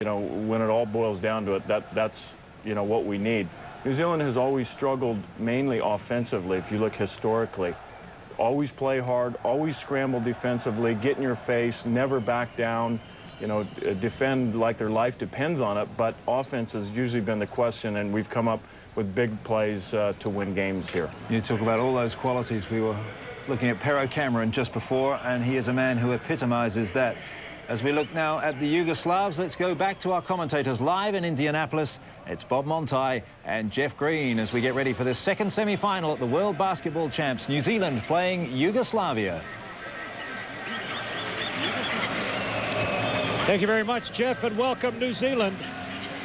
You know, when it all boils down to it, that's, you know, what we need. New Zealand has always struggled mainly offensively, if you look historically. Always play hard, always scramble defensively, get in your face, never back down, you know, defend like their life depends on it, but offense has usually been the question, and we've come up with big plays to win games here. You talk about all those qualities. We were looking at Pero Cameron just before, and he is a man who epitomizes that. As we look now at the Yugoslavs, let's go back to our commentators live in Indianapolis. It's Bob Monti and Jeff Green as we get ready for this second semi-final at the World Basketball Champs. New Zealand playing Yugoslavia. Thank you very much, Jeff, and welcome, New Zealand.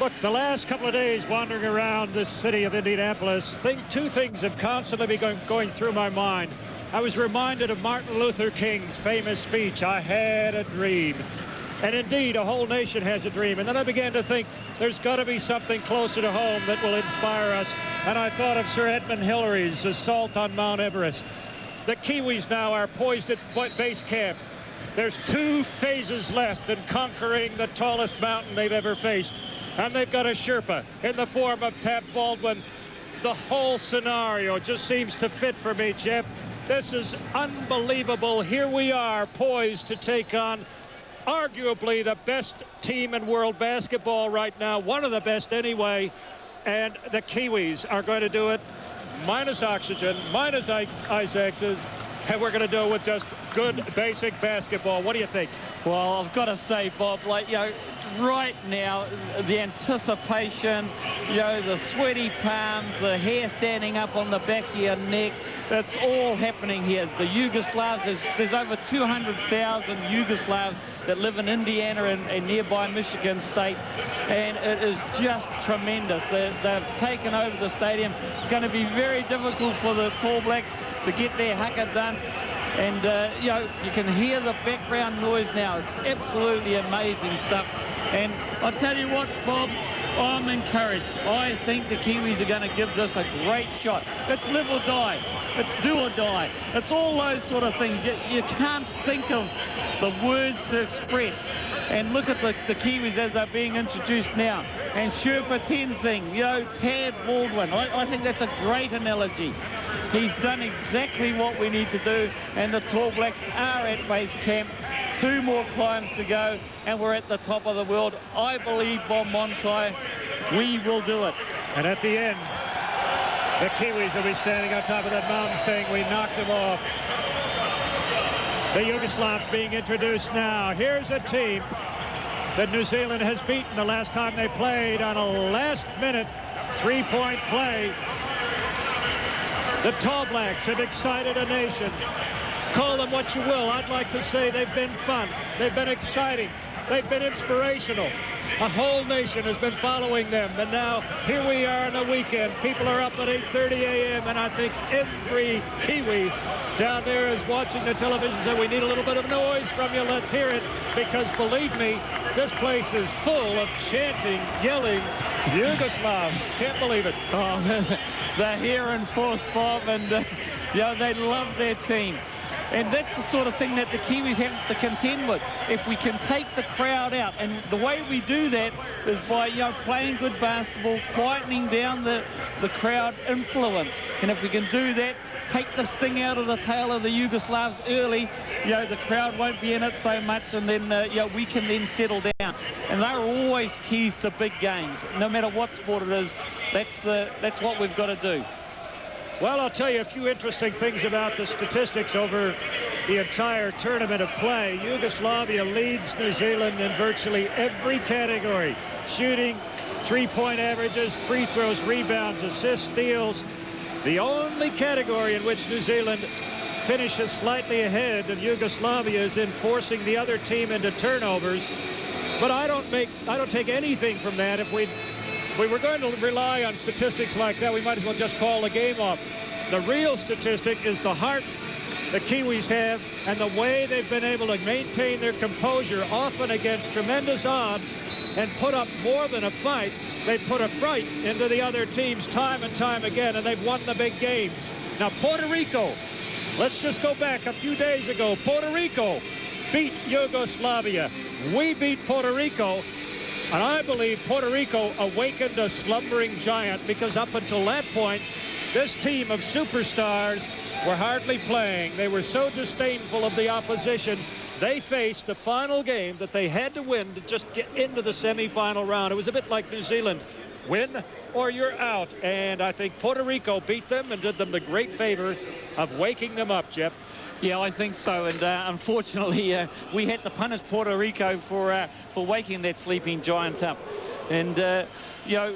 Look, the last couple of days wandering around this city of Indianapolis, two things have constantly been going through my mind. I was reminded of Martin Luther King's famous speech, "I had a dream." And indeed, a whole nation has a dream. And then I began to think, there's got to be something closer to home that will inspire us. And I thought of Sir Edmund Hillary's assault on Mount Everest. The Kiwis now are poised at base camp. There's 2 phases left in conquering the tallest mountain they've ever faced. And they've got a Sherpa in the form of Tab Baldwin. The whole scenario just seems to fit for me, Jeff. This is unbelievable. Here we are, poised to take on arguably the best team in world basketball right now, one of the best anyway, and the Kiwis are going to do it minus oxygen, minus ice axes, and we're going to do it with just good basic basketball. What do you think? Well, I've got to say, Bob, like, you know, right now, the anticipation, you know, the sweaty palms, the hair standing up on the back of your neck, that's all happening here. The Yugoslavs, there's over 200,000 Yugoslavs that live in Indiana and nearby Michigan State, and it is just tremendous. They've taken over the stadium. It's going to be very difficult for the Tall Blacks to get their haka done. And, you know, you can hear the background noise now. It's absolutely amazing stuff. And I'll tell you what, Bob, I'm encouraged. I think the Kiwis are going to give this a great shot. It's live or die. It's do or die. It's all those sort of things. You can't think of the words to express. And look at the Kiwis as they're being introduced now. And Sherpa Tenzing, you know, Tad Baldwin. I think that's a great analogy. He's done exactly what we need to do, and the Tall Blacks are at base camp. 2 more climbs to go, and we're at the top of the world. I believe, Bob Monti, we will do it. And at the end, the Kiwis will be standing on top of that mountain saying, we knocked them off. The Yugoslavs being introduced now. Here's a team that New Zealand has beaten the last time they played on a last-minute 3-point play. The Tall Blacks have excited a nation. Call them what you will. I'd like to say they've been fun. They've been exciting. They've been inspirational. A whole nation has been following them. And now, here we are on the weekend. People are up at 8:30 a.m. And I think every Kiwi down there is watching the television and saying, we need a little bit of noise from you. Let's hear it. Because believe me, this place is full of chanting, yelling Yugoslavs. Can't believe it. Oh, they're here in force, Bob, and you know, they love their team. And that's the sort of thing that the Kiwis have to contend with. If we can take the crowd out, and the way we do that is by, you know, playing good basketball, quietening down the crowd influence. And if we can do that, take this thing out of the tail of the Yugoslavs early, you know, the crowd won't be in it so much, and then, you know, we can then settle down. And they're always keys to big games. No matter what sport it is, that's what we've got to do. Well, I'll tell you a few interesting things about the statistics over the entire tournament of play. Yugoslavia leads New Zealand in virtually every category. Shooting, 3-point averages, free throws, rebounds, assists, steals. The only category in which New Zealand finishes slightly ahead of Yugoslavia is in forcing the other team into turnovers. But I don't take anything from that. If we were going to rely on statistics like that, we might as well just call the game off. The real statistic is the heart the Kiwis have and the way they've been able to maintain their composure, often against tremendous odds, and put up more than a fight. They put a fright into the other teams time and time again, and they've won the big games. Now, Puerto Rico, let's just go back a few days ago. Puerto Rico beat Yugoslavia. We beat Puerto Rico. And I believe Puerto Rico awakened a slumbering giant, because up until that point, this team of superstars were hardly playing. They were so disdainful of the opposition. They faced the final game that they had to win to just get into the semifinal round. It was a bit like New Zealand. Win or you're out. And I think Puerto Rico beat them and did them the great favor of waking them up, Jeff. Yeah, I think so. And unfortunately, we had to punish Puerto Rico for waking that sleeping giant up. And, you know,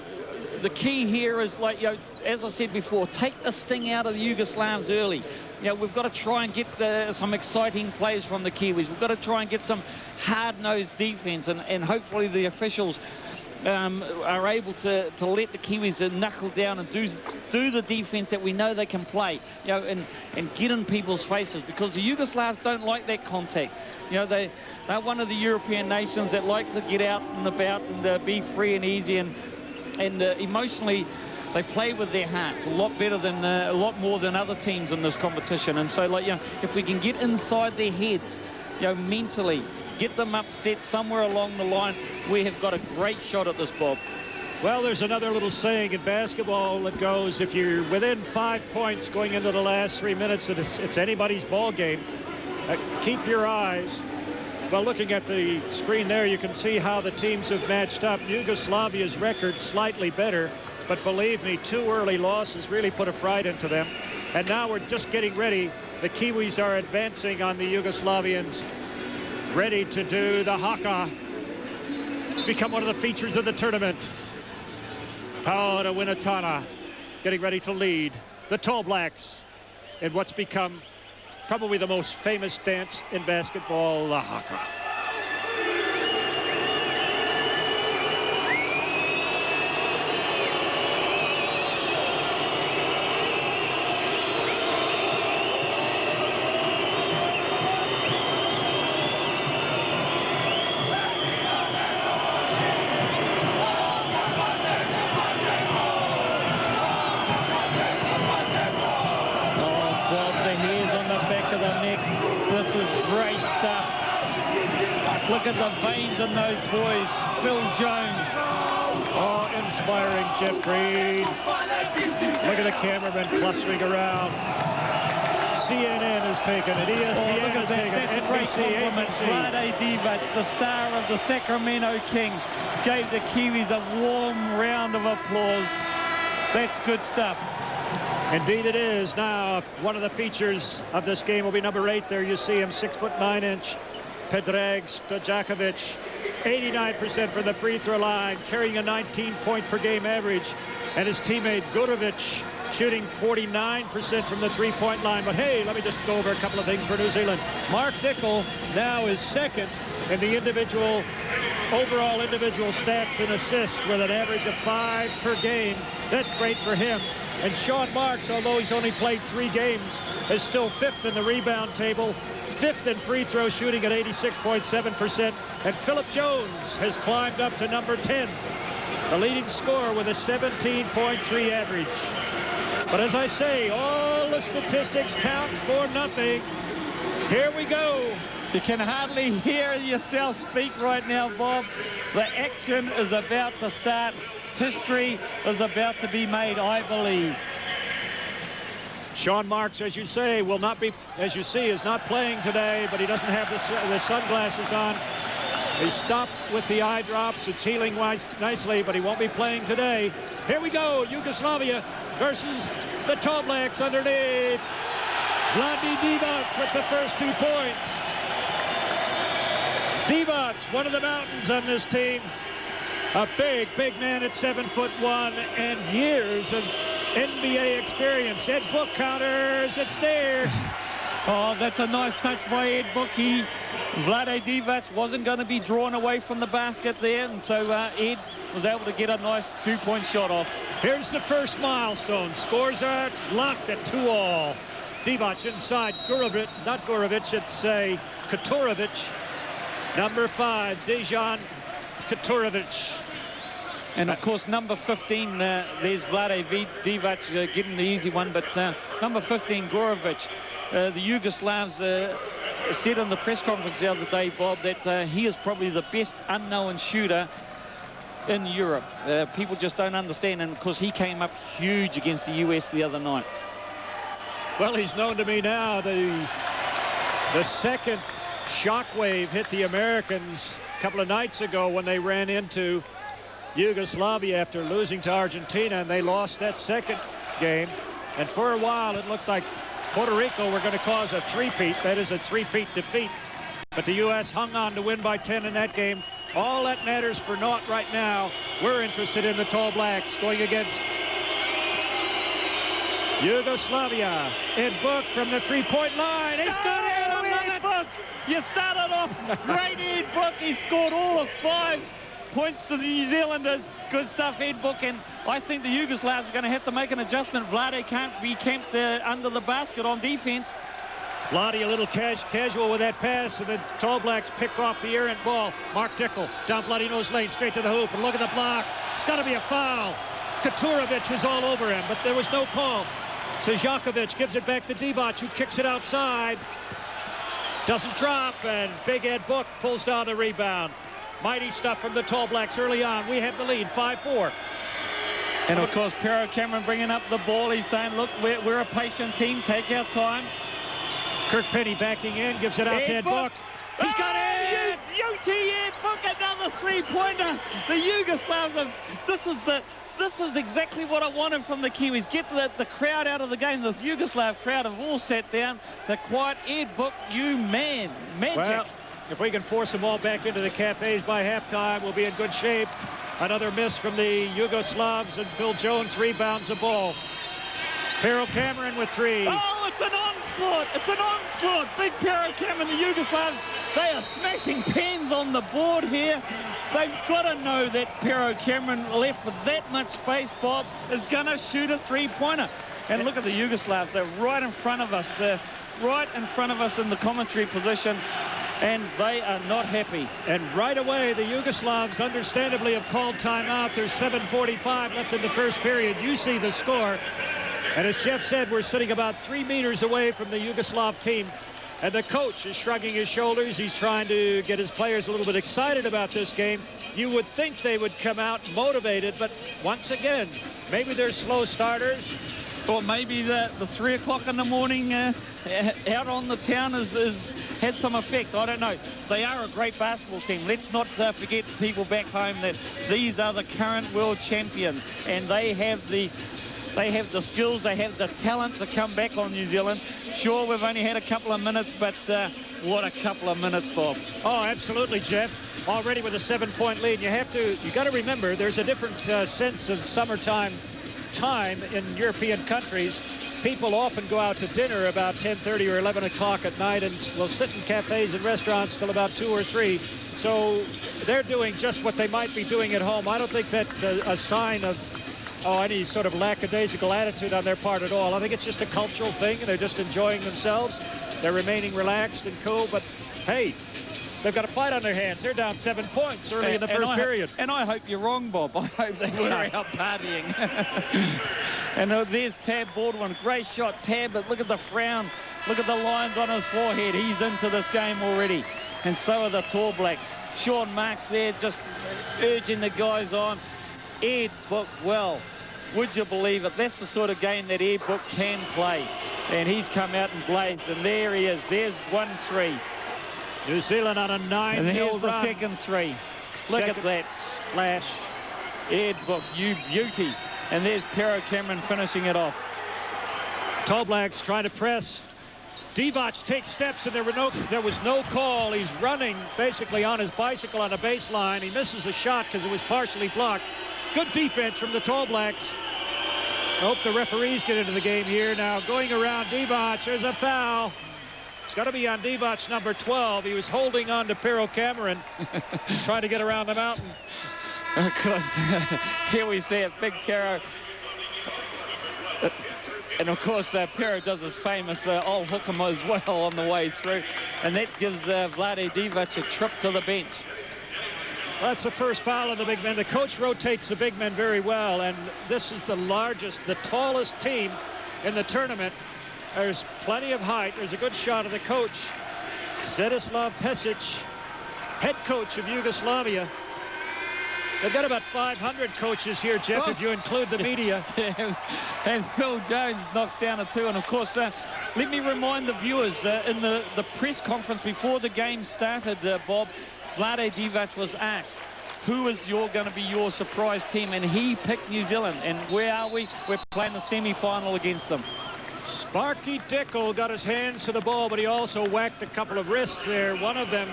the key here is, like, you know, as I said before, take the sting out of the Yugoslavs early. You know, we've got to try and get some exciting plays from the Kiwis. We've got to try and get some hard-nosed defense, and hopefully the officials are able to let the Kiwis knuckle down and do the defense that we know they can play, you know, and get in people's faces, because the Yugoslavs don't like that contact. You know, they're one of the European nations that like to get out and about and be free and easy, and emotionally they play with their hearts a lot better than a lot more than other teams in this competition. And so, like, you know, if we can get inside their heads, you know, mentally, get them upset somewhere along the line, we have got a great shot at this, Bob. Well, there's another little saying in basketball that goes, if you're within 5 points going into the last 3 minutes, it's anybody's ball game. Keep your eyes. Well, looking at the screen there, you can see how the teams have matched up. Yugoslavia's record slightly better, but believe me, 2 early losses really put a fright into them. And now we're just getting ready. The Kiwis are advancing on the Yugoslavians, ready to do the haka. It's become one of the features of the tournament. Paola Winatana getting ready to lead the Tall Blacks in what's become probably the most famous dance in basketball, the haka. Look at the veins in those boys. Phil Jones. Oh, inspiring, Jeff Green. Look at the cameraman clustering around. CNN has taken it. ESPN has taken it. That's great compliment. Vlade Divac, the star of the Sacramento Kings, gave the Kiwis a warm round of applause. That's good stuff. Indeed it is. Now, one of the features of this game will be number 8. There you see him, 6'9" Predrag Stojakovic, 89% from the free throw line, carrying a 19-point per game average. And his teammate Gurovic shooting 49% from the three-point line. But hey, let me just go over a couple of things for New Zealand. Mark Dickel now is second in the overall individual stats and assists with an average of 5 per game. That's great for him. And Sean Marks, although he's only played 3 games, is still 5th in the rebound table, 5th in free throw shooting at 86.7%. And Philip Jones has climbed up to number 10, the leading scorer with a 17.3 average. But as I say, all the statistics count for nothing. Here we go. You can hardly hear yourself speak right now, Bob. The action is about to start. History is about to be made, I believe. Sean Marks, as you say, will not be, as you see, is not playing today, but he doesn't have the sunglasses on. He stopped with the eye drops. It's healing nicely, but he won't be playing today. Here we go. Yugoslavia versus the Tall Blacks underneath. Vlade Divac with the first 2 points. Divac, one of the mountains on this team. A big man at 7'1" and years of NBA experience. Ed Book counters. It's there. Oh, that's a nice touch by Ed Book. Vlade Divac wasn't going to be drawn away from the basket there, and so Ed was able to get a nice 2-point shot off. Here's the first milestone. Scores are locked at 2-all. Divac inside. Gurovic, not Gurovic, it's Katurovic. Number 5, Dejan Katurovic. And of course, number 15, there's Vlade Divac getting the easy one, but number 15, Gurovic. The Yugoslavs said in the press conference the other day, Bob, that he is probably the best unknown shooter in Europe. People just don't understand, and of course he came up huge against the US the other night. Well, he's known to me now. The second shockwave hit the Americans a couple of nights ago when they ran into Yugoslavia after losing to Argentina, and they lost that second game. And for a while, it looked like Puerto Rico were going to cause a three-peat. That is a three-peat defeat. But the U.S. hung on to win by 10 in that game. All that matters for naught right now. We're interested in the Tall Blacks going against Yugoslavia. Ed Book from the three-point line. He's got it. I love it. Book. You started off great, Ed Book. He scored all of 5 points to the New Zealanders. Good stuff, Ed Book. And I think the Yugoslavs are going to have to make an adjustment. Vlade can't be camped under the basket on defense. Vlade a little casual with that pass, and the Tall Blacks pick off the errant ball. Mark Dickel down Vladino's lane, straight to the hoop, and look at the block. It's got to be a foul. Katurovic was all over him, but there was no call. Sejakovic gives it back to Divac, who kicks it outside. Doesn't drop, and Big Ed Book pulls down the rebound. Mighty stuff from the Tall Blacks early on. We have the lead, 5-4. And of course, Pero Cameron bringing up the ball. He's saying, look, we're a patient team. Take our time. Kirk Penny backing in, gives it out to Ed Book. He's got it! UT Ed Book, another three-pointer. The Yugoslavs, this is exactly what I wanted from the Kiwis. Get the crowd out of the game. The Yugoslav crowd have all sat down. The quiet Ed Book, you man. Magic. Well, if we can force them all back into the cafes by halftime, we'll be in good shape. Another miss from the Yugoslavs, and Phil Jones rebounds the ball. Pero Cameron with 3. Oh, it's an onslaught. It's an onslaught. Big Pero Cameron, the Yugoslavs, they are smashing pens on the board here. They've got to know that Pero Cameron, left with that much space, Bob, is going to shoot a three-pointer. And look at the Yugoslavs. They're right in front of us. In the commentary position. And they are not happy. And right away, the Yugoslavs understandably have called timeout. There's 7:45 left in the first period. You see the score. And as Jeff said, we're sitting about 3 meters away from the Yugoslav team. And the coach is shrugging his shoulders. He's trying to get his players a little bit excited about this game. You would think they would come out motivated, but once again, maybe they're slow starters. Or maybe the 3 o'clock in the morning out on the town has had some effect. I don't know. They are a great basketball team. Let's not forget people back home that these are the current world champions, and they have the skills, they have the talent to come back on New Zealand. Sure, we've only had a couple of minutes, but what a couple of minutes, Bob. Oh, absolutely, Jeff. Already with a 7-point lead. You got to remember, there's a different sense of summertime time in European countries. People often go out to dinner about 10:30 or 11 o'clock at night and will sit in cafes and restaurants till about 2 or 3. So they're doing just what they might be doing at home. I don't think that's a sign of any sort of lackadaisical attitude on their part at all. I think it's just a cultural thing, and they're just enjoying themselves. They're remaining relaxed and cool, but hey, they've got a fight on their hands. They're down 7 points early in the first period. And I hope you're wrong, Bob. I hope they were out partying. And there's Tab Baldwin. Great shot, Tab, but look at the frown. Look at the lines on his forehead. He's into this game already. And so are the Tall Blacks. Sean Marks there just urging the guys on. Ed Book, well, would you believe it? That's the sort of game that Ed Book can play. And he's come out and blazed. And there he is. There's 1-3. New Zealand on a 9-0 run. And here's the second 3. Look at that splash. Ed Book, you beauty. And there's Pero Cameron finishing it off. Tall Blacks trying to press. Divac takes steps, and there was no call. He's running basically on his bicycle on the baseline. He misses a shot because it was partially blocked. Good defense from the Tall Blacks. I hope the referees get into the game here. Now going around Divac, there's a foul. It's got to be on Divac number 12. He was holding on to Pero Cameron, trying to get around the mountain. Of course, here we see it, big Pero. And of course, Pero does his famous old hook 'em as well on the way through. And that gives Vlade Divac a trip to the bench. That's the first foul of the big men. The coach rotates the big men very well, and this is the tallest team in the tournament. There's plenty of height. There's a good shot of the coach, Svetislav Pesic, head coach of Yugoslavia. They've got about 500 coaches here, Jeff, if you include the media. And Phil Jones knocks down a 2. And, of course, let me remind the viewers, in the press conference before the game started, Bob, Vlade Divac was asked, who is going to be your surprise team? And he picked New Zealand. And where are we? We're playing the semi-final against them. Sparky Dickel got his hands to the ball, but he also whacked a couple of wrists there. One of them,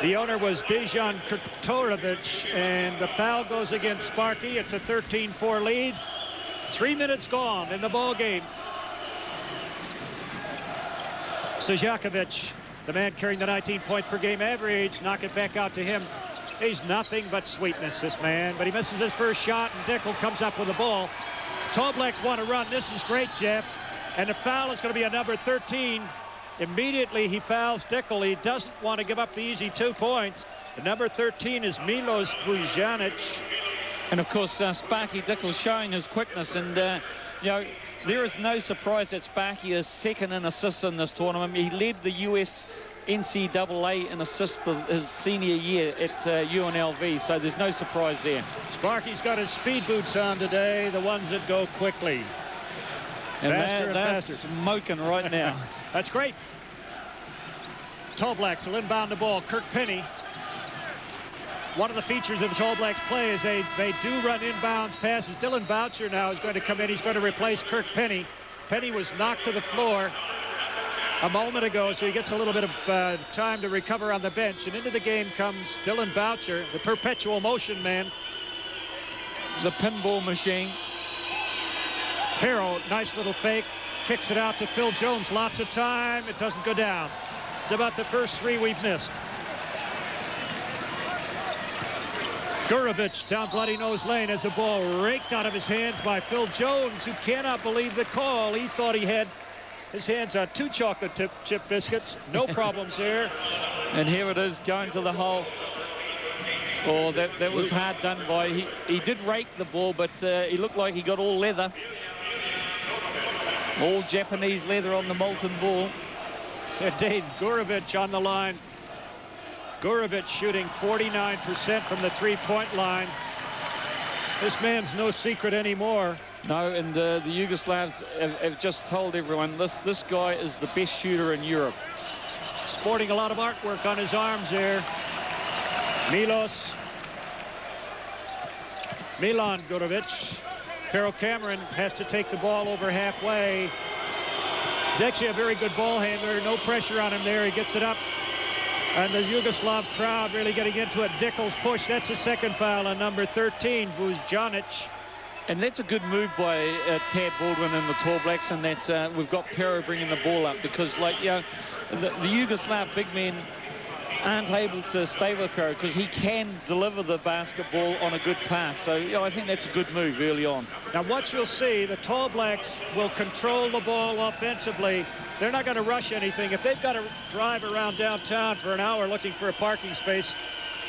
the owner, was Dejan Kurtorovich, and the foul goes against Sparky. It's a 13-4 lead. 3 minutes gone in the ball game. Stojakovic, the man carrying the 19-point-per-game average, knock it back out to him. He's nothing but sweetness, this man, but he misses his first shot, and Dickel comes up with the ball. Tall Blacks want to run. This is great, Jeff. And the foul is going to be a number 13. Immediately he fouls Dickel. He doesn't want to give up the easy 2 points. The number 13 is Milos Vujanic. And of course, Sparky Dickel showing his quickness. And, you know, there is no surprise that Sparky is second in assists in this tournament. He led the US NCAA in assists his senior year at UNLV. So there's no surprise there. Sparky's got his speed boots on today, the ones that go quickly. And faster that's faster. smoking right now. That's great. Tall Blacks will inbound the ball. Kirk Penny. One of the features of the Tall Blacks play is they do run inbounds passes. Dylan Boucher now is going to come in. He's going to replace Kirk Penny. Penny was knocked to the floor a moment ago, so he gets a little bit of time to recover on the bench. And into the game comes Dylan Boucher, the perpetual motion man. The pinball machine. Perro, nice little fake, kicks it out to Phil Jones. Lots of time. It doesn't go down. It's about the first 3 we've missed. Gurovich down Bloody Nose Lane as the ball raked out of his hands by Phil Jones, who cannot believe the call. He thought he had his hands on 2 chocolate chip biscuits. No problems there. And here it is going to the hole. Oh, that was hard done by. He did rake the ball, but he looked like he got all leather. All Japanese leather on the molten ball. Dave Gurovich on the line. Gurovich shooting 49% from the 3-point line. This man's no secret anymore. No, and the Yugoslavs have just told everyone this guy is the best shooter in Europe. Sporting a lot of artwork on his arms there. Milan Gurovich. Pero Cameron has to take the ball over halfway. He's actually a very good ball handler. No pressure on him there. He gets it up. And the Yugoslav crowd really getting into it. Dickel's push. That's a second foul on number 13, Vujanic. And that's a good move by Tad Baldwin and the Tall Blacks, and that we've got Perro bringing the ball up because, like, you know, the Yugoslav big men aren't able to stay with Perro because he can deliver the basketball on a good pass. So, you know, I think that's a good move early on. Now, what you'll see, the Tall Blacks will control the ball offensively. They're not going to rush anything. If they've got to drive around downtown for an hour looking for a parking space,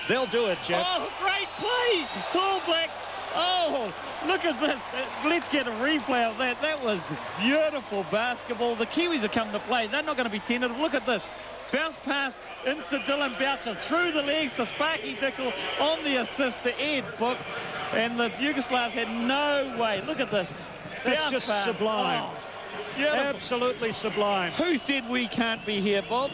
they'll do it, Jeff. Oh, great play! Tall Blacks. Oh, look at this. Let's get a replay of that. That was beautiful basketball. The Kiwis have come to play. They're not going to be tentative. Look at this. Bounce pass into Dylan Boucher through the legs to Sparky Dickel on the assist to Ed Book. And the Yugoslavs had no way. Look at this. That's Bounce just pass. sublime. Oh, absolutely sublime. Who said we can't be here, Bob?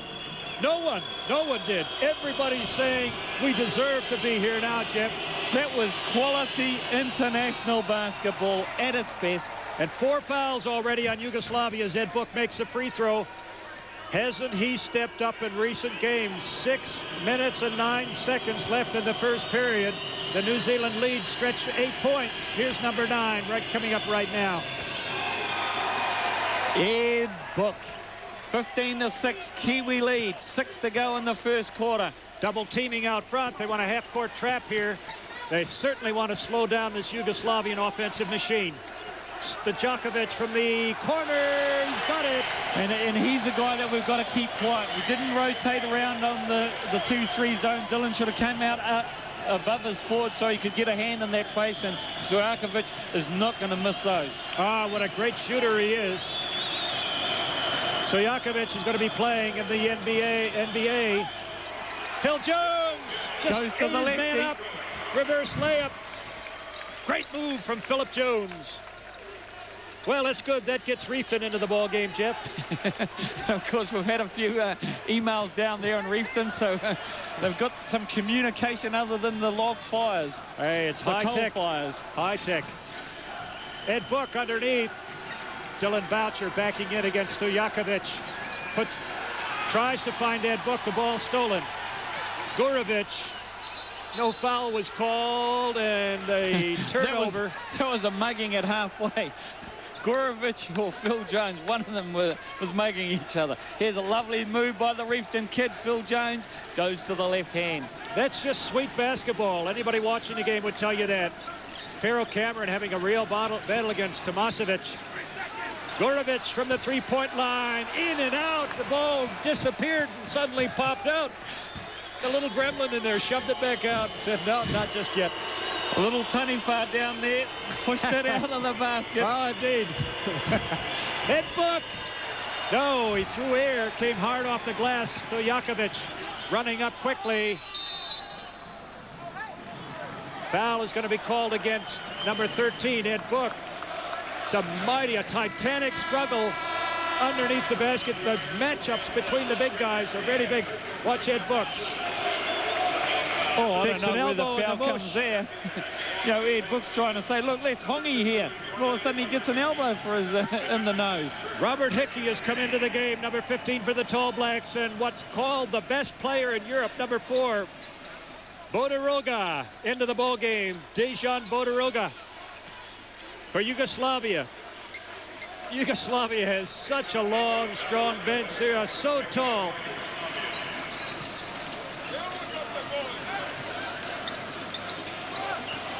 No one did. Everybody's saying we deserve to be here now, Jeff. That was quality international basketball at its best. And 4 fouls already on Yugoslavia as Ed Book makes a free throw. Hasn't he stepped up in recent games? 6 minutes and 9 seconds left in the first period. The New Zealand lead stretched to 8 points. Here's number 9 coming up right now. Ed Book. 15-6 Kiwi lead. 6 to go in the first quarter. Double teaming out front. They want a half-court trap here. They certainly want to slow down this Yugoslavian offensive machine. Stojakovic from the corner. He's got it. And he's the guy that we've got to keep quiet. We didn't rotate around on the 2-3 zone. Dylan should have come out above his forward so he could get a hand in that face. And Stojakovic is not going to miss those. Ah, what a great shooter he is. Stojakovic is going to be playing in the NBA. Phil Jones just goes to the lefty. man up. Reverse layup. Great move from Philip Jones. Well, that's good. That gets Reefton into the ball game, Jeff. Of course, we've had a few emails down there in Reefton, so they've got some communication other than the log fires. Hey, it's the high coal tech. fires. High tech. Ed Book underneath. Dylan Boucher backing in against Stojakovic. Tries to find Ed Book. The ball stolen. Gurovic. No foul was called, and a turnover. that was a mugging at halfway. Gurovic or Phil Jones, one of them was mugging each other. Here's a lovely move by the Reefton kid. Phil Jones goes to the left hand. That's just sweet basketball. Anybody watching the game would tell you that. Pero Cameron having a real battle against Tomasevic. Gurovic from the three-point line, in and out. The ball disappeared and suddenly popped out. The little gremlin in there shoved it back out and said, no, not just yet. A little tunny far down there, pushed it out of the basket. Oh, indeed. Ed Book. No, he threw air, came hard off the glass. Stojakovic running up quickly. Foul is going to be called against number 13, Ed Book. It's a titanic struggle underneath the basket. The matchups between the big guys are really big. Watch Ed Book. Oh, I Takes don't know an where the elbow foul in the comes mush. there. You know, Ed Book's trying to say, look, let's hongy here. And all of a sudden he gets an elbow for his in the nose. Robert Hickey has come into the game, number 15 for the Tall Blacks, and what's called the best player in Europe, number 4, Bodiroga, into the ball game. Dejan Bodiroga for Yugoslavia. Yugoslavia has such a long, strong bench. They are so tall.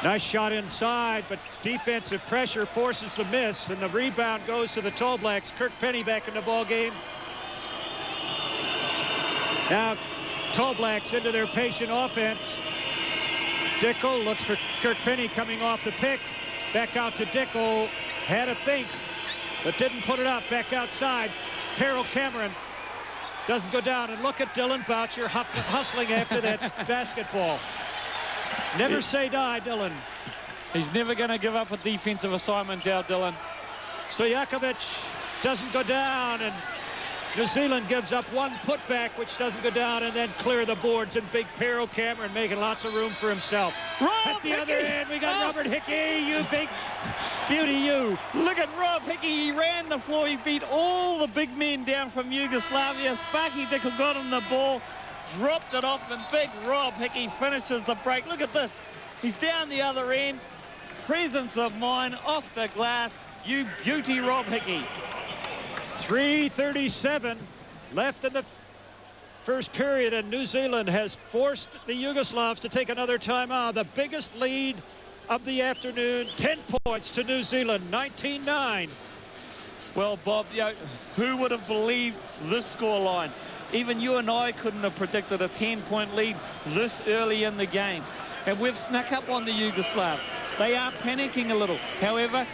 Nice shot inside, but defensive pressure forces the miss, and the rebound goes to the Tall Blacks. Kirk Penny back in the ball game. Now, Tall Blacks into their patient offense. Dickel looks for Kirk Penny coming off the pick. Back out to Dickel. Had a think, but didn't put it up. Back outside. Pero Cameron doesn't go down. And look at Dylan Boucher hustling after that basketball. Never say die, Dylan. He's never going to give up a defensive assignment, our Dylan. Stojakovic doesn't go down, and New Zealand gives up one putback, which doesn't go down, and then clear the boards, and big Pero Cameron making lots of room for himself. At the other end, we got Robert Hickey, you big beauty, you. Look at Rob Hickey. He ran the floor. He beat all the big men down from Yugoslavia. Sparky Dickel got him the ball, dropped it off, and big Rob Hickey finishes the break. Look at this. He's down the other end. Presence of mind off the glass. You beauty, Rob Hickey. 3:37 left in the first period, and New Zealand has forced the Yugoslavs to take another timeout. The biggest lead of the afternoon, 10 points to New Zealand, 19-9. Well, Bob, you know, who would have believed this scoreline? Even you and I couldn't have predicted a 10-point lead this early in the game. And we've snuck up on the Yugoslavs. They are panicking a little. However,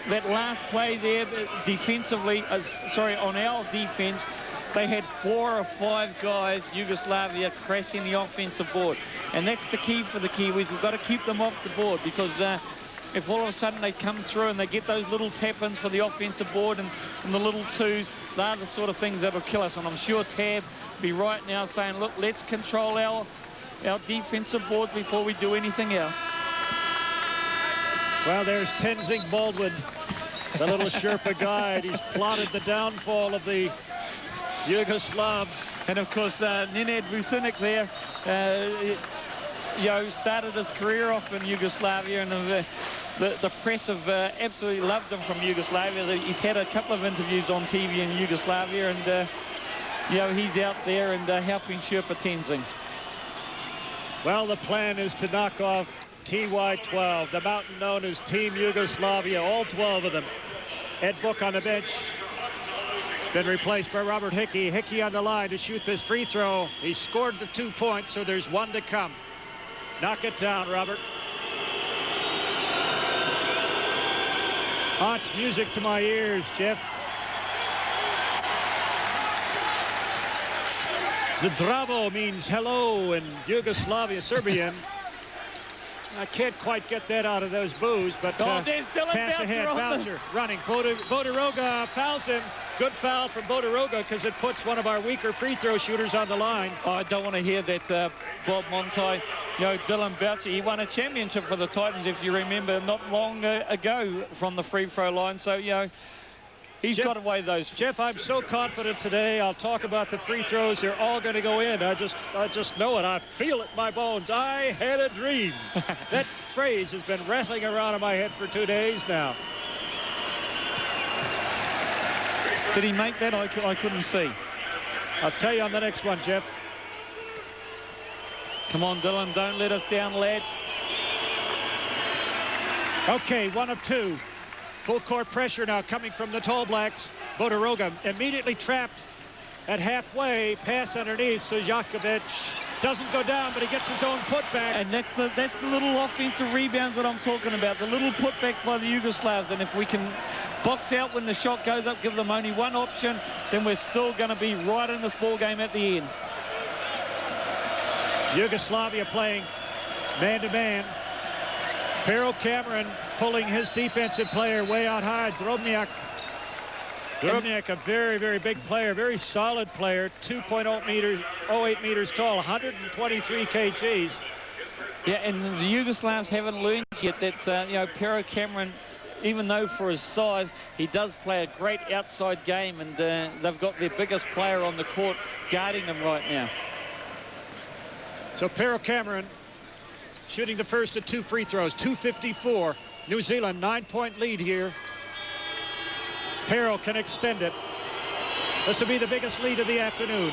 that last play there defensively, on our defense, they had 4 or 5 guys, Yugoslavia, crashing the offensive board. And that's the key for the Kiwis. We've got to keep them off the board, because if all of a sudden they come through and they get those little tap-ins for the offensive board and the little twos, they're the sort of things that will kill us. And I'm sure Tab will be right now saying, look, let's control our defensive board before we do anything else. Well, there's Tenzing Baldwin, the little Sherpa guide. He's plotted the downfall of the Yugoslavs. And of course, Nenad Vucinic there, started his career off in Yugoslavia, and the press have absolutely loved him from Yugoslavia. He's had a couple of interviews on TV in Yugoslavia, and he's out there and helping Sherpa Tenzing. Well, the plan is to knock off TY12, the mountain known as Team Yugoslavia, all 12 of them. Ed Book on the bench, been replaced by Robert Hickey. Hickey on the line to shoot this free throw. He scored the 2 points, so there's 1 to come. Knock it down, Robert. Oh, it's music to my ears, Jeff. Zdravo means hello in Yugoslavia, Serbian. I can't quite get that out of those boos, but There's Dylan pass ahead. Boucher running. Bodiroga fouls him. Good foul from Bodiroga because it puts one of our weaker free throw shooters on the line. Oh, I don't want to hear that, Bob Monti. You know, Dylan Boucher, he won a championship for the Titans, if you remember, not long ago from the free throw line. So, you know, he's got away those. Jeff, I'm so confident today. I'll talk about the free throws. They're all going to go in. I just know it. I feel it in my bones. I had a dream. That phrase has been rattling around in my head for 2 days now. Did he make that? I couldn't see. I'll tell you on the next one, Jeff. Come on, Dylan. Don't let us down, lad. Okay, 1 of 2. Full court pressure now coming from the Tall Blacks. Bodiroga immediately trapped at halfway. Pass underneath. Stojakovic doesn't go down, but he gets his own putback. And that's the little offensive rebounds that I'm talking about. The little putback by the Yugoslavs. And if we can box out when the shot goes up, give them only one option, then we're still going to be right in this ball game at the end. Yugoslavia playing man-to-man. Pero Cameron pulling his defensive player way out high. Drobniak, a very, very big player, very solid player, 2.08 meters tall, 123 kgs. Yeah, and the Yugoslavs haven't learned yet that, you know, Pero Cameron, even though for his size, he does play a great outside game, and they've got their biggest player on the court guarding them right now. So Pero Cameron shooting the first of 2 free throws, 2:54. New Zealand 9-point lead here. Pero can extend it. This will be the biggest lead of the afternoon.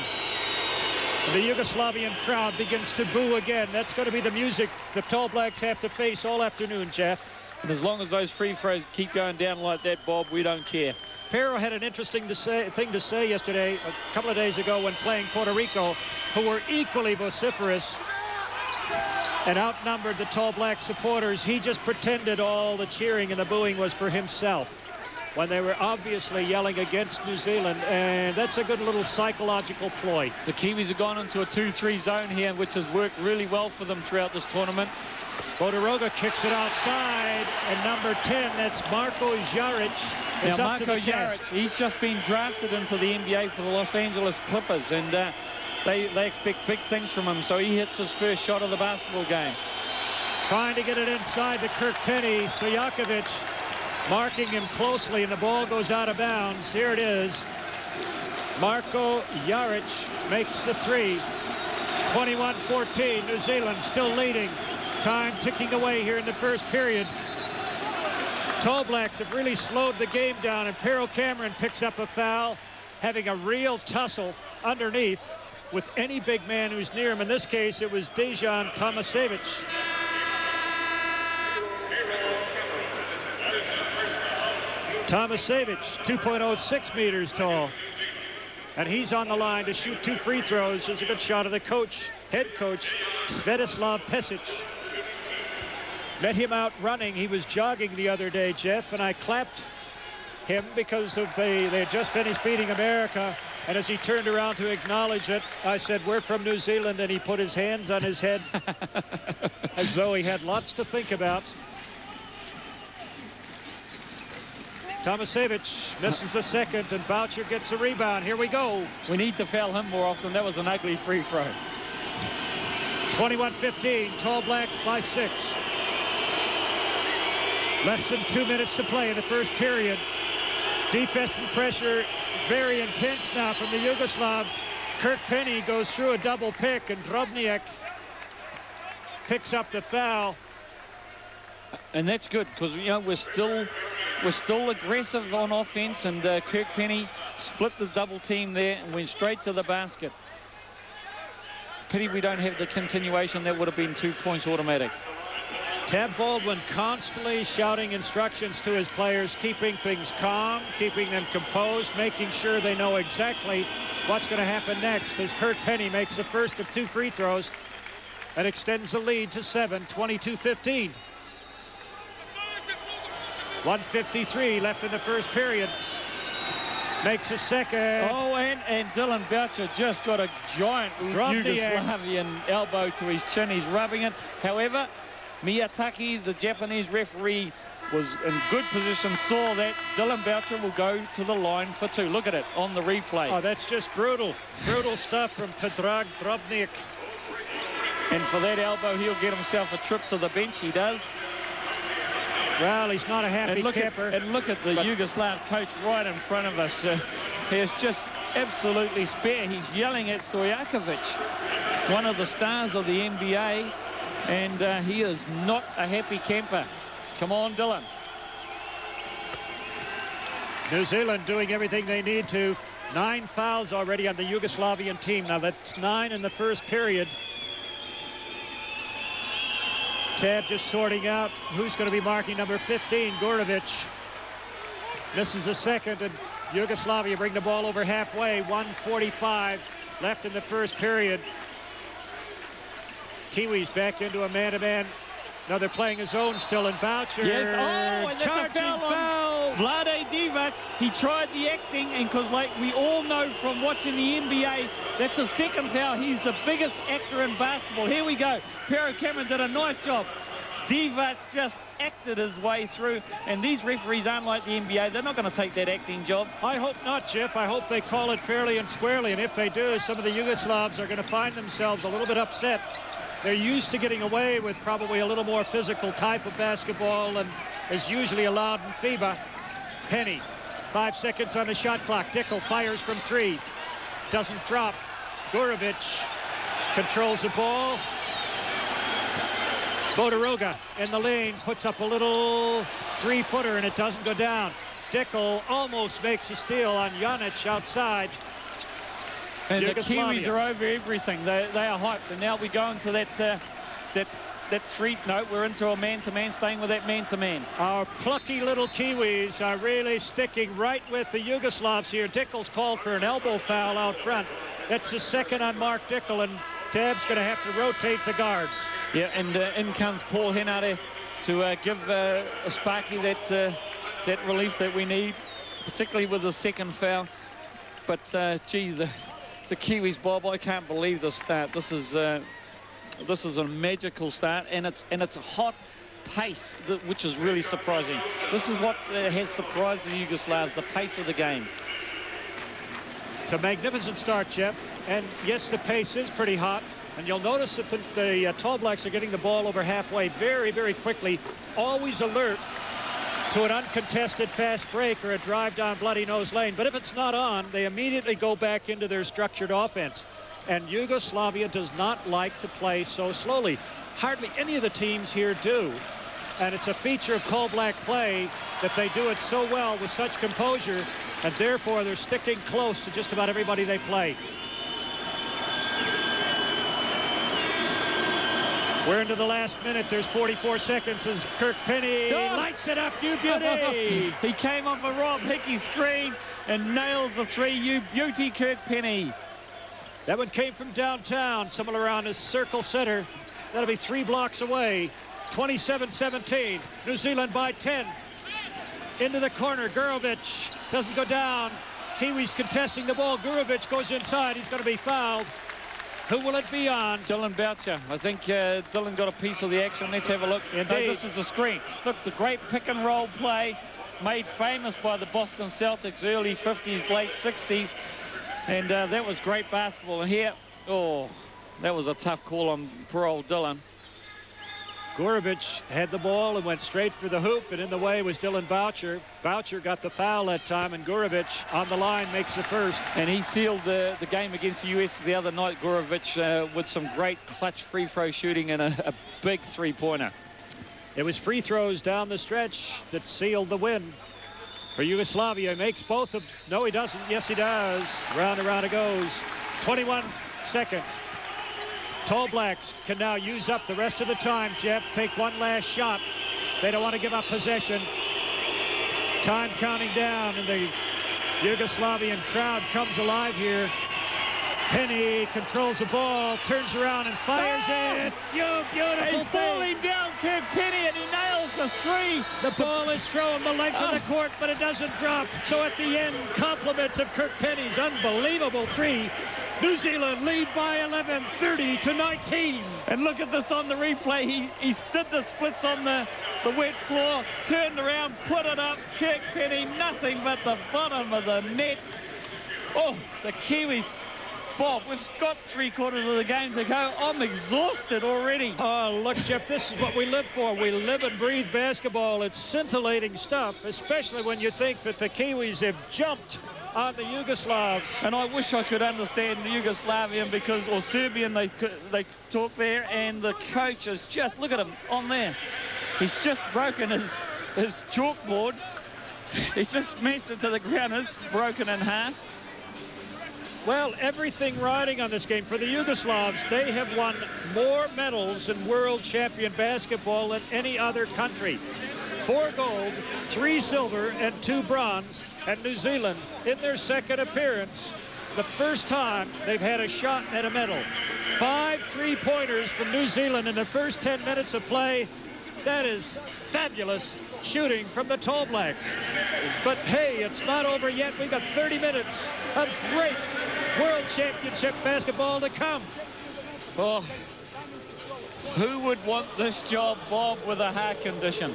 And the Yugoslavian crowd begins to boo again. That's going to be the music the Tall Blacks have to face all afternoon, Jeff. And as long as those free throws keep going down like that, Bob, we don't care. Pero had an interesting thing to say yesterday, a couple of days ago, when playing Puerto Rico, who were equally vociferous and outnumbered the Tall Black supporters. He just pretended all the cheering and the booing was for himself when they were obviously yelling against New Zealand, and that's a good little psychological ploy. The Kiwis have gone into a 2-3 zone here, which has worked really well for them throughout this tournament. Bodiroga kicks it outside, and number 10, that's Marko Jaric, is up to the task. He's just been drafted into the NBA for the Los Angeles Clippers, and they expect big things from him, so he hits his first shot of the basketball game. Trying to get it inside to Kirk Penny. Stojakovic marking him closely, and the ball goes out of bounds. Here it is. Marko Jaric makes the 3. 21-14, New Zealand still leading. Time ticking away here in the first period. Tall Blacks have really slowed the game down, and Pero Cameron picks up a foul, having a real tussle underneath with any big man who's near him. In this case, it was Dejan Tomasevic. Tomasevic, 2.06 meters tall. And he's on the line to shoot 2 free throws. There's a good shot of the head coach, Svetislav Pesic. Met him out running. He was jogging the other day, Jeff, and I clapped him because they had just finished beating America. And as he turned around to acknowledge it, I said, "We're from New Zealand," and he put his hands on his head as though he had lots to think about. Tomasevic misses a second, and Boucher gets a rebound. Here we go. We need to foul him more often. That was an ugly free throw. 21-15, Tall Blacks by 6. Less than 2 minutes to play in the first period. Defense and pressure very intense now from the Yugoslavs. Kirk Penny goes through a double pick, and Drobniak picks up the foul. And that's good, because, you know, we're still aggressive on offense, and Kirk Penny split the double team there and went straight to the basket. Pity we don't have the continuation. That would have been 2 points automatic. Tab Baldwin constantly shouting instructions to his players, keeping things calm, keeping them composed, making sure they know exactly what's going to happen next, as Kirk Penny makes the first of 2 free throws and extends the lead to 7, 22-15. 1:53 left in the first period. Makes a second. Oh, and Dylan Boucher just got a giant Yugoslavian elbow to his chin. He's rubbing it. However, Miyataki, the Japanese referee, was in good position, saw that. Dylan Boucher will go to the line for 2. Look at it on the replay. Oh, that's just brutal. Brutal stuff from Predrag Drobnik. And for that elbow, he'll get himself a trip to the bench. He does. Well, he's not a happy camper. And look at the Yugoslav coach right in front of us. He's just absolutely spare. He's yelling at Stojakovic, one of the stars of the NBA, and he is not a happy camper. Come on, Dylan. New Zealand doing everything they need to. 9 fouls already on the Yugoslavian team. Now, that's 9 in the first period. Tab just sorting out who's going to be marking number 15, Gurovic. Misses a second, and Yugoslavia bring the ball over halfway. 1:45 left in the first period. Kiwis back into a man-to-man. Now they're playing a zone still in Boucher. Yes, oh, and that's charging a foul foul. on Vlade Divac. He tried the acting, and because like we all know from watching the NBA, that's a second foul. He's the biggest actor in basketball. Here we go. Pero Cameron did a nice job. Divac just acted his way through, and these referees aren't like the NBA. They're not going to take that acting job. I hope not, Jeff. I hope they call it fairly and squarely, and if they do, some of the Yugoslavs are going to find themselves a little bit upset. They're used to getting away with probably a little more physical type of basketball than is usually allowed in FIBA. Penny, 5 seconds on the shot clock. Dickel fires from 3. Doesn't drop. Gurovic controls the ball. Bodiroga in the lane puts up a little 3-footer, and it doesn't go down. Dickel almost makes a steal on Janic outside. And the Yugoslavia. Kiwis are over everything. They are hyped. And now we go into that treat note. We're into a man-to-man, staying with that man-to-man. Our plucky little Kiwis are really sticking right with the Yugoslavs here. Dickel's called for an elbow foul out front. That's the second on Mark Dickel, and Tab's going to have to rotate the guards. Yeah, and in comes Paul Henare to give Sparky that relief that we need, particularly with the second foul. But, gee, the Kiwis, Bob, I can't believe the start. This is a magical start, and it's a hot pace, which is really surprising. This is what has surprised the Yugoslavs, the pace of the game. It's a magnificent start, Jeff. And yes, the pace is pretty hot. And you'll notice that the Tall Blacks are getting the ball over halfway very, very quickly. Always alert to an uncontested fast break or a drive down Bloody Nose Lane. But if it's not on, they immediately go back into their structured offense. And Yugoslavia does not like to play so slowly. Hardly any of the teams here do. And it's a feature of Tall Black play that they do it so well with such composure, and therefore they're sticking close to just about everybody they play. We're into the last minute. There's 44 seconds as Kirk Penny lights it up. You beauty! He came off a Rob Hickey screen and nails the 3. You beauty, Kirk Penny. That one came from downtown, somewhere around the circle center. That'll be 3 blocks away. 27-17. New Zealand by 10. Into the corner. Gurovic doesn't go down. Kiwis contesting the ball. Gurovic goes inside. He's going to be fouled. Who will it be on? Dylan Boucher. I think Dylan got a piece of the action. Let's have a look. No, this is a screen. Look, the great pick and roll play made famous by the Boston Celtics, early 50s, late 60s. And that was great basketball. And here, oh, that was a tough call on poor old Dylan. Gurovic had the ball and went straight for the hoop, and in the way was Dylan Boucher. Boucher got the foul that time, and Gurovic on the line makes the first. And he sealed the game against the U.S. the other night, Gurovic, with some great clutch free throw shooting and a big three-pointer. It was free throws down the stretch that sealed the win for Yugoslavia. He makes both of... No, he doesn't. Yes, he does. Round and round it goes. 21 seconds. Tall Blacks can now use up the rest of the time, Jeff. Take one last shot. They don't want to give up possession. Time counting down, and the Yugoslavian crowd comes alive here. Penny controls the ball, turns around and fires it. You beautiful He's falling down, Kirk Penny, and he nails the 3. The ball is thrown the length of the court, but it doesn't drop. So at the end, compliments of Kirk Penny's unbelievable 3. New Zealand lead by 11, 30-19. And look at this on the replay. He did the splits on the wet floor, turned around, put it up, Kirk Penny, nothing but the bottom of the net. Oh, the Kiwis. Bob, we've got 3/4 of the game to go. I'm exhausted already. Oh, look, Jeff, this is what we live for. We live and breathe basketball. It's scintillating stuff, especially when you think that the Kiwis have jumped on the Yugoslavs. And I wish I could understand Yugoslavian because, or Serbian, they talk there, and the coach is just, look at him on there. He's just broken his chalkboard. He's just smashed it to the ground. It's broken in half. Well, everything riding on this game. For the Yugoslavs, they have won more medals in world champion basketball than any other country. 4 gold, 3 silver, and 2 bronze. And New Zealand, in their second appearance, the first time they've had a shot at a medal. 5 3-pointers from New Zealand in the first 10 minutes of play. That is fabulous shooting from the Tall Blacks. But hey, it's not over yet. We've got 30 minutes of great World Championship basketball to come. Oh, who would want this job, Bob, with a heart condition?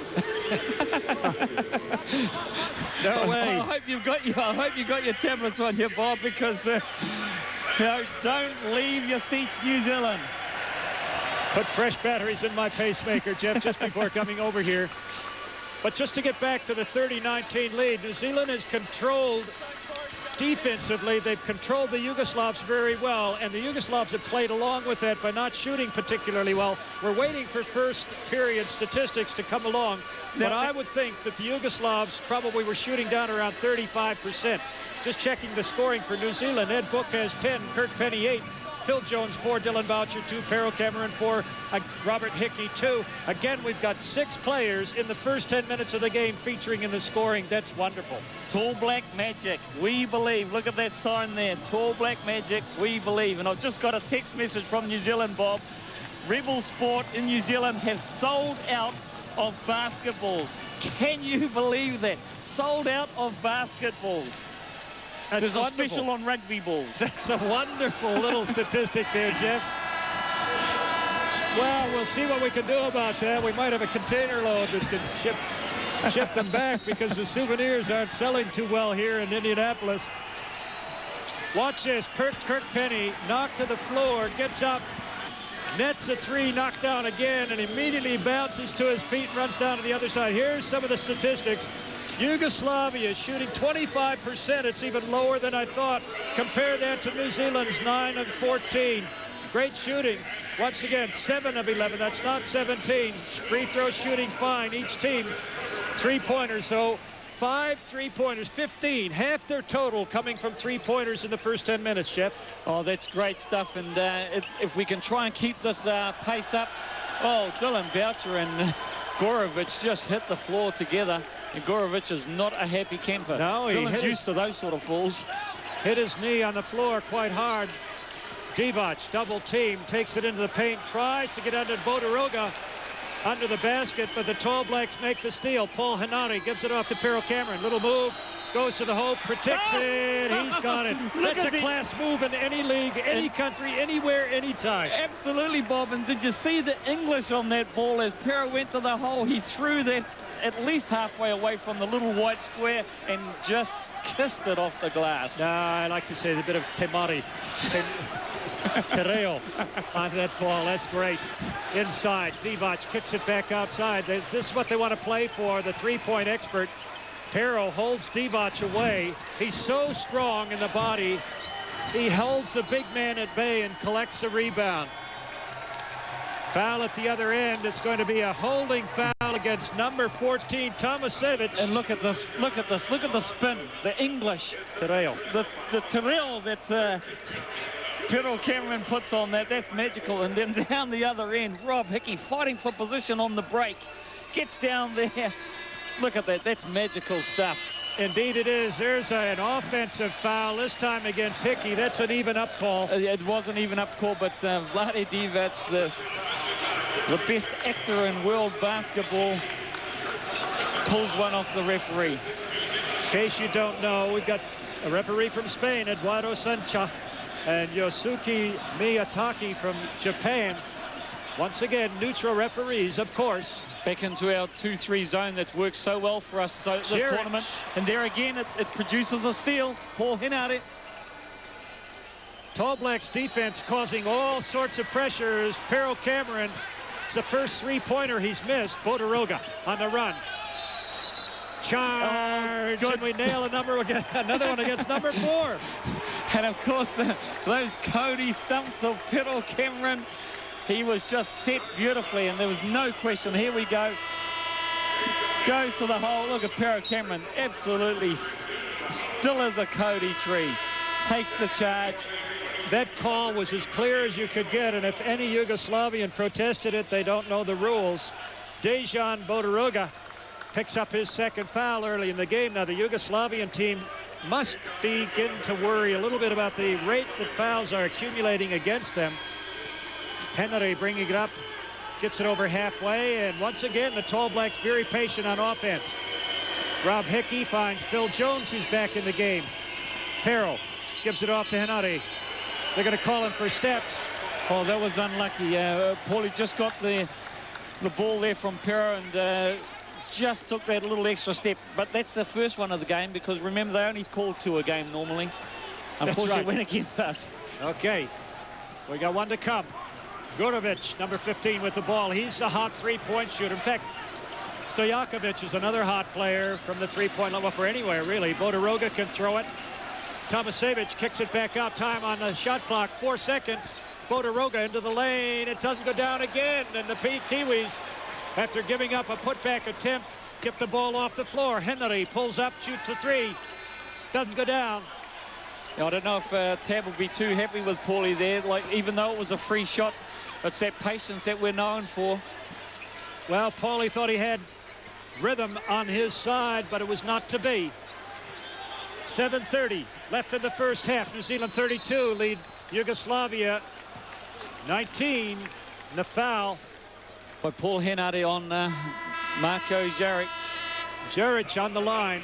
No way. I hope you've got your tablets on you, Bob, because you know, don't leave your seats, New Zealand. Put fresh batteries in my pacemaker, Jeff, just before coming over here. But just to get back to the 30-19 lead, New Zealand has controlled defensively. They've controlled the Yugoslavs very well, and the Yugoslavs have played along with that by not shooting particularly well. We're waiting for first period statistics to come along, but I would think that the Yugoslavs probably were shooting down around 35%. Just checking the scoring for New Zealand, Ed Book has 10, Kirk Penny 8, Phil Jones 4, Dylan Boucher 2, Pero Cameron 4, Robert Hickey 2. Again, we've got 6 players in the first 10 minutes of the game featuring in the scoring. That's wonderful. Tall Black Magic, we believe. Look at that sign there. Tall Black Magic, we believe. And I've just got a text message from New Zealand, Bob. Rebel Sport in New Zealand have sold out of basketballs. Can you believe that? Sold out of basketballs. There's a special on rugby balls. That's a wonderful little statistic there, Jeff. Well, we'll see what we can do about that. We might have a container load that can ship them back because the souvenirs aren't selling too well here in Indianapolis. Watch this. Kirk Penny knocked to the floor, gets up, nets a 3, knocked down again, and immediately bounces to his feet and runs down to the other side. Here's some of the statistics. Yugoslavia is shooting 25%. It's even lower than I thought. Compare that to New Zealand's 9 of 14. Great shooting. Once again, 7 of 11. That's not 17. Free throw shooting fine. Each team 3-pointers. So 5 3-pointers, 15. Half their total coming from 3-pointers in the first 10 minutes, Jeff. Oh, that's great stuff. And if we can try and keep this pace up. Oh, Dylan Boucher and Gorovic just hit the floor together. And Gorovic is not a happy camper. No, Dylan's used to those sort of falls. Hit his knee on the floor quite hard. Divac, double team, takes it into the paint, tries to get under Bodiroga under the basket, but the Tall Blacks make the steal. Paul Hanani gives it off to Pero Cameron. Little move, goes to the hoop, protects it. He's got it. That's a class move in any league, any country, anywhere, anytime. Absolutely, Bob. And did you see the English on that ball as Pero went to the hole? He threw that at least halfway away from the little white square and just kissed it off the glass. I like to say the bit of Temari. Terreo onto that ball. That's great. Inside, Divac kicks it back outside. This is what they want to play for, the 3-point expert. Pero holds Divac away. He's so strong in the body. He holds the big man at bay and collects the rebound. Foul at the other end. It's going to be a holding foul against number 14, Tomasevic. And look at this, look at this, look at the spin. The English. Terreo. The Terreo that Pero Cameron puts on that's magical. And then down the other end, Rob Hickey fighting for position on the break. Gets down there. Look at that, that's magical stuff. Indeed it is. There's an offensive foul, this time against Hickey. That's an even-up call. It was an even-up call, but Vlade Divac, the best actor in world basketball, pulls one off the referee. In case you don't know, we've got a referee from Spain, Eduardo Sancha. and Yosuke Miyataki from Japan. Once again, neutral referees, of course. Back into our 2-3 zone that's worked so well for us this tournament. And there again, it produces a steal. Paul Henare. Tall Blacks defense causing all sorts of pressures. Pero Cameron, it's the first three-pointer he's missed. Bodaroga on the run. Charge, and we nail another one against number 4. And of course, those Cody stumps of Pero Cameron. He was just set beautifully, and there was no question. Here we go. Goes to the hole. Look at Pero Cameron. Absolutely still as a Cody tree. Takes the charge. That call was as clear as you could get, and if any Yugoslavian protested it, they don't know the rules. Dejan Bodaroga picks up his second foul early in the game. Now, the Yugoslavian team must begin to worry a little bit about the rate that fouls are accumulating against them. Henry bringing it up, gets it over halfway, and once again, the Tall Blacks very patient on offense. Rob Hickey finds Phil Jones, who's back in the game. Pero gives it off to Henry. They're going to call him for steps. Oh, that was unlucky. Paulie just got the ball there from Pero and just took that little extra step. But that's the first one of the game, because remember, they only call 2 a game normally. Unfortunately, it went against us. Okay, we got one to come. Gurovic, number 15, with the ball. He's a hot three-point shooter. In fact, Stojakovic is another hot player from the three-point level for anywhere, really. Bodaroga can throw it. Tomasevich kicks it back out. Time on the shot clock, 4 seconds. Bodaroga into the lane. It doesn't go down again. And the Kiwis, after giving up a putback attempt, get the ball off the floor. Henry pulls up, shoots a 3. Doesn't go down. I don't know if Tab will be too happy with Paulie there. Like, even though it was a free shot, it's that patience that we're known for. Well, Paulie thought he had rhythm on his side, but it was not to be. 7:30 left in the first half. New Zealand 32 lead Yugoslavia 19. And the foul by Paul Henare on Marko Jaric. Jaric on the line.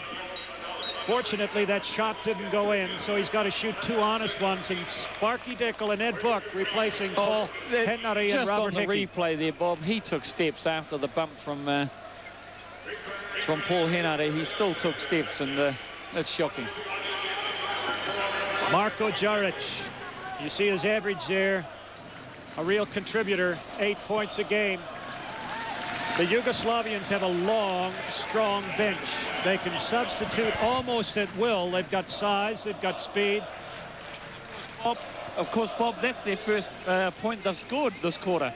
Fortunately, that shot didn't go in, so he's got to shoot 2 honest ones. And Sparky Dickel and Ed Book replacing Paul Henare and Robert Hickey. Just on the replay there, Bob, he took steps after the bump from Paul Henare. He still took steps, and that's shocking. Marko Jaric, you see his average there. A real contributor, 8 points a game. The Yugoslavians have a long, strong bench. They can substitute almost at will. They've got size, they've got speed. Of course, Bob, that's their first point they've scored this quarter.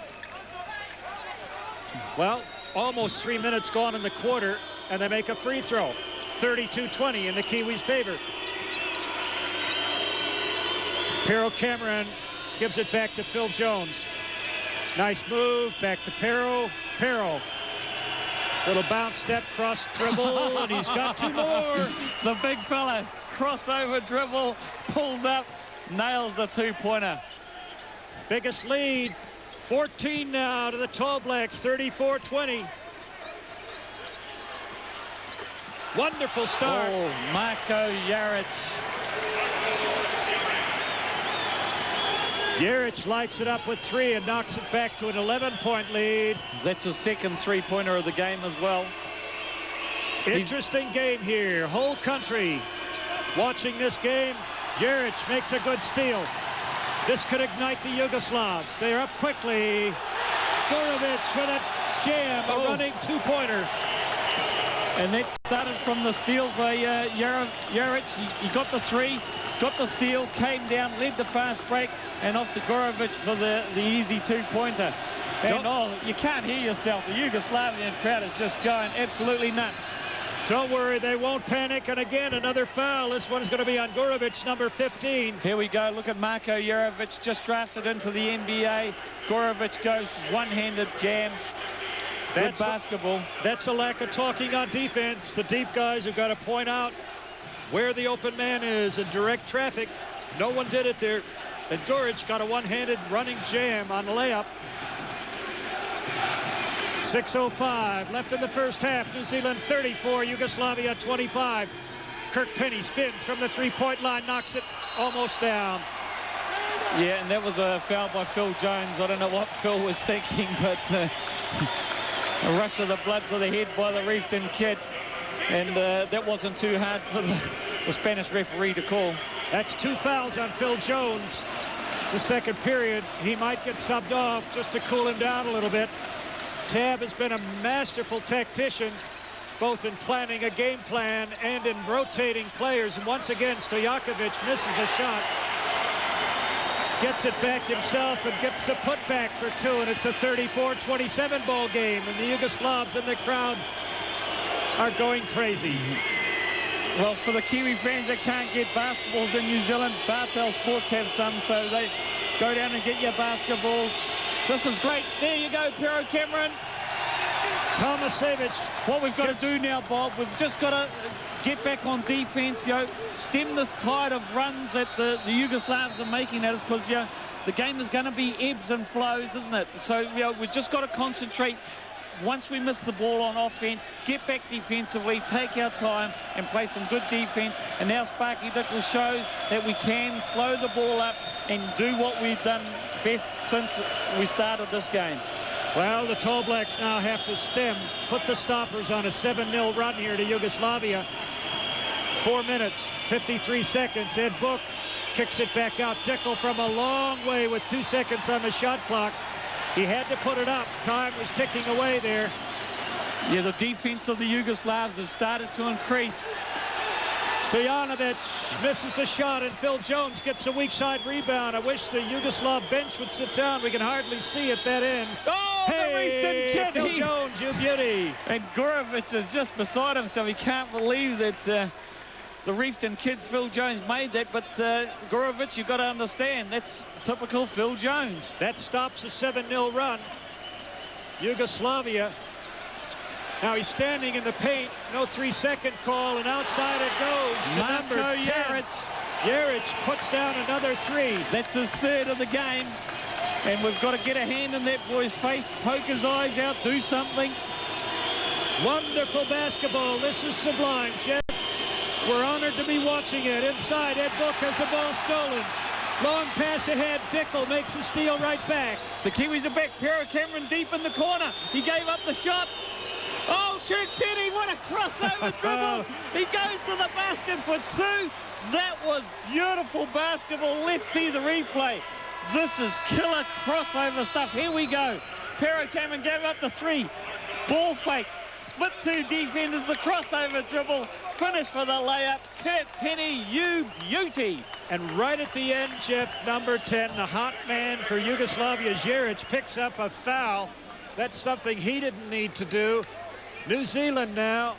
Well, almost 3 minutes gone in the quarter, and they make a free throw. 32-20 in the Kiwis' favor. Pero Cameron gives it back to Phil Jones. Nice move, back to Pero. Pero. Little bounce step, cross dribble, and he's got 2 more. The big fella, crossover dribble, pulls up, nails the 2-pointer. Biggest lead, 14 now to the Tall Blacks, 34-20. Wonderful start. Oh, Marko Jaric. Jaric lights it up with 3 and knocks it back to an 11-point lead. That's his second 3-pointer of the game as well. Interesting game here. Whole country watching this game. Jaric makes a good steal. This could ignite the Yugoslavs. They're up quickly. Gurovic with a jam, a running 2-pointer. And that started from the steal by Jaric. He got the 3, got the steal, came down, led the fast break, and off to Gurovic for the easy 2-pointer. And you can't hear yourself. The Yugoslavian crowd is just going absolutely nuts. Don't worry, they won't panic. And again, another foul. This one's going to be on Gurovic, number 15. Here we go. Look at Marko Jaric, just drafted into the NBA. Gurovic goes one-handed jam. Good basketball. That's a lack of talking on defense. The deep guys have got to point out where the open man is in direct traffic. No one did it there. And Guric got a one-handed running jam on the layup. 6:05 left in the first half. New Zealand 34, Yugoslavia 25. Kirk Penny spins from the 3-point line, knocks it almost down. Yeah, and that was a foul by Phil Jones. I don't know what Phil was thinking, but a rush of the blood to the head by the Reefton kid. And that wasn't too hard for the Spanish referee to call. That's 2 fouls on Phil Jones. The second period, he might get subbed off just to cool him down a little bit. Tab has been a masterful tactician, both in planning a game plan and in rotating players. And once again, Stojakovic misses a shot, gets it back himself, and gets the putback for 2, and it's a 34-27 ball game, and the Yugoslavs in the crowd are going crazy. Well, for the Kiwi fans that can't get basketballs in New Zealand, Bartel Sports have some, so they go down and get your basketballs. This is great. There you go, Pero Cameron. Tomasevich. What we've got to do now, Bob, we've just got to get back on defense, stem this tide of runs that the Yugoslavs are making at us, because, the game is going to be ebbs and flows, isn't it? So, we've just got to concentrate. Once we miss the ball on offense, get back defensively, take our time, and play some good defense. And now Sparky Dickel shows that we can slow the ball up and do what we've done best since we started this game. Well, the Tall Blacks now have to stem, put the stoppers on a 7-0 run here to Yugoslavia. 4 minutes, 53 seconds. Ed Book kicks it back out. Dickel from a long way with 2 seconds on the shot clock. He had to put it up. Time was ticking away there. Yeah, the defense of the Yugoslavs has started to increase. Stojanovic misses a shot, and Phil Jones gets a weak side rebound. I wish the Yugoslav bench would sit down. We can hardly see at that end. Oh, hey, the Reefton kid! Phil Jones, you beauty. And Gurovic is just beside him, so he can't believe that the Reefton kid, Phil Jones, made that. But Gurovic, you've got to understand, that's typical Phil Jones. That stops a 7-0 run. Yugoslavia. Now he's standing in the paint. No 3-second call, and outside it goes to Marko number 10. Jaric. Jaric puts down another 3. That's his 3rd of the game. And we've got to get a hand in that boy's face, poke his eyes out, do something. Wonderful basketball. This is sublime, Jeff. We're honored to be watching it. Inside, Ed Book has the ball stolen. Long pass ahead. Dickel makes the steal right back. The Kiwis are back. Pero Cameron deep in the corner. He gave up the shot. Oh, Kirk Penny, what a crossover dribble. He goes to the basket for 2. That was beautiful basketball. Let's see the replay. This is killer crossover stuff. Here we go. Pero Cameron gave up the 3. Ball fake. Split 2 defenders. The crossover dribble. Finish for the layup. Kurt Penny, you beauty. And right at the end, Jeff, number 10, the hot man for Yugoslavia, Jaric, picks up a foul. That's something he didn't need to do. New Zealand now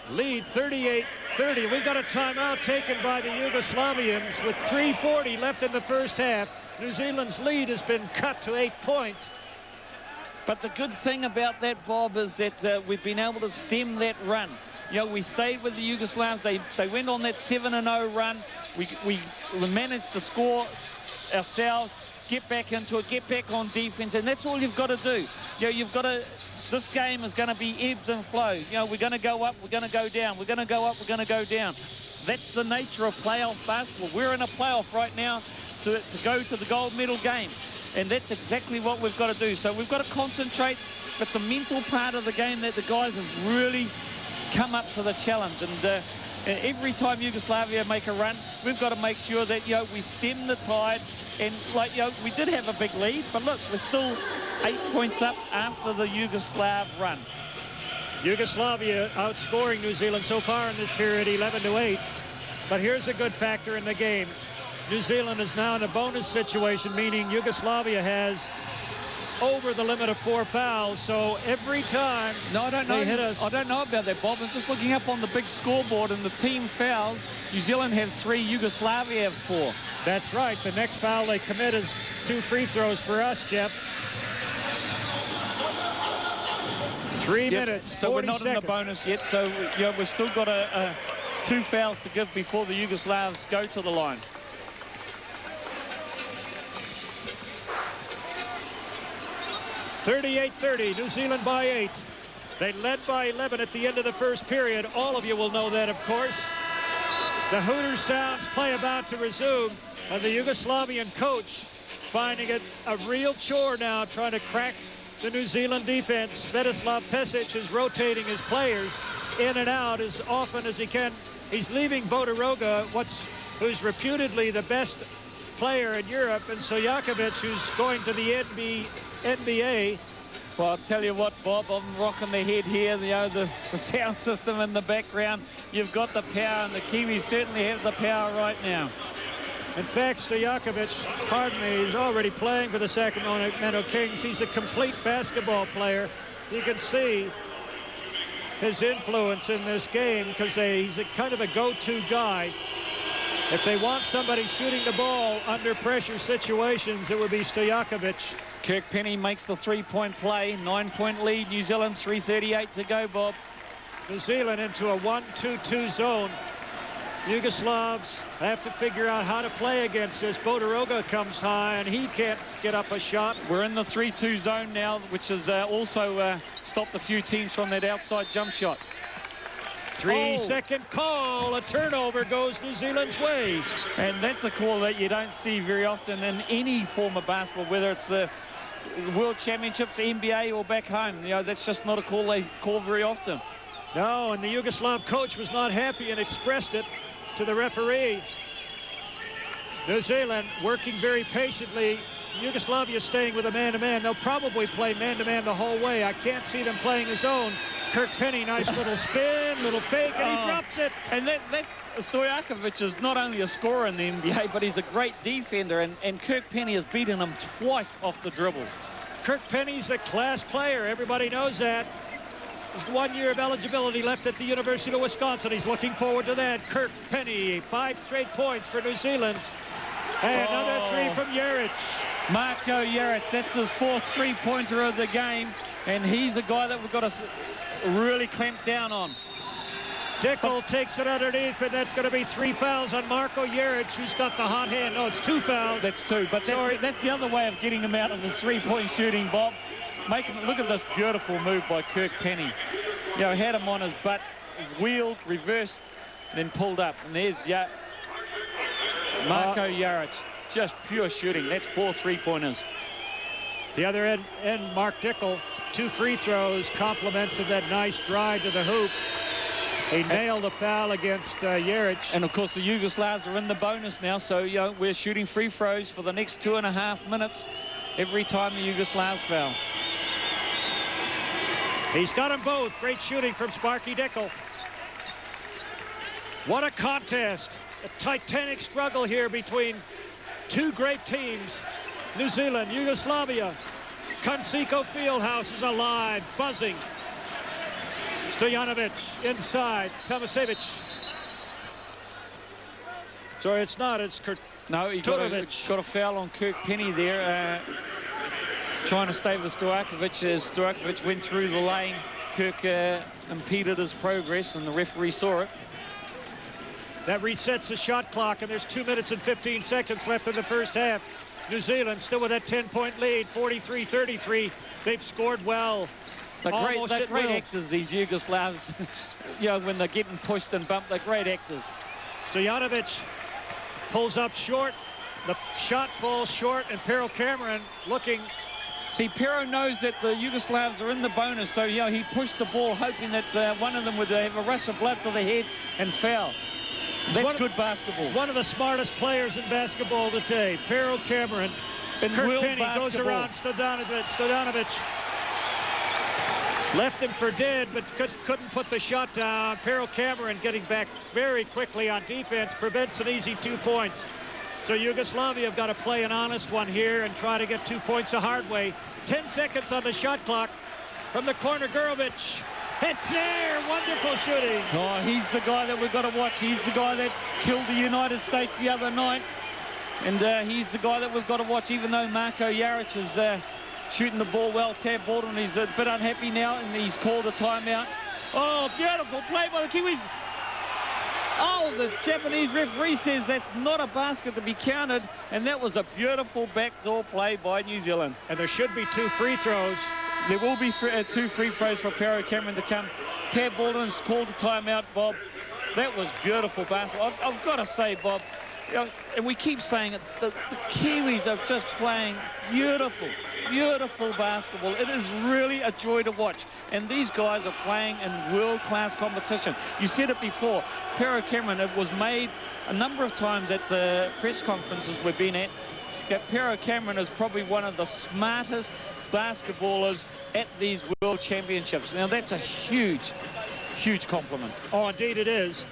lead 38-30. We've got a timeout taken by the Yugoslavians with 3:40 left in the first half. New Zealand's lead has been cut to 8 points. But the good thing about that, Bob, is that we've been able to stem that run. We stayed with the Yugoslavs. They went on that 7-0 run. We managed to score ourselves, get back into it, get back on defense, and that's all you've got to do. You've got to. This game is going to be ebbs and flows. We're going to go up, we're going to go down, we're going to go up, we're going to go down. That's the nature of playoff basketball. We're in a playoff right now to go to the gold medal game. And that's exactly what we've got to do. So we've got to concentrate. It's a mental part of the game that the guys have really come up to the challenge. And every time Yugoslavia make a run, we've got to make sure that, we stem the tide. And, we did have a big lead, but look, we're still 8 points up after the Yugoslav run. Yugoslavia outscoring New Zealand so far in this period, 11-8. But here's a good factor in the game. New Zealand is now in a bonus situation, meaning Yugoslavia has over the limit of 4 fouls. So every time they hit us... I don't know about that, Bob. I'm just looking up on the big scoreboard, and the team fouls. New Zealand have 3, Yugoslavia have 4. That's right. The next foul they commit is 2 free throws for us, Jeff. 3 minutes, so 40 we're not seconds. in the bonus yet. So we've still got 2 fouls to give before the Yugoslavs go to the line. (38-30), New Zealand by 8. They led by 11 at the end of the first period. All of you will know that, of course. The Hooters sounds, play about to resume. And the Yugoslavian coach finding it a real chore now, trying to crack the New Zealand defense. Svetislav Pesic is rotating his players in and out as often as he can. He's leaving Bodiroga, who's reputedly the best player in Europe, and Stojakovic, who's going to the NBA. Well, I'll tell you what, Bob, I'm rocking the head here. The sound system in the background. You've got the power, and the Kiwis certainly have the power right now. In fact, Stojakovic, pardon me, is already playing for the Sacramento Kings. He's a complete basketball player. You can see his influence in this game because he's a kind of a go-to guy. If they want somebody shooting the ball under pressure situations, it would be Stojakovic. Kirk Penny makes the three-point play. 9-point lead, New Zealand, 3:38 to go, Bob. New Zealand into a 1-2-2 zone. Yugoslavs have to figure out how to play against this. Bodiroga comes high, and he can't get up a shot. We're in the 3-2 zone now, which has also stopped a few teams from that outside jump shot. 3-second call. A turnover goes New Zealand's way. And that's a call that you don't see very often in any form of basketball, whether it's the World Championships, NBA, or back home. That's just not a call they call very often. No, and the Yugoslav coach was not happy and expressed it to the referee. New Zealand working very patiently. Yugoslavia staying with a man-to-man. They'll probably play man-to-man the whole way. I can't see them playing his own. Kirk Penny, nice little spin, little fake, and he drops it. And that's Stojakovic is not only a scorer in the NBA, but he's a great defender, and Kirk Penny has beaten him twice off the dribbles. Kirk Penny's a class player. Everybody knows that. There's 1 year of eligibility left at the University of Wisconsin. He's looking forward to that. Kirk Penny, 5 straight points for New Zealand. And another three from Jeric. Marko Jeric, that's his 4th three-pointer of the game, and he's a guy that we've got to really clamp down on. Dickel takes it underneath, and that's going to be 3 fouls on Marko Jeric, who's got the hot hand. No, it's 2 fouls. That's 2, but that's the other way of getting him out of the three-point shooting, Bob. Look at this beautiful move by Kirk Penny. Had him on his butt, wheeled, reversed, then pulled up. And there's Marko Jeric. Just pure shooting. That's 4 three-pointers. The other end, Mark Dickel, 2 free throws, compliments of that nice drive to the hoop. He nailed a foul against Jeric. And, of course, the Yugoslavs are in the bonus now, so we're shooting free throws for the next 2.5 minutes every time the Yugoslavs foul. He's got them both. Great shooting from Sparky Dickel. What a contest. A titanic struggle here between 2 great teams. New Zealand, Yugoslavia. Conseco Fieldhouse is alive, buzzing. Stojanovic inside. Tomasevic. Sorry, it's not. It's No, he got a foul on Kirk Penny there. Trying to stay with Stojakovic as Stojakovic went through the lane. Kirk impeded his progress, and the referee saw it. That resets the shot clock, and there's 2 minutes and 15 seconds left in the first half. New Zealand still with that 10-point lead, 43-33. They've scored well. They're great actors, these Yugoslavs. When they're getting pushed and bumped, they're great actors. Stojanovic pulls up short. The shot falls short, and Pero Cameron looking. See, Pero knows that the Yugoslavs are in the bonus, so he pushed the ball hoping that one of them would have a rush of blood to the head and foul. That's good basketball. One of the smartest players in basketball today, Pero Cameron. And Kirk Penny goes around Stojanovic. Left him for dead, but couldn't put the shot down. Pero Cameron getting back very quickly on defense, prevents an easy 2 points. So Yugoslavia have got to play an honest one here and try to get 2 points the hard way. 10 seconds on the shot clock from the corner. Gurovic. It's there. Wonderful shooting. Oh, he's the guy that we've got to watch. He's the guy that killed the United States the other night. And he's the guy that we've got to watch, even though Marko Jeric is shooting the ball well. Tab Baldwin, he's a bit unhappy now, and he's called a timeout. Oh, beautiful play by the Kiwis. Oh, the Japanese referee says that's not a basket to be counted, and that was a beautiful backdoor play by New Zealand. And there should be 2 free throws. There will be 2 free throws for Pero Cameron to come. Tab Baldwin's called a timeout, Bob. That was beautiful basketball. I've got to say, Bob, and we keep saying it, the Kiwis are just playing beautiful, beautiful basketball. It is really a joy to watch. And these guys are playing in world-class competition. You said it before, Pero Cameron, it was made a number of times at the press conferences we've been at. Pero Cameron is probably one of the smartest basketballers at these World Championships. Now, that's a huge, huge compliment. Oh, indeed it is.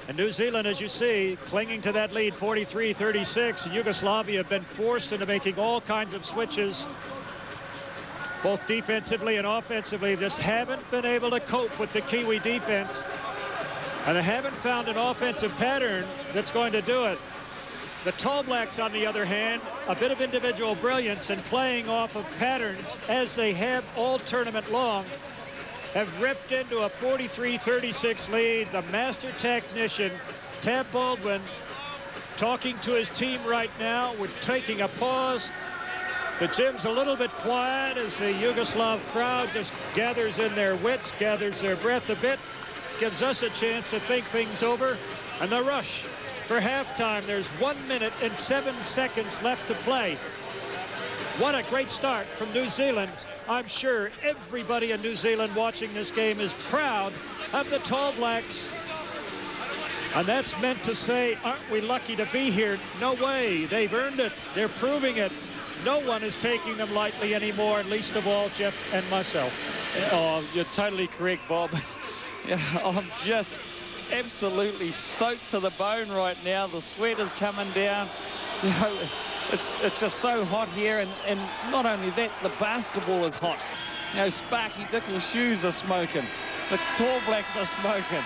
And New Zealand, as you see, clinging to that lead, 43-36. Yugoslavia have been forced into making all kinds of switches, both defensively and offensively. Just haven't been able to cope with the Kiwi defense. And they haven't found an offensive pattern that's going to do it. The Tall Blacks, on the other hand, a bit of individual brilliance and playing off of patterns as they have all tournament long, have ripped into a 43-36 lead. The master technician, Tab Baldwin, talking to his team right now. We're taking a pause. The gym's a little bit quiet as the Yugoslav crowd just gathers in their wits, gathers their breath a bit, gives us a chance to think things over. And the rush for halftime. There's 1 minute and 7 seconds left to play. What a great start from New Zealand. I'm sure everybody in New Zealand watching this game is proud of the Tall Blacks. And that's meant to say, aren't we lucky to be here? No way. They've earned it. They're proving it. No one is taking them lightly anymore, least of all Jeff and myself. Oh, you're totally correct, Bob. I'm just absolutely soaked to the bone right now. The sweat is coming down. You know, it's just so hot here, and not only that, the basketball is hot. You know, Sparky Dickel's shoes are smoking. The Tall Blacks are smoking.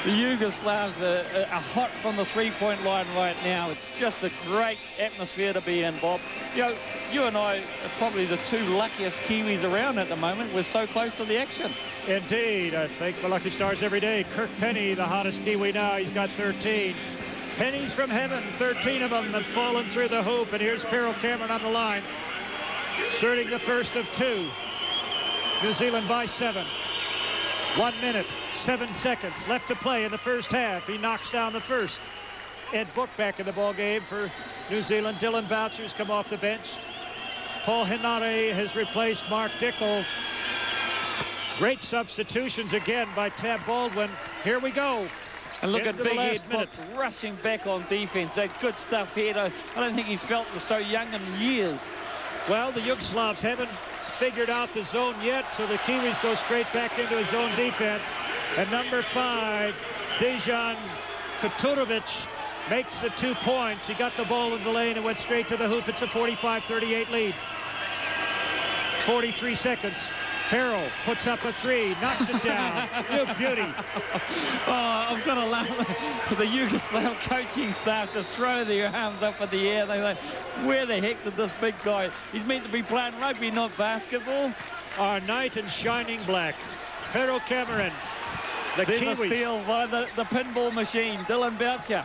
The Yugoslavs are hot from the three-point line right now. It's just a great atmosphere to be in, Bob. You know, you and I are probably the two luckiest Kiwis around at the moment. We're so close to the action. Indeed. I thank for Lucky Stars every day. Kirk Penny, the hottest Kiwi now. He's got 13. Pennies from heaven, 13 of them have fallen through the hoop. And here's Pero Cameron on the line, inserting the first of two. New Zealand by 7. 1 minute, 7 seconds left to play in the first half. He knocks down the first. Ed Book back in the ball game for New Zealand. Dylan Boucher's come off the bench. Paul Henare has replaced Mark Dickel. Great substitutions again by Tab Baldwin. Here we go. And look at Big Ed Book rushing back on defense. That good stuff here. I don't think he's felt so young in years. Well, the Yugoslavs haven't figured out the zone yet, so the Kiwis go straight back into his zone defense. And number 5, Dejan Kuturovic, makes the 2 points. He got the ball in the lane and went straight to the hoop. It's a 45-38 lead. 43 seconds. Harrell puts up a 3, knocks it down. You beauty. Oh, I've got to laugh. The Yugoslav coaching staff just throw their arms up in the air. They're like, where the heck did this big guy? He's meant to be playing rugby, not basketball. Our knight in shining black, Pero Cameron. The There's Kiwis. A steal by the pinball machine, Dylan Boucher.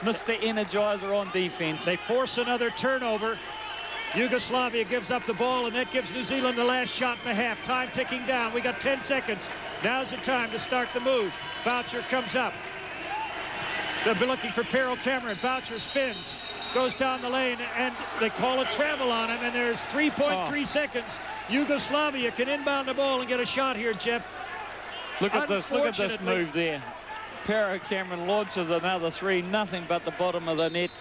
Mr. Energizer on defense. They force another turnover. Yugoslavia gives up the ball, and that gives New Zealand the last shot in the half. Time ticking down. We got 10 seconds. Now's the time to start the move. Boucher comes up. They'll be looking for Pero Cameron. Boucher spins, goes down the lane, and they call a travel on him, and there's 3.3 seconds. Yugoslavia can inbound the ball and get a shot here, Jeff. Look at this move there. Pero Cameron launches another 3, nothing but the bottom of the net.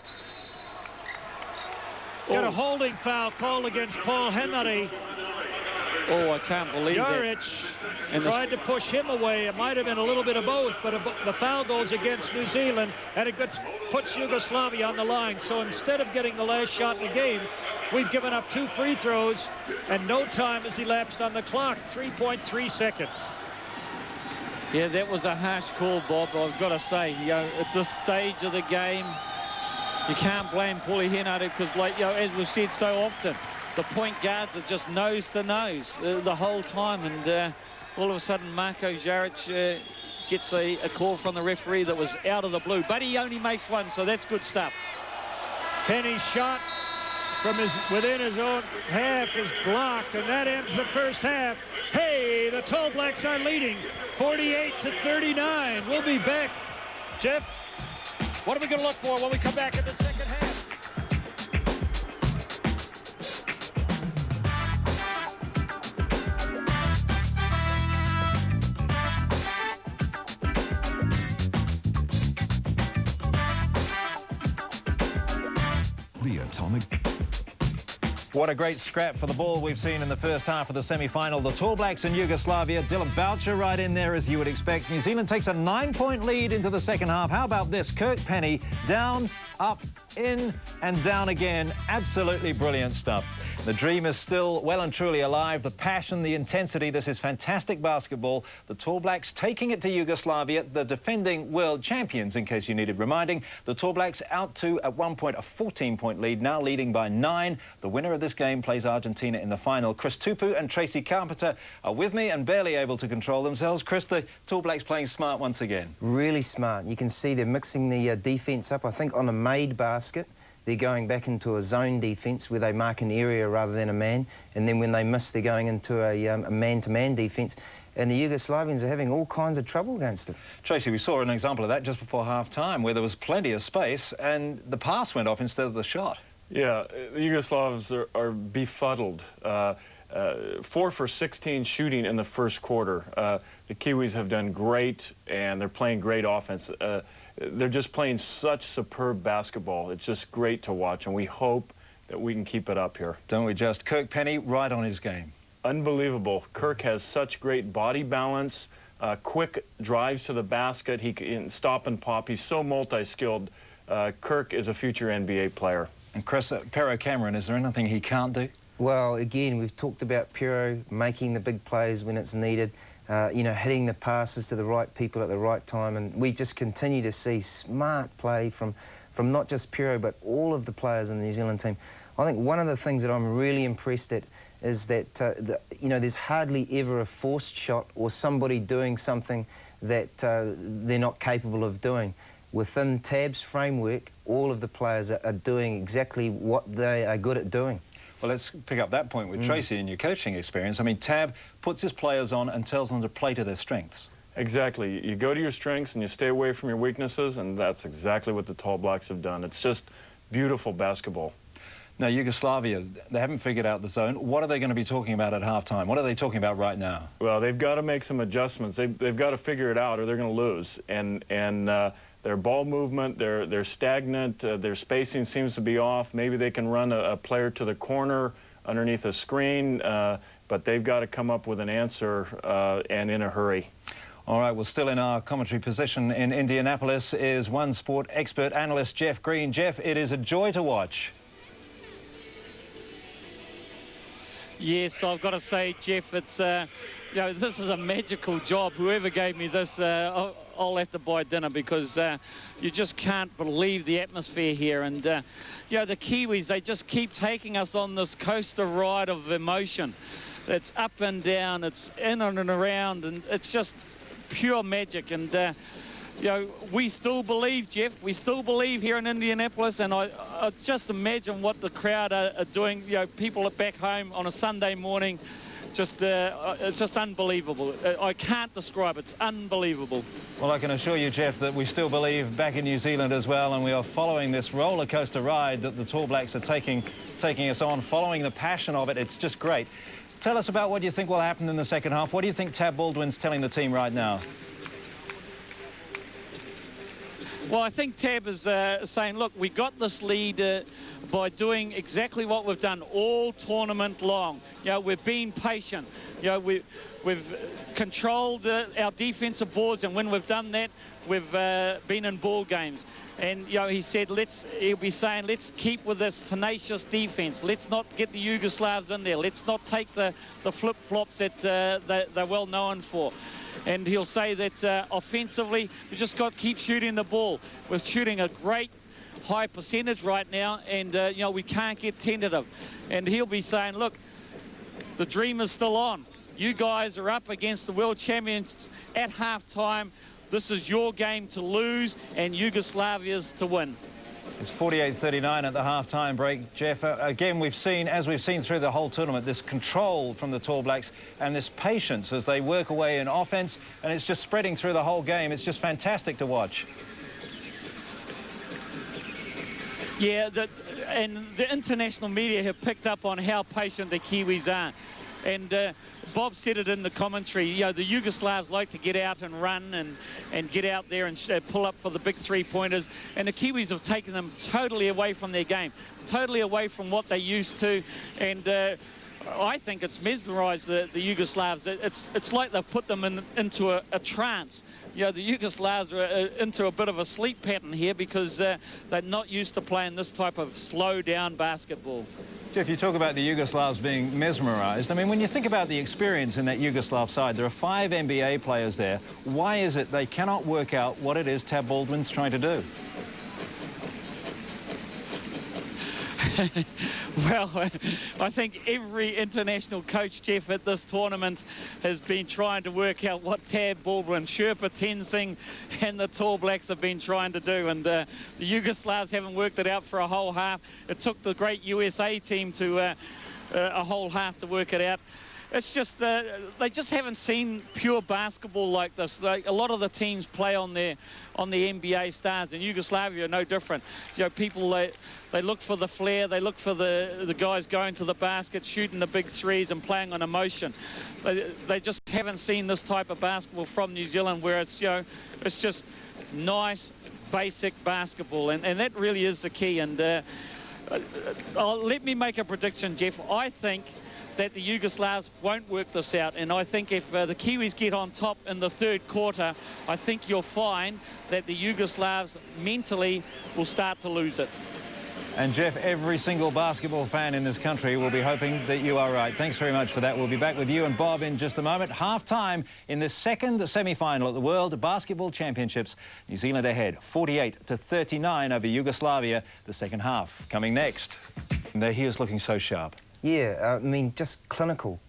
Got a holding foul called against Paul Henare. Oh, I can't believe Jaric tried to push him away. It might have been a little bit of both, but the foul goes against New Zealand, and it puts Yugoslavia on the line. So instead of getting the last shot in the game, we've given up 2 free throws, and no time has elapsed on the clock. 3.3 seconds. Yeah, that was a harsh call, Bob, I've got to say. You know, at this stage of the game, you can't blame Paulie Henare because, like, you know, as we've said so often, the point guards are just nose to nose the whole time. And all of a sudden, Marko Jaric gets a call from the referee that was out of the blue. But he only makes 1, so that's good stuff. Penny's shot from within his own half is blocked, and that ends the first half. Hey, the Tall Blacks are leading 48-39. We'll be back. Jeff? What are we going to look for when we come back in the second half? The atomic. What a great scrap for the ball we've seen in the first half of the semi-final. The Tall Blacks in Yugoslavia. Dylan Boucher right in there, as you would expect. New Zealand takes a 9-point lead into the second half. How about this? Kirk Penny down, up, in and down again. Absolutely brilliant stuff. The dream is still well and truly alive. The passion, the intensity. This is fantastic basketball. The Tall Blacks taking it to Yugoslavia, the defending world champions, in case you needed reminding. The Tall Blacks out to, at one point, a 14-point lead, now leading by 9. The winner of this game plays Argentina in the final. Chris Tupu and Tracy Carpenter are with me and barely able to control themselves. Chris, the Tall Blacks playing smart once again. Really smart. You can see they're mixing the defence up. I think on a made basket, they're going back into a zone defence where they mark an area rather than a man. And then when they miss, they're going into a man-to-man defence. And the Yugoslavians are having all kinds of trouble against it. Tracy, we saw an example of that just before half-time, where there was plenty of space and the pass went off instead of the shot. Yeah, the Yugoslavs are befuddled. 4 for 16 shooting in the first quarter. The Kiwis have done great, and they're playing great offense. They're just playing such superb basketball. It's just great to watch, and we hope that we can keep it up here. Don't we just? Kirk Penny right on his game. Unbelievable. Kirk has such great body balance, quick drives to the basket. He can stop and pop. He's so multi-skilled. Kirk is a future NBA player. And Chris, Pero Cameron, is there anything he can't do? Well, again, we've talked about Pero making the big plays when it's needed, you know, hitting the passes to the right people at the right time, and we just continue to see smart play from not just Pero, but all of the players in the New Zealand team. I think one of the things that I'm really impressed at is that, you know, there's hardly ever a forced shot or somebody doing something that they're not capable of doing. Within Tab's framework, all of the players are doing exactly what they are good at doing. Well, let's pick up that point with Tracy in your coaching experience. I mean, Tab puts his players on and tells them to play to their strengths. Exactly. You go to your strengths and you stay away from your weaknesses, and that's exactly what the Tall Blacks have done. It's just beautiful basketball. Now, Yugoslavia, they haven't figured out the zone. What are they going to be talking about at halftime? What are they talking about right now? Well, they've got to make some adjustments. They've got to figure it out, or they're going to lose. And their ball movement, they're stagnant. Their spacing seems to be off. Maybe they can run a player to the corner underneath a screen, but they've got to come up with an answer and in a hurry. All right, well, still in our commentary position in Indianapolis is one sport expert analyst, Jeff Green. Jeff, it is a joy to watch. Yes, I've got to say, Jeff, it's, you know, this is a magical job. Whoever gave me this, I'll have to buy dinner, because you just can't believe the atmosphere here. And, you know, the Kiwis, they just keep taking us on this coaster ride of emotion. It's up and down, it's in and around, and it's just pure magic. And, you know, we still believe, Jeff. We still believe here in Indianapolis, and I just imagine what the crowd are doing. You know, people are back home on a Sunday morning. Just, it's just unbelievable. I can't describe it. It's unbelievable. Well, I can assure you, Jeff, that we still believe back in New Zealand as well, and we are following this roller coaster ride that the Tall Blacks are taking us on, following the passion of it. It's just great. Tell us about what you think will happen in the second half. What do you think Tab Baldwin's telling the team right now? Well, I think Tab is saying, look, we got this lead by doing exactly what we've done all tournament long. You know, we've been patient. You know, we've controlled our defensive boards, and when we've done that, we've been in ball games. And, you know, he said, he'll be saying, let's keep with this tenacious defense. Let's not get the Yugoslavs in there. Let's not take the flip-flops that they're well known for. And he'll say that offensively, we just got to keep shooting the ball. We're shooting a great high percentage right now, and, you know, we can't get tentative. And he'll be saying, look, the dream is still on. You guys are up against the world champions at halftime. This is your game to lose and Yugoslavia's to win. It's 48-39 at the half-time break, Jeff. Again, as we've seen through the whole tournament, this control from the Tall Blacks and this patience as they work away in offense, and it's just spreading through the whole game. It's just fantastic to watch. Yeah, and the international media have picked up on how patient the Kiwis are. And Bob said it in the commentary, you know, the Yugoslavs like to get out and run and get out there and pull up for the big three-pointers. And the Kiwis have taken them totally away from their game, totally away from what they used to. And I think it's mesmerised the Yugoslavs. It's like they've put them into a trance. You know, the Yugoslavs are into a bit of a sleep pattern here because they're not used to playing this type of slow-down basketball. Jeff, you talk about the Yugoslavs being mesmerised. I mean, when you think about the experience in that Yugoslav side, there are 5 NBA players there. Why is it they cannot work out what it is Tab Baldwin's trying to do? Well, I think every international coach, Jeff, at this tournament has been trying to work out what Tab Baldwin, Sherpa Tenzing and the Tall Blacks have been trying to do. And the Yugoslavs haven't worked it out for a whole half. It took the great USA team to a whole half to work it out. It's just, they just haven't seen pure basketball like this. Like a lot of the teams play on the NBA stars, and Yugoslavia are no different. You know, people, they look for the flair, they look for the guys going to the basket, shooting the big threes and playing on emotion. They just haven't seen this type of basketball from New Zealand, where it's, you know, it's just nice, basic basketball, and that really is the key. And let me make a prediction, Jeff. I think that the Yugoslavs won't work this out, and I think if the Kiwis get on top in the third quarter, I think you'll find that the Yugoslavs mentally will start to lose it. And Jeff, every single basketball fan in this country will be hoping that you are right. Thanks very much for that. We'll be back with you and Bob in just a moment. Half-time in this second semi-final at the World Basketball Championships. New Zealand ahead, 48-39 over Yugoslavia. The second half coming next. And there he is, looking so sharp. Yeah, I mean, just clinical.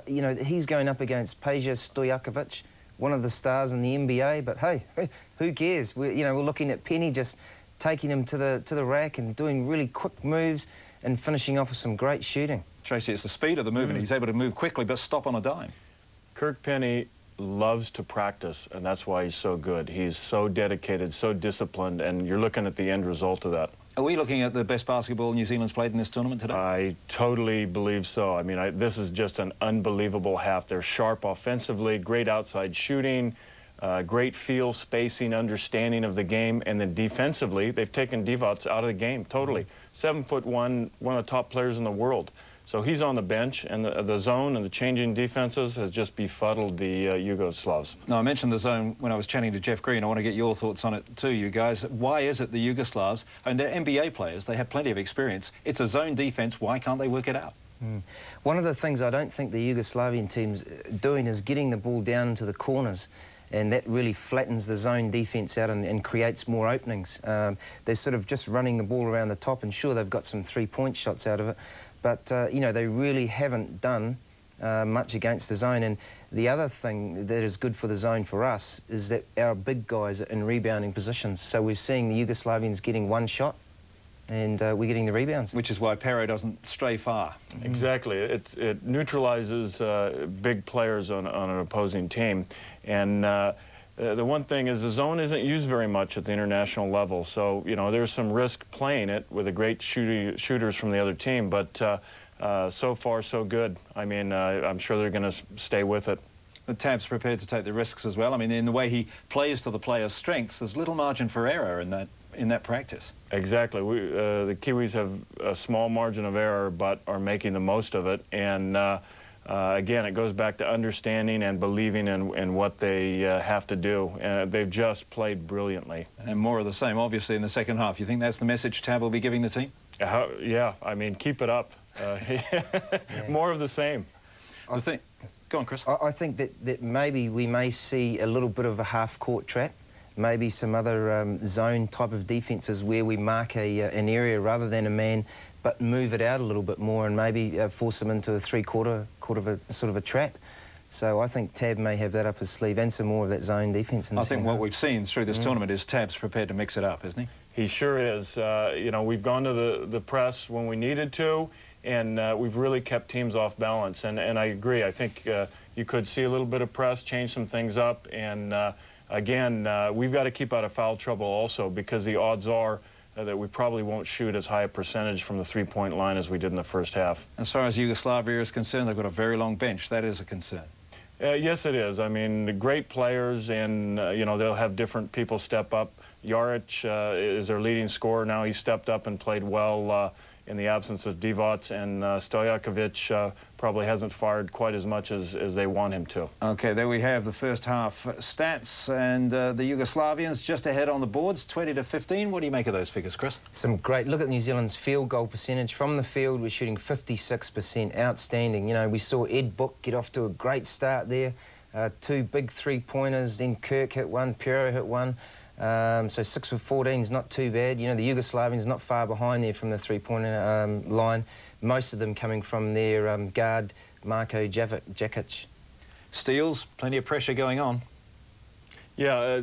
You know, he's going up against Peja Stojakovic, one of the stars in the NBA, but hey, who cares? We're looking at Penny just taking him to the rack and doing really quick moves and finishing off with some great shooting. Tracy, it's the speed of the movement. He's able to move quickly but stop on a dime. Kirk Penny loves to practice, and that's why he's so good. He's so dedicated, so disciplined, and you're looking at the end result of that. Are we looking at the best basketball New Zealand's played in this tournament today? I totally believe so. I mean, this is just an unbelievable half. They're sharp offensively, great outside shooting, great feel, spacing, understanding of the game, and then defensively, they've taken Divac out of the game totally. 7'1", one of the top players in the world. So he's on the bench, and the zone and the changing defenses has just befuddled the Yugoslavs. No, I mentioned the zone when I was chatting to Jeff Green. I want to get your thoughts on it too, you guys. Why is it the Yugoslavs, and they're NBA players, they have plenty of experience. It's a zone defense. Why can't they work it out? One of the things I don't think the Yugoslavian team's doing is getting the ball down into the corners, and that really flattens the zone defense out and creates more openings. They're sort of just running the ball around the top, and sure, they've got some three-point shots out of it, but, you know, they really haven't done much against the zone. And the other thing that is good for the zone for us is that our big guys are in rebounding positions. So we're seeing the Yugoslavians getting one shot, and we're getting the rebounds. Which is why Pero doesn't stray far. Exactly. It neutralizes big players on an opposing team. And the one thing is the zone isn't used very much at the international level. So, you know, there's some risk playing it with the great shooters from the other team. But so far, so good. I mean, I'm sure they're going to stay with it. The Tab's prepared to take the risks as well. I mean, in the way he plays to the player's strengths, there's little margin for error in that practice. Exactly. The Kiwis have a small margin of error, but are making the most of it. And again, it goes back to understanding and believing in what they have to do. They've just played brilliantly. And more of the same, obviously, in the second half. You think that's the message Tab will be giving the team? Yeah, I mean, keep it up. More of the same. Go on, Chris. I think that maybe we may see a little bit of a half-court trap, maybe some other zone type of defences where we mark an area rather than a man, but move it out a little bit more and maybe force them into a three-quarter of a sort of a trap. So I think Tab may have that up his sleeve and some more of that zone defence. I think what we've seen through this tournament is Tab's prepared to mix it up, isn't he? He sure is. You know, we've gone to the press when we needed to, and we've really kept teams off balance. And I agree. I think you could see a little bit of press, change some things up. And again, we've got to keep out of foul trouble also, because the odds are that we probably won't shoot as high a percentage from the three-point line as we did in the first half. As far as Yugoslavia is concerned, they've got a very long bench. That is a concern. Yes, it is. I mean, great players, and, you know, they'll have different people step up. Jaric is their leading scorer now. He stepped up and played well in the absence of Divac, and Stojakovic probably hasn't fired quite as much as they want him to. Okay, there we have the first half stats, and the Yugoslavians just ahead on the boards, 20-15. What do you make of those figures, Chris? Some great. Look at New Zealand's field goal percentage. From the field, we're shooting 56%. Outstanding. You know, we saw Ed Book get off to a great start there. 2 big three-pointers, then Kirk hit one, Piero hit one. So 6 for 14 is not too bad. You know, the Yugoslavians not far behind there from the three-pointer line. Most of them coming from their guard, Marko Jakic. Steals, plenty of pressure going on. Yeah,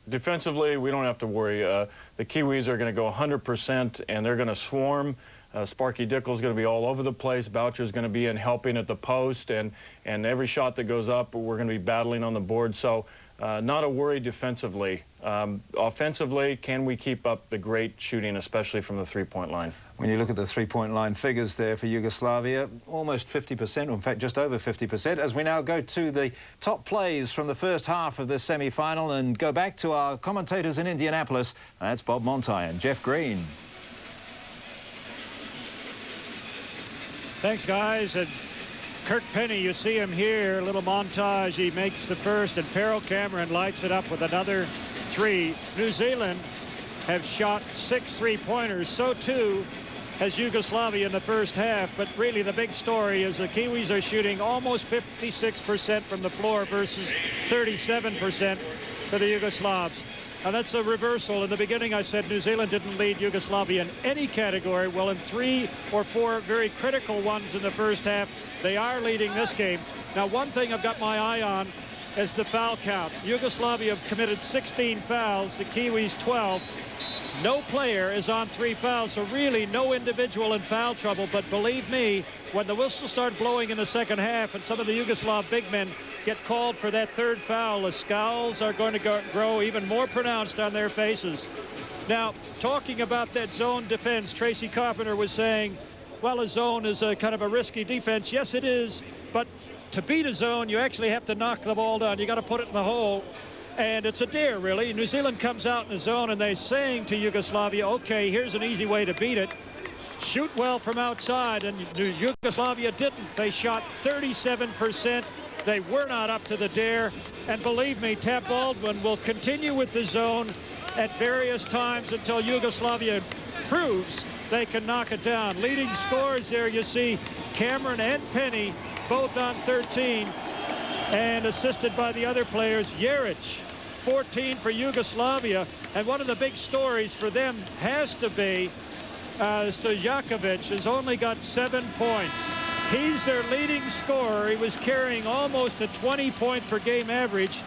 defensively, we don't have to worry. The Kiwis are going to go 100%, and they're going to swarm. Sparky Dickel's going to be all over the place. Boucher's going to be in helping at the post, and every shot that goes up, we're going to be battling on the board. So not a worry defensively. Offensively, can we keep up the great shooting, especially from the three-point line? When you look at the three-point line figures there for Yugoslavia, almost 50%, or in fact just over 50%, as we now go to the top plays from the first half of this semi-final and go back to our commentators in Indianapolis. That's Bob Monty and Jeff Green. Thanks, guys. And Kirk Penny, you see him here, a little montage. He makes the first, and Pero Cameron lights it up with another 3. New Zealand have shot 6 three-pointers. So, too, has Yugoslavia in the first half. But really the big story is the Kiwis are shooting almost 56% from the floor versus 37% for the Yugoslavs. And that's a reversal. In the beginning, I said New Zealand didn't lead Yugoslavia in any category. Well, in 3 or 4 very critical ones in the first half, they are leading this game. Now, one thing I've got my eye on is the foul count. Yugoslavia have committed 16 fouls, the Kiwis 12. No player is on 3 fouls, so really no individual in foul trouble. But believe me, when the whistles start blowing in the second half and some of the Yugoslav big men get called for that 3rd foul, the scowls are going to grow even more pronounced on their faces. Now, talking about that zone defense, Tracy Carpenter was saying, well, a zone is a kind of a risky defense. Yes, it is, but to beat a zone, you actually have to knock the ball down. You got to put it in the hole. And it's a dare, really. New Zealand comes out in the zone, and they're saying to Yugoslavia, okay, here's an easy way to beat it. Shoot well from outside, and Yugoslavia didn't. They shot 37%. They were not up to the dare. And believe me, Tab Baldwin will continue with the zone at various times until Yugoslavia proves they can knock it down. Leading scorers there, you see Cameron and Penny both on 13, and assisted by the other players. Jaric, 14 for Yugoslavia, and one of the big stories for them has to be Stojakovic has only got 7 points. He's their leading scorer. He was carrying almost a 20-point per game average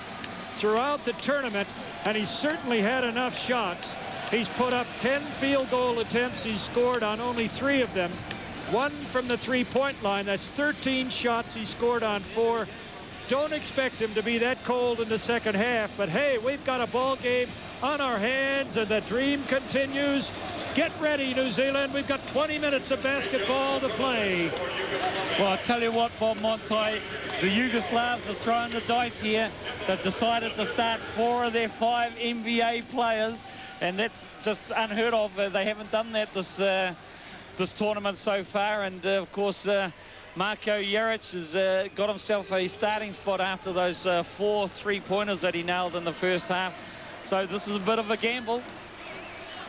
throughout the tournament, and he certainly had enough shots. He's put up 10 field goal attempts. He's scored on only 3 of them. 1 from the three-point line. That's 13 shots he scored on 4. Don't expect him to be that cold in the second half, but hey, we've got a ball game on our hands, and the dream continues. Get ready, New Zealand. We've got 20 minutes of basketball to play. Well, I'll tell you what, Bob Monty, the Yugoslavs are throwing the dice here. They've decided to start 4 of their 5 NBA players, and that's just unheard of. They haven't done that this tournament so far, and of course Marko Jaric has got himself a starting spot after those 4 three-pointers that he nailed in the first half. So this is a bit of a gamble.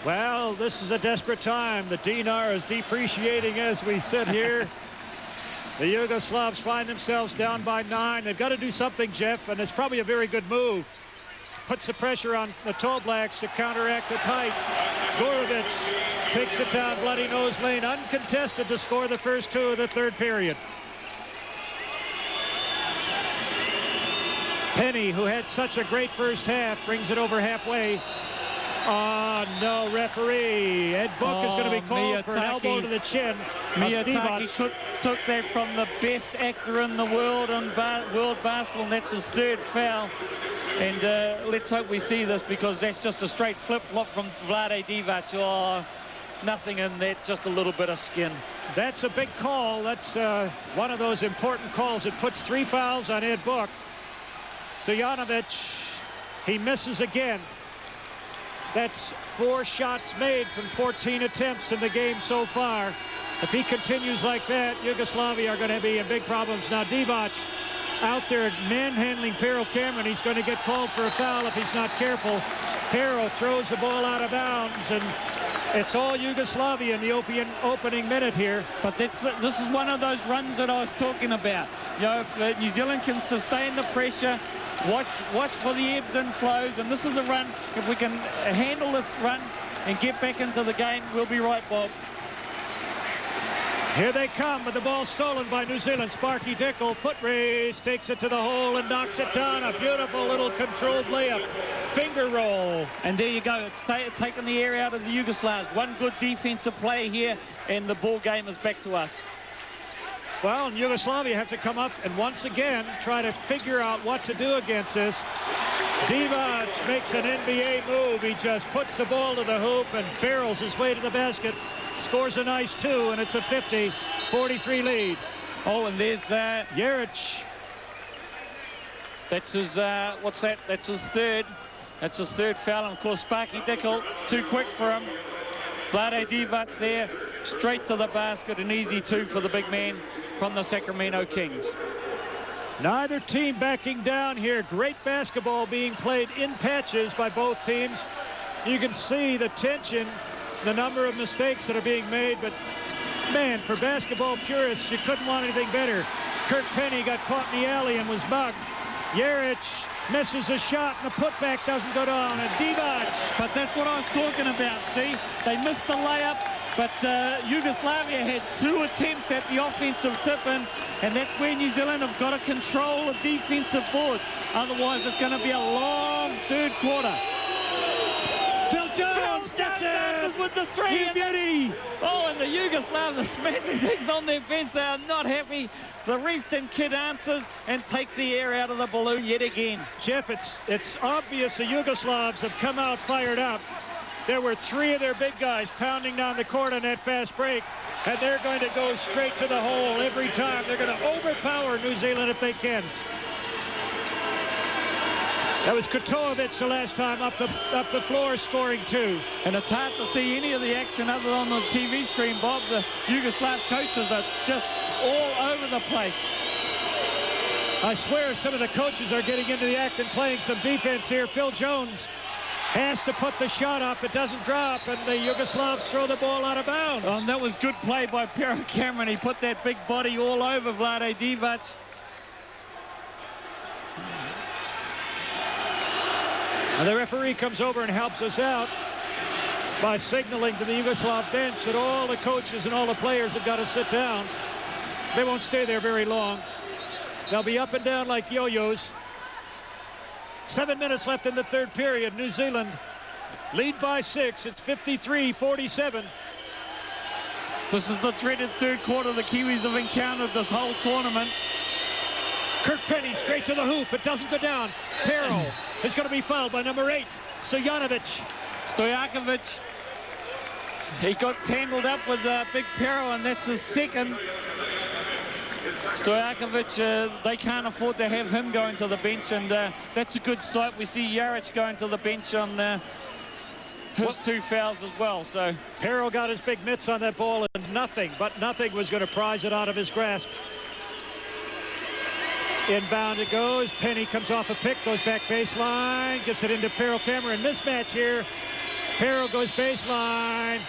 Well, this is a desperate time. The dinar is depreciating as we sit here. The Yugoslavs find themselves down by 9. They've got to do something, Jeff, and it's probably a very good move. Puts the pressure on the Tall Blacks to counteract the height. Gorovic takes it down Bloody Nose Lane, uncontested to score the first 2 of the 3rd period. Penny, who had such a great first half, brings it over halfway. Oh, no, referee. Ed Book is going to be called for an elbow to the chin. Miyazaki took that from the best actor in the world in world basketball, and that's his 3rd foul. And let's hope we see this, because that's just a straight flip-flop from Vlade Divac. Oh, nothing in that, just a little bit of skin. That's a big call. That's one of those important calls. It puts 3 fouls on Ed Book. Stojanovic, he misses again. That's 4 shots made from 14 attempts in the game so far. If he continues like that, Yugoslavia are going to be in big problems. Now Divac out there manhandling Pero Cameron. He's going to get called for a foul if he's not careful. Pero throws the ball out of bounds, and it's all Yugoslavia in the opening minute here. But this is one of those runs that I was talking about. You know, if New Zealand can sustain the pressure, watch for the ebbs and flows, and this is a run. If we can handle this run and get back into the game, we'll be right, Bob. Here they come with the ball stolen by New Zealand. Sparky Dickel, foot race, takes it to the hole and knocks it down. A beautiful little controlled layup. Finger roll. And there you go. It's taken the air out of the Yugoslavs. One good defensive play here, and the ball game is back to us. Well, and Yugoslavia have to come up and once again try to figure out what to do against this. Divac makes an NBA move. He just puts the ball to the hoop and barrels his way to the basket. Scores a nice 2, and it's a 50-43 lead. Oh, and there's Jeric. That's his, what's that? That's his third. That's his third foul. And of course, Sparky Dickel, too quick for him. Vlade Divac there, straight to the basket. An easy 2 for the big man from the Sacramento Kings. Neither team backing down here. Great basketball being played in patches by both teams. You can see the tension, the number of mistakes that are being made, but man, for basketball purists, you couldn't want anything better. Kirk Penny got caught in the alley and was mugged. Jeric misses a shot, and the putback doesn't go down, and Divac. But that's what I was talking about, see? They missed the layup, but Yugoslavia had 2 attempts at the offensive tip-in, and that's where New Zealand have got to control the defensive board. Otherwise, it's going to be a long third quarter. Phil Jones gets it with the 3. Beauty. Oh, and the Yugoslavs are smashing things on their bench. They are not happy. The Reefton kid answers and takes the air out of the balloon yet again. Jeff, it's obvious the Yugoslavs have come out fired up. There were 3 of their big guys pounding down the court on that fast break, and they're going to go straight to the hole every time. They're going to overpower New Zealand if they can. That was Kotovic the last time up the floor scoring 2. And it's hard to see any of the action other than on the TV screen, Bob. The Yugoslav coaches are just all over the place. I swear some of the coaches are getting into the act and playing some defense here. Phil Jones has to put the shot up. It doesn't drop, and the Yugoslavs throw the ball out of bounds. And that was good play by Pero Cameron. He put that big body all over Vlade Divac. And the referee comes over and helps us out by signaling to the Yugoslav bench that all the coaches and all the players have got to sit down. They won't stay there very long. They'll be up and down like yo-yos. 7 minutes left in the third period. New Zealand lead by 6. It's 53-47. This is the dreaded third quarter the Kiwis have encountered this whole tournament. Kirk Penny straight to the hoop. It doesn't go down. Pero is going to be fouled by number 8, Stojanovic. Stojakovic, he got tangled up with Big Pero, and that's his second. Stojakovic, they can't afford to have him going to the bench, and that's a good sight. We see Jeric going to the bench on his 2 fouls as well. So Pero got his big mitts on that ball, and nothing was going to prise it out of his grasp. Inbound it goes. Penny comes off a pick, goes back baseline, gets it into Pero Cameron. Mismatch here. Pero goes baseline,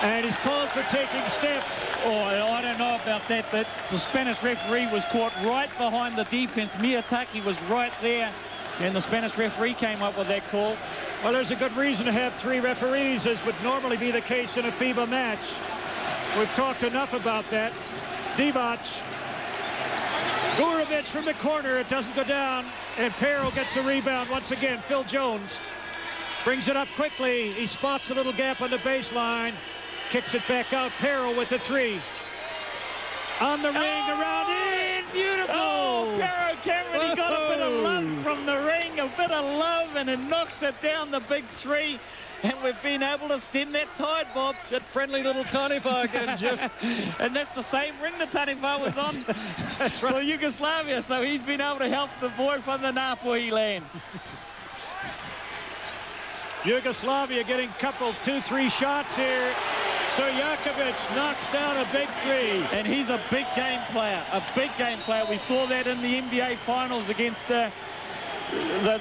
and he's called for taking steps. Oh, I don't know about that, but the Spanish referee was caught right behind the defense. Miyataki was right there, and the Spanish referee came up with that call. Well, there's a good reason to have 3 referees, as would normally be the case in a FIBA match. We've talked enough about that. Divac. Gurovic from the corner. It doesn't go down, and Pero gets a rebound once again. Phil Jones brings it up quickly. He spots a little gap on the baseline, kicks it back out. Pero with the 3. On the ring, around in. Beautiful. Oh, Pero Cameron, he got a bit of love from the ring, a bit of love, and it knocks it down the big three. And we've been able to stem that tide, Bob. That friendly little Taniwha again, Jeff. And that's the same ring that Taniwha was on That's right. for Yugoslavia. So he's been able to help the boy from the Napoli land. Yugoslavia getting coupled 2-3 shots here. Stojakovic knocks down a big three. And he's a big game player, a big game player. We saw that in the NBA Finals against the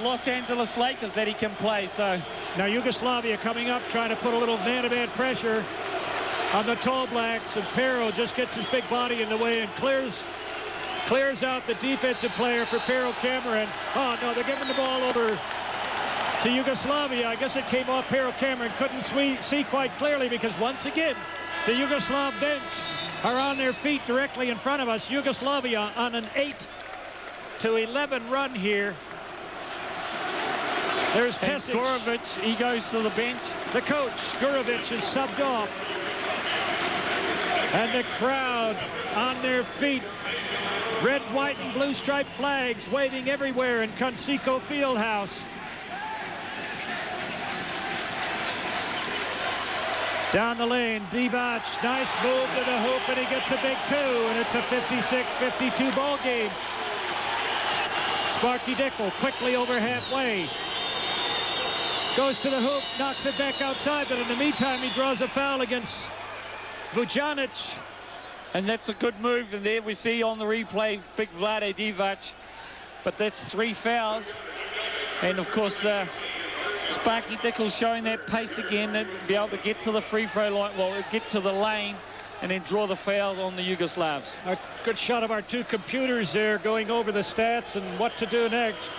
Los Angeles Lakers that he can play. So now Yugoslavia coming up, trying to put a little man-to-man pressure on the Tall Blacks, and Pero just gets his big body in the way and clears out the defensive player for Pero Cameron. Oh no, they're giving the ball over to Yugoslavia. I guess it came off Pero Cameron. Couldn't see quite clearly because once again the Yugoslav bench are on their feet directly in front of us. Yugoslavia on an 8-11 run here. There's Pesic. Gorovic, he goes to the bench. The coach, Gorovic, is subbed off. And the crowd on their feet. Red, white, and blue striped flags waving everywhere in Conseco Fieldhouse. Down the lane, Divac, nice move to the hoop, and he gets a big two, and it's a 56-52 ball game. Sparky Dickel quickly over halfway. Goes to the hoop, knocks it back outside, but in the meantime, he draws a foul against Vujanic. And that's a good move, and there we see on the replay, big Vlade Divac. But that's 3 fouls. And of course, Sparky Dickel showing that pace again, and be able to get to the free throw line, well, get to the lane, and then draw the foul on the Yugoslavs. A good shot of our two computers there going over the stats and what to do next.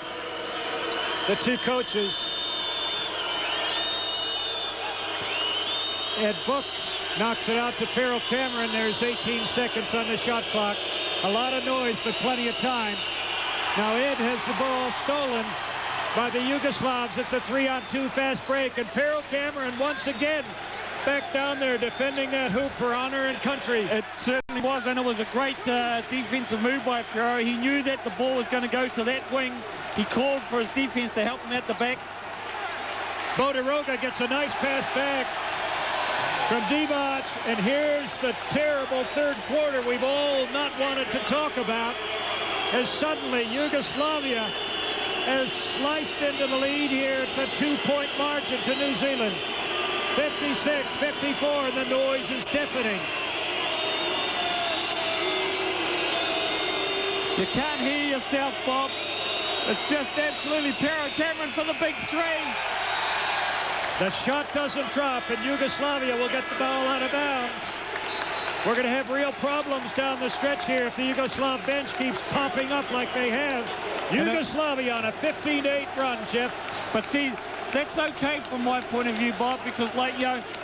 The two coaches. Ed Book knocks it out to Pero Cameron. There's 18 seconds on the shot clock. A lot of noise, but plenty of time. Now Ed has the ball stolen by the Yugoslavs. It's a 3-on-2 fast break, and Pero Cameron once again back down there defending that hoop for honor and country. It certainly was, and it was a great defensive move by Pero. He knew that the ball was going to go to that wing. He called for his defense to help him at the back. Bodiroga gets a nice pass back from Divac, and here's the terrible third quarter we've all not wanted to talk about, as suddenly Yugoslavia has sliced into the lead here. It's a 2-point margin to New Zealand. 56-54, and the noise is deafening. You can't hear yourself, Bob. It's just absolutely Pero Cameron for the big three. The shot doesn't drop, and Yugoslavia will get the ball out of bounds. We're going to have real problems down the stretch here if the Yugoslav bench keeps popping up like they have. Yugoslavia on a 15-8 run, Jeff. But see, that's okay from my point of view, Bob, because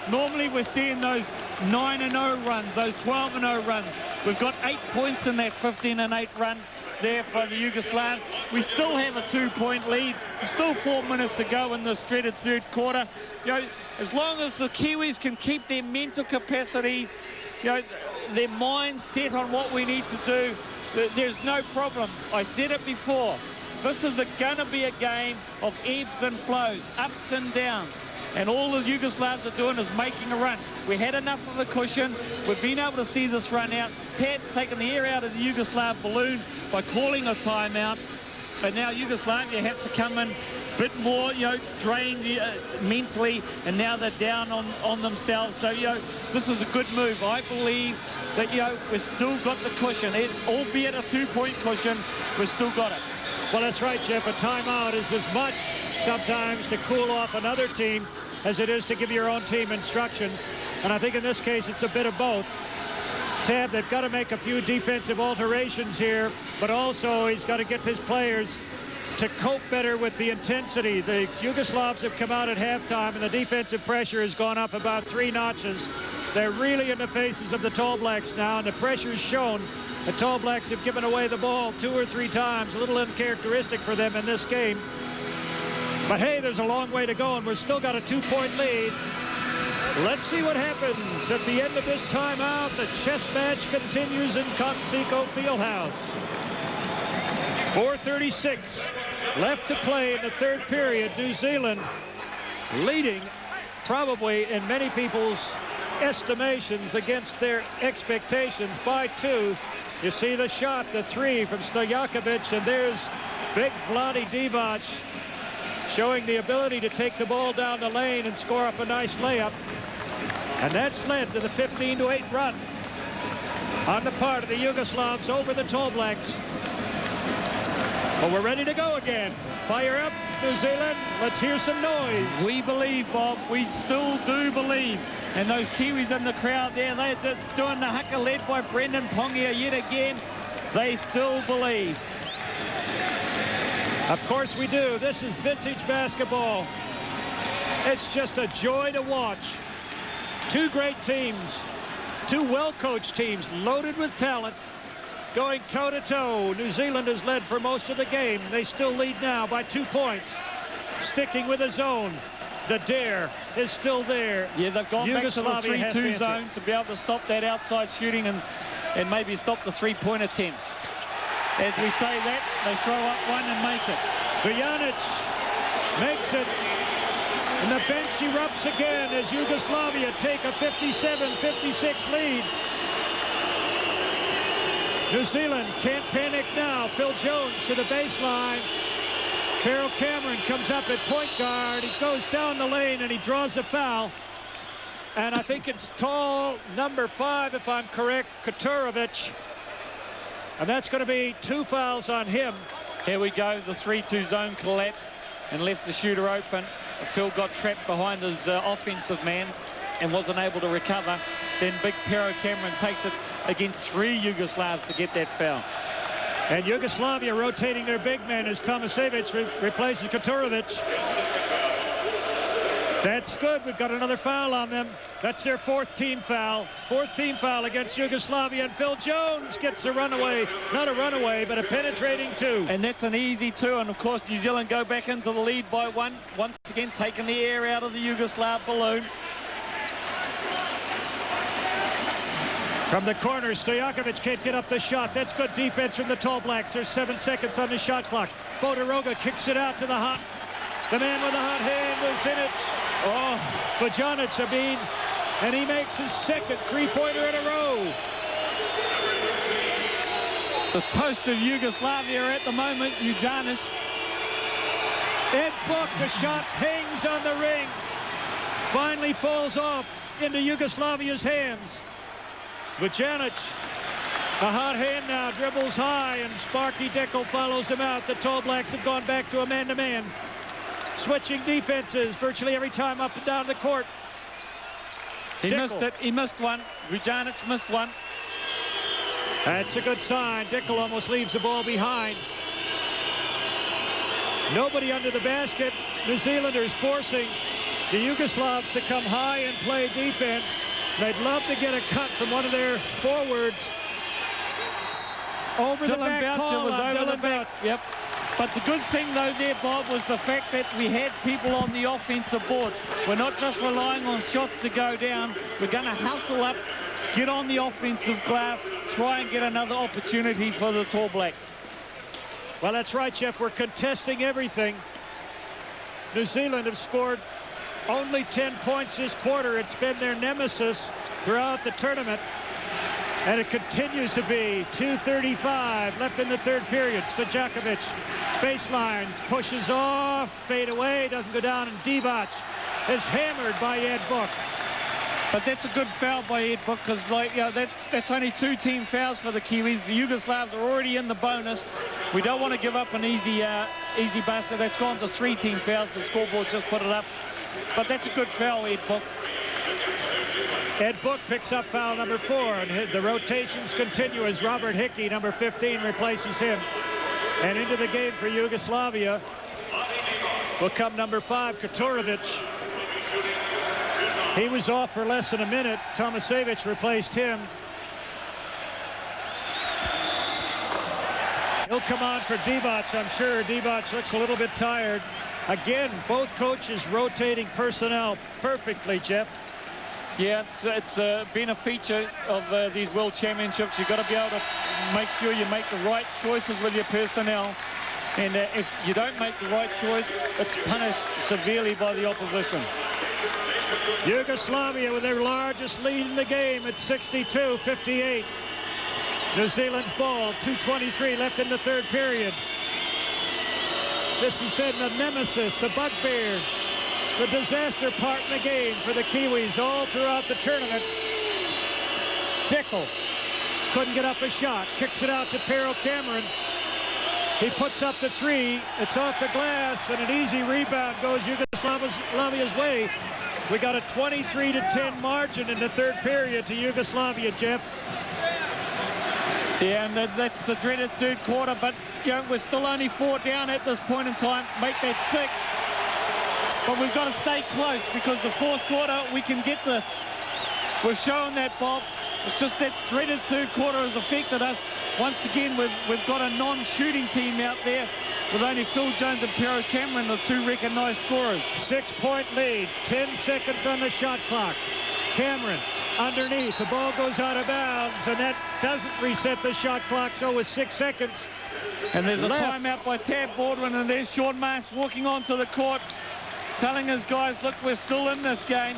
normally we're seeing those 9-0 runs, those 12-0 runs. We've got 8 points in that 15-8 run there for the Yugoslavs. We still have a 2-point lead. There's still 4 minutes to go in this dreaded third quarter. As long as the Kiwis can keep their mental capacities, their minds set on what we need to do, there's no problem. I said it before. This is going to be a game of ebbs and flows, ups and downs. And all the Yugoslavs are doing is making a run. We had enough of a cushion. We've been able to see this run out. Tad's taken the air out of the Yugoslav balloon by calling a timeout. But now Yugoslavia had to come in a bit more, drained mentally, and now they're down on themselves. So, this is a good move. I believe that, we've still got the cushion. Albeit a 2-point cushion, we've still got it. Well, that's right, Jeff. A timeout is as much sometimes to cool off another team as it is to give your own team instructions. And I think in this case, it's a bit of both. Tab, they've got to make a few defensive alterations here, but also he's got to get his players to cope better with the intensity. The Yugoslavs have come out at halftime, and the defensive pressure has gone up about 3 notches. They're really in the faces of the Tall Blacks now, and the pressure's shown. The Tall Blacks have given away the ball 2 or 3 times, a little uncharacteristic for them in this game. But hey, there's a long way to go, and we've still got a 2-point lead. Let's see what happens at the end of this timeout. The chess match continues in Conseco Fieldhouse. 4:36 left to play in the third period. New Zealand leading probably in many people's estimations against their expectations by 2. You see the shot, the 3 from Stojakovic, and there's big Vlade Divac showing the ability to take the ball down the lane and score up a nice layup. And that's led to the 15-8 run on the part of the Yugoslavs over the Tall Blacks. Well, we're ready to go again. Fire up, New Zealand. Let's hear some noise. We believe, Bob. We still do believe. And those Kiwis in the crowd there, they're doing the haka led by Brendan Pongia yet again. They still believe. Of course we do. This is vintage basketball. It's just a joy to watch. 2 great teams, 2 well-coached teams, loaded with talent, going toe-to-toe. New Zealand has led for most of the game. They still lead now by 2 points. Sticking with a zone. The dare is still there. Yeah, they've gone back to the Yugoslavia 3-2 zone to be able to stop that outside shooting and maybe stop the 3-point attempts. As we say that, they throw up one and make it. Vujanic makes it. And the bench erupts again as Yugoslavia take a 57-56 lead. New Zealand can't panic now. Phil Jones to the baseline. Carol Cameron comes up at point guard. He goes down the lane and he draws a foul. And I think it's tall number 5, if I'm correct, Katurovic. And that's going to be 2 fouls on him. Here we go. The 3-2 zone collapsed and left the shooter open. Phil got trapped behind his offensive man and wasn't able to recover. Then big Pero Cameron takes it against 3 Yugoslavs to get that foul. And Yugoslavia rotating their big man as Tomasevic replaces Katurovic. That's good. We've got another foul on them. That's their 4th team foul. 4th team foul against Yugoslavia. And Phil Jones gets a runaway. Not a runaway, but a penetrating 2. And that's an easy 2. And, of course, New Zealand go back into the lead by 1. Once again, taking the air out of the Yugoslav balloon. From the corner, Stojakovic can't get up the shot. That's good defense from the Tall Blacks. There's 7 seconds on the shot clock. Bodiroga kicks it out to the man with the hot hand is in it. Oh, Vujanic, and he makes his 2nd 3-pointer in a row. The toast of Yugoslavia at the moment, Vujanic. Ed Book, the shot hangs on the ring. Finally falls off into Yugoslavia's hands. Vujanic, a hot hand now, dribbles high, and Sparky Dickel follows him out. The Tall Blacks have gone back to a man-to-man. Switching defenses virtually every time up and down the court. He missed it. He missed one. Vujanic missed one. That's a good sign. Dickel almost leaves the ball behind. Nobody under the basket. New Zealanders forcing the Yugoslavs to come high and play defense. They'd love to get a cut from one of their forwards. Over the back call was over the back. Yep. But the good thing, though, there, Bob, was the fact that we had people on the offensive board. We're not just relying on shots to go down. We're going to hustle up, get on the offensive glass, try and get another opportunity for the Tall Blacks. Well, that's right, Jeff. We're contesting everything. New Zealand have scored only 10 points this quarter. It's been their nemesis throughout the tournament. And it continues to be 2:35 left in the third period. Stojakovic, baseline, pushes off, fade away, doesn't go down, and Divac is hammered by Ed Book. But that's a good foul by Ed Book, because that's only 2 team fouls for the Kiwis. The Yugoslavs are already in the bonus. We don't want to give up an easy basket. That's gone to 3 team fouls. The scoreboard just put it up. But that's a good foul, Ed Book. Ed Book picks up foul number 4, and the rotations continue as Robert Hickey, number 15, replaces him. And into the game for Yugoslavia will come number 5, Katurovic. He was off for less than a minute. Tomasevic replaced him. He'll come on for Divac, I'm sure. Divac looks a little bit tired. Again, both coaches rotating personnel perfectly, Jeff. Yeah, it's been a feature of these World Championships. You've got to be able to make sure you make the right choices with your personnel. And if you don't make the right choice, it's punished severely by the opposition. Yugoslavia with their largest lead in the game at 62-58. New Zealand's ball, 2:23 left in the third period. This has been the nemesis, the bugbear, the disaster part in the game for the Kiwis all throughout the tournament. Dickel couldn't get up a shot, kicks it out to Pero Cameron. He puts up the three, it's off the glass, and an easy rebound goes Yugoslavia's way. We got a 23-10 margin in the third period to Yugoslavia, Jeff. Yeah, and that's the dreaded third quarter, but you know, we're still only 4 down at this point in time. Make that 6. But we've got to stay close, because the fourth quarter, we can get this. We've shown that, Bob. It's just that dreaded third quarter has affected us. Once again, we've got a non-shooting team out there with only Phil Jones and Pero Cameron, the 2 recognised scorers. 6-point lead, 10 seconds on the shot clock. Cameron underneath, the ball goes out of bounds, and that doesn't reset the shot clock, so with 6 seconds. And there's a timeout by Tab Baldwin, and there's Sean Marsh walking onto the court, telling his guys, look, we're still in this game.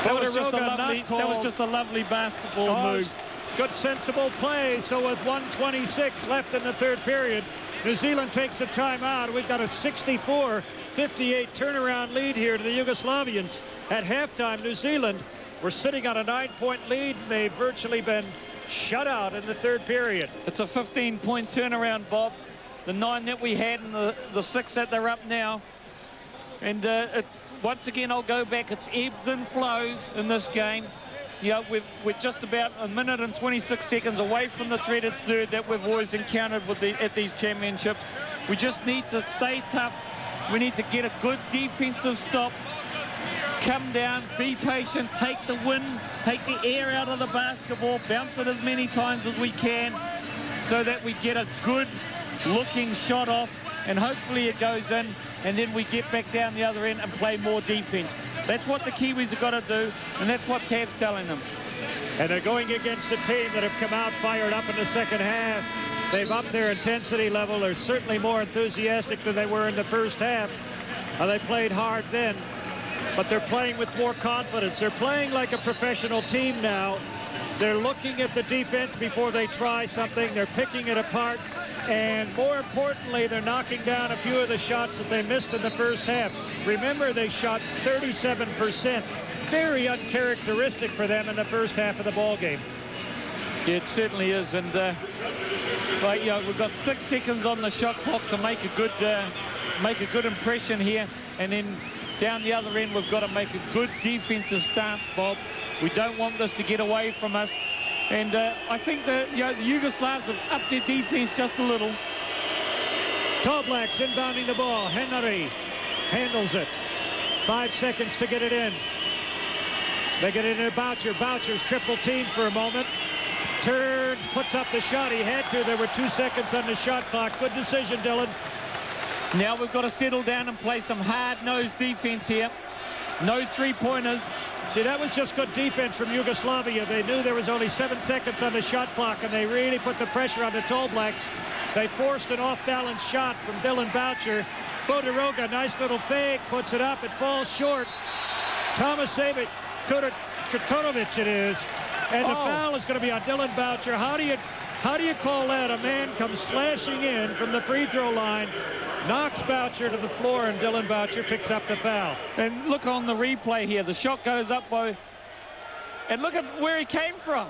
That was just a lovely basketball move. Good, sensible play. So with 1:26 left in the third period, New Zealand takes a timeout. We've got a 64-58 turnaround lead here to the Yugoslavians. At halftime, New Zealand were sitting on a 9-point lead. They've virtually been shut out in the third period. It's a 15-point turnaround, Bob. The 9 that we had and the 6 that they're up now. And once again, I'll go back. It's ebbs and flows in this game. You know, we're just about a minute and 26 seconds away from the dreaded third that we've always encountered at these championships. We just need to stay tough. We need to get a good defensive stop. Come down, be patient, take the wind, take the air out of the basketball, bounce it as many times as we can so that we get a good looking shot off, and hopefully it goes in, and then we get back down the other end and play more defense. That's what the Kiwis have got to do, and that's what Tab's telling them. And they're going against a team that have come out fired up in the second half. They've upped their intensity level. They're certainly more enthusiastic than they were in the first half. They played hard then, but they're playing with more confidence. They're playing like a professional team now. They're looking at the defense before they try something. They're picking it apart. And more importantly, they're knocking down a few of the shots that they missed in the first half. Remember, they shot 37%. Very uncharacteristic for them in the first half of the ball game. Yeah, it certainly is. And but, you know, we've got 6 seconds on the shot clock to make a good impression here. And then down the other end, we've got to make a good defensive stance, Bob. We don't want this to get away from us. And I think that, you know, the Yugoslavs have upped their defense just a little. Toblak's inbounding the ball. Henry handles it. 5 seconds to get it in. They get it into Boucher. Boucher's triple teamed for a moment. Turns, puts up the shot. He had to. There were 2 seconds on the shot clock. Good decision, Dylan. Now we've got to settle down and play some hard-nosed defense here. No three-pointers. See, that was just good defense from Yugoslavia. They knew there was only 7 seconds on the shot clock, and they really put the pressure on the Toblaks. They forced an off-balance shot from Dylan Boucher. Bodiroga, nice little fake, puts it up. It falls short. Tomasevic, Kurtonovic it is. And the foul is going to be on Dylan Boucher. How do you call that? A man comes slashing in from the free throw line, knocks Boucher to the floor, and Dylan Boucher picks up the foul. And look on the replay here. The shot goes up by... And look at where he came from.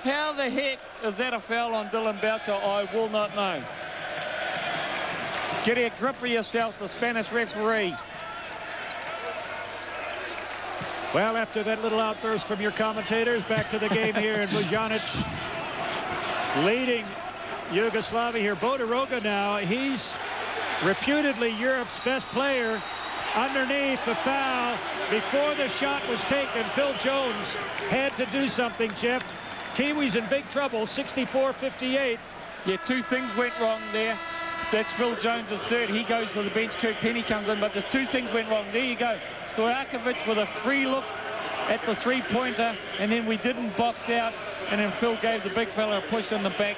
How the heck is that a foul on Dylan Boucher? I will not know. Get a grip of yourself, the Spanish referee. Well, after that little outburst from your commentators, back to the game here, and Bujanic leading Yugoslavia here. Bodiroga now, he's reputedly Europe's best player. Underneath the foul, before the shot was taken, Phil Jones had to do something, Jeff. Kiwis in big trouble, 64-58. Yeah, 2 things went wrong there. That's Phil Jones' third. He goes to the bench. Kirk Penny comes in, but there's 2 things went wrong. There you go. Stojakovic with a free look at the three-pointer, and then we didn't box out, and then Phil gave the big fella a push on the back.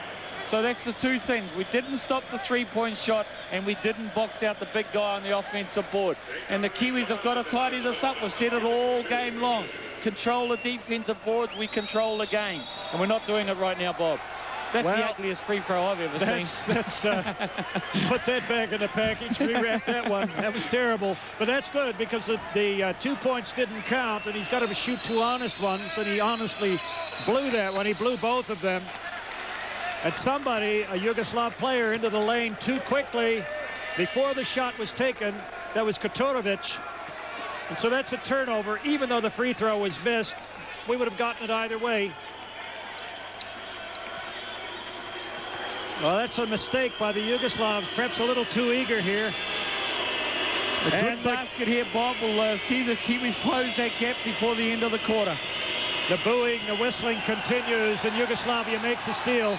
So that's the two things. We didn't stop the three-point shot, and we didn't box out the big guy on the offensive board. And the Kiwis have got to tidy this up. We've said it all game long. Control the defensive boards, we control the game. And we're not doing it right now, Bob. That's the ugliest free throw I've ever seen. Put that back in the package, rewrap that one. That was terrible. But that's good because the 2 points didn't count, and he's got to shoot 2 honest ones, and he honestly blew that one. He blew both of them. And somebody, a Yugoslav player, into the lane too quickly before the shot was taken. That was Kotorovic. And so that's a turnover. Even though the free throw was missed, we would have gotten it either way. Well, that's a mistake by the Yugoslavs. Perhaps a little too eager here. A good basket here, Bob. We'll see the Kiwis close that gap before the end of the quarter. The booing, the whistling continues, and Yugoslavia makes a steal.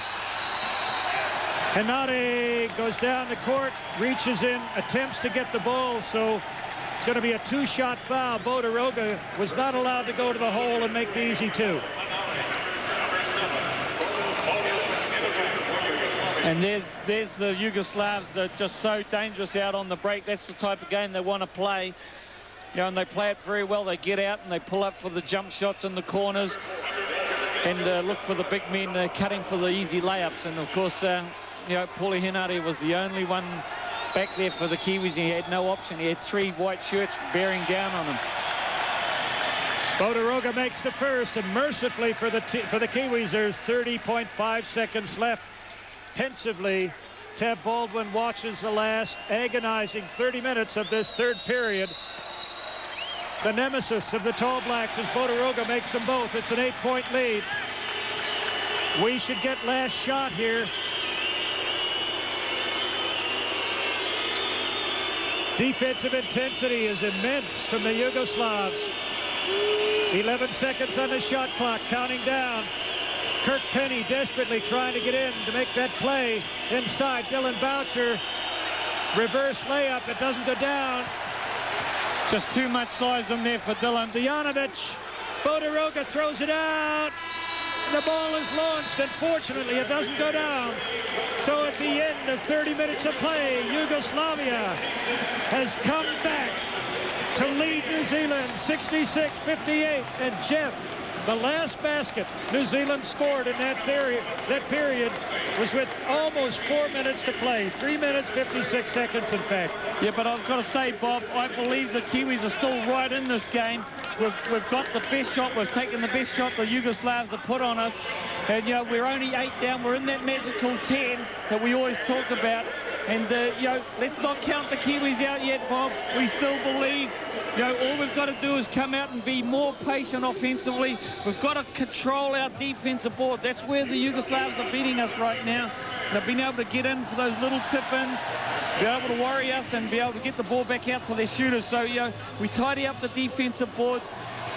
Henare goes down the court, reaches in, attempts to get the ball, so it's going to be a 2-shot foul. Bodiroga was not allowed to go to the hole and make the easy 2. And there's the Yugoslavs that are just so dangerous out on the break. That's the type of game they want to play. You know, and they play it very well. They get out and they pull up for the jump shots in the corners and look for the big men cutting for the easy layups. And of course, you know, Paulie Henare was the only one back there for the Kiwis. He had no option. He had 3 white shirts bearing down on him. Bodiroga makes the first, and mercifully for the Kiwis, there's 30.5 seconds left. Pensively, Tab Baldwin watches the last agonizing 30 minutes of this third period. The nemesis of the Tall Blacks as Bodiroga makes them both. It's an 8-point lead. We should get last shot here. Defensive intensity is immense from the Yugoslavs. 11 seconds on the shot clock, counting down. Kirk Penny desperately trying to get in to make that play inside. Dylan Boucher, reverse layup. It doesn't go down. Just too much size in there for Dylan. Stojanovic, Bodiroga throws it out. The ball is launched. Unfortunately, it doesn't go down. So at the end of 30 minutes of play, Yugoslavia has come back to lead New Zealand 66-58. And Jeff, the last basket New Zealand scored in that period was with almost 4 minutes to play. 3 minutes, 56 seconds, in fact. Yeah, but I've got to say, Bob, I believe the Kiwis are still right in this game. We've got the best shot. We've taken the best shot the Yugoslavs have put on us. And, you know, we're only 8 down. We're in that magical 10 that we always talk about. And, you know, let's not count the Kiwis out yet, Bob. We still believe, you know, all we've got to do is come out and be more patient offensively. We've got to control our defensive board. That's where the Yugoslavs are beating us right now. They've been able to get in for those little tip-ins, be able to worry us and be able to get the ball back out to their shooters. So, you know, we tidy up the defensive boards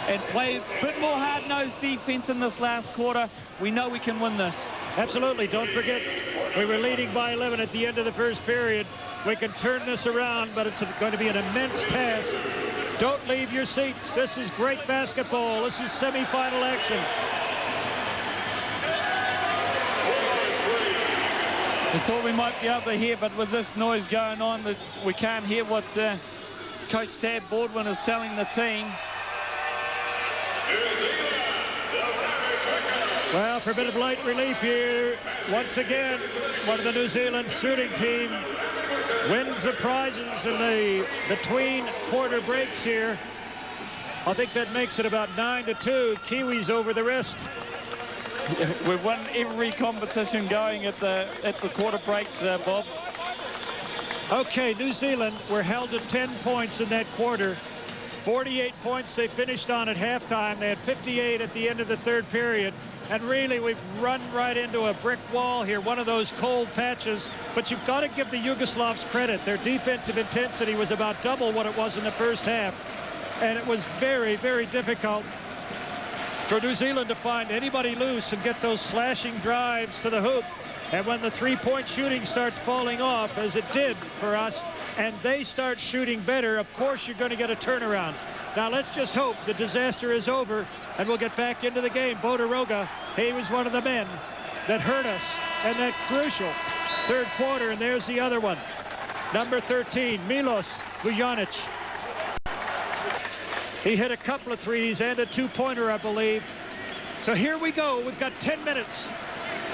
and play a bit more hard-nosed defense in this last quarter. We know we can win this. Absolutely. Don't forget, we were leading by 11 at the end of the first period. We can turn this around, but it's going to be an immense task. Don't leave your seats. This is great basketball. This is semifinal action. We thought we might be able to hear, but with this noise going on, that we can't hear what Coach Tab Baldwin is telling the team. Well, for a bit of light relief here, once again, one of the New Zealand shooting team wins the prizes in the between quarter breaks here. I think that makes it about 9-2. Kiwis over the rest. We've won every competition going at the quarter breaks, Bob. Okay, New Zealand were held to 10 points in that quarter. 48 points they finished on at halftime. They had 58 at the end of the third period. And really, we've run right into a brick wall here, one of those cold patches. But you've got to give the Yugoslavs credit. Their defensive intensity was about double what it was in the first half. And it was very, very difficult for New Zealand to find anybody loose and get those slashing drives to the hoop. And when the three-point shooting starts falling off, as it did for us, and they start shooting better, of course you're going to get a turnaround. Now let's just hope the disaster is over and we'll get back into the game. Bodiroga, he was one of the men that hurt us and that crucial third quarter, and there's the other one. Number 13, Milos Vujanic. He hit a couple of threes and a two-pointer, I believe. So here we go. We've got 10 minutes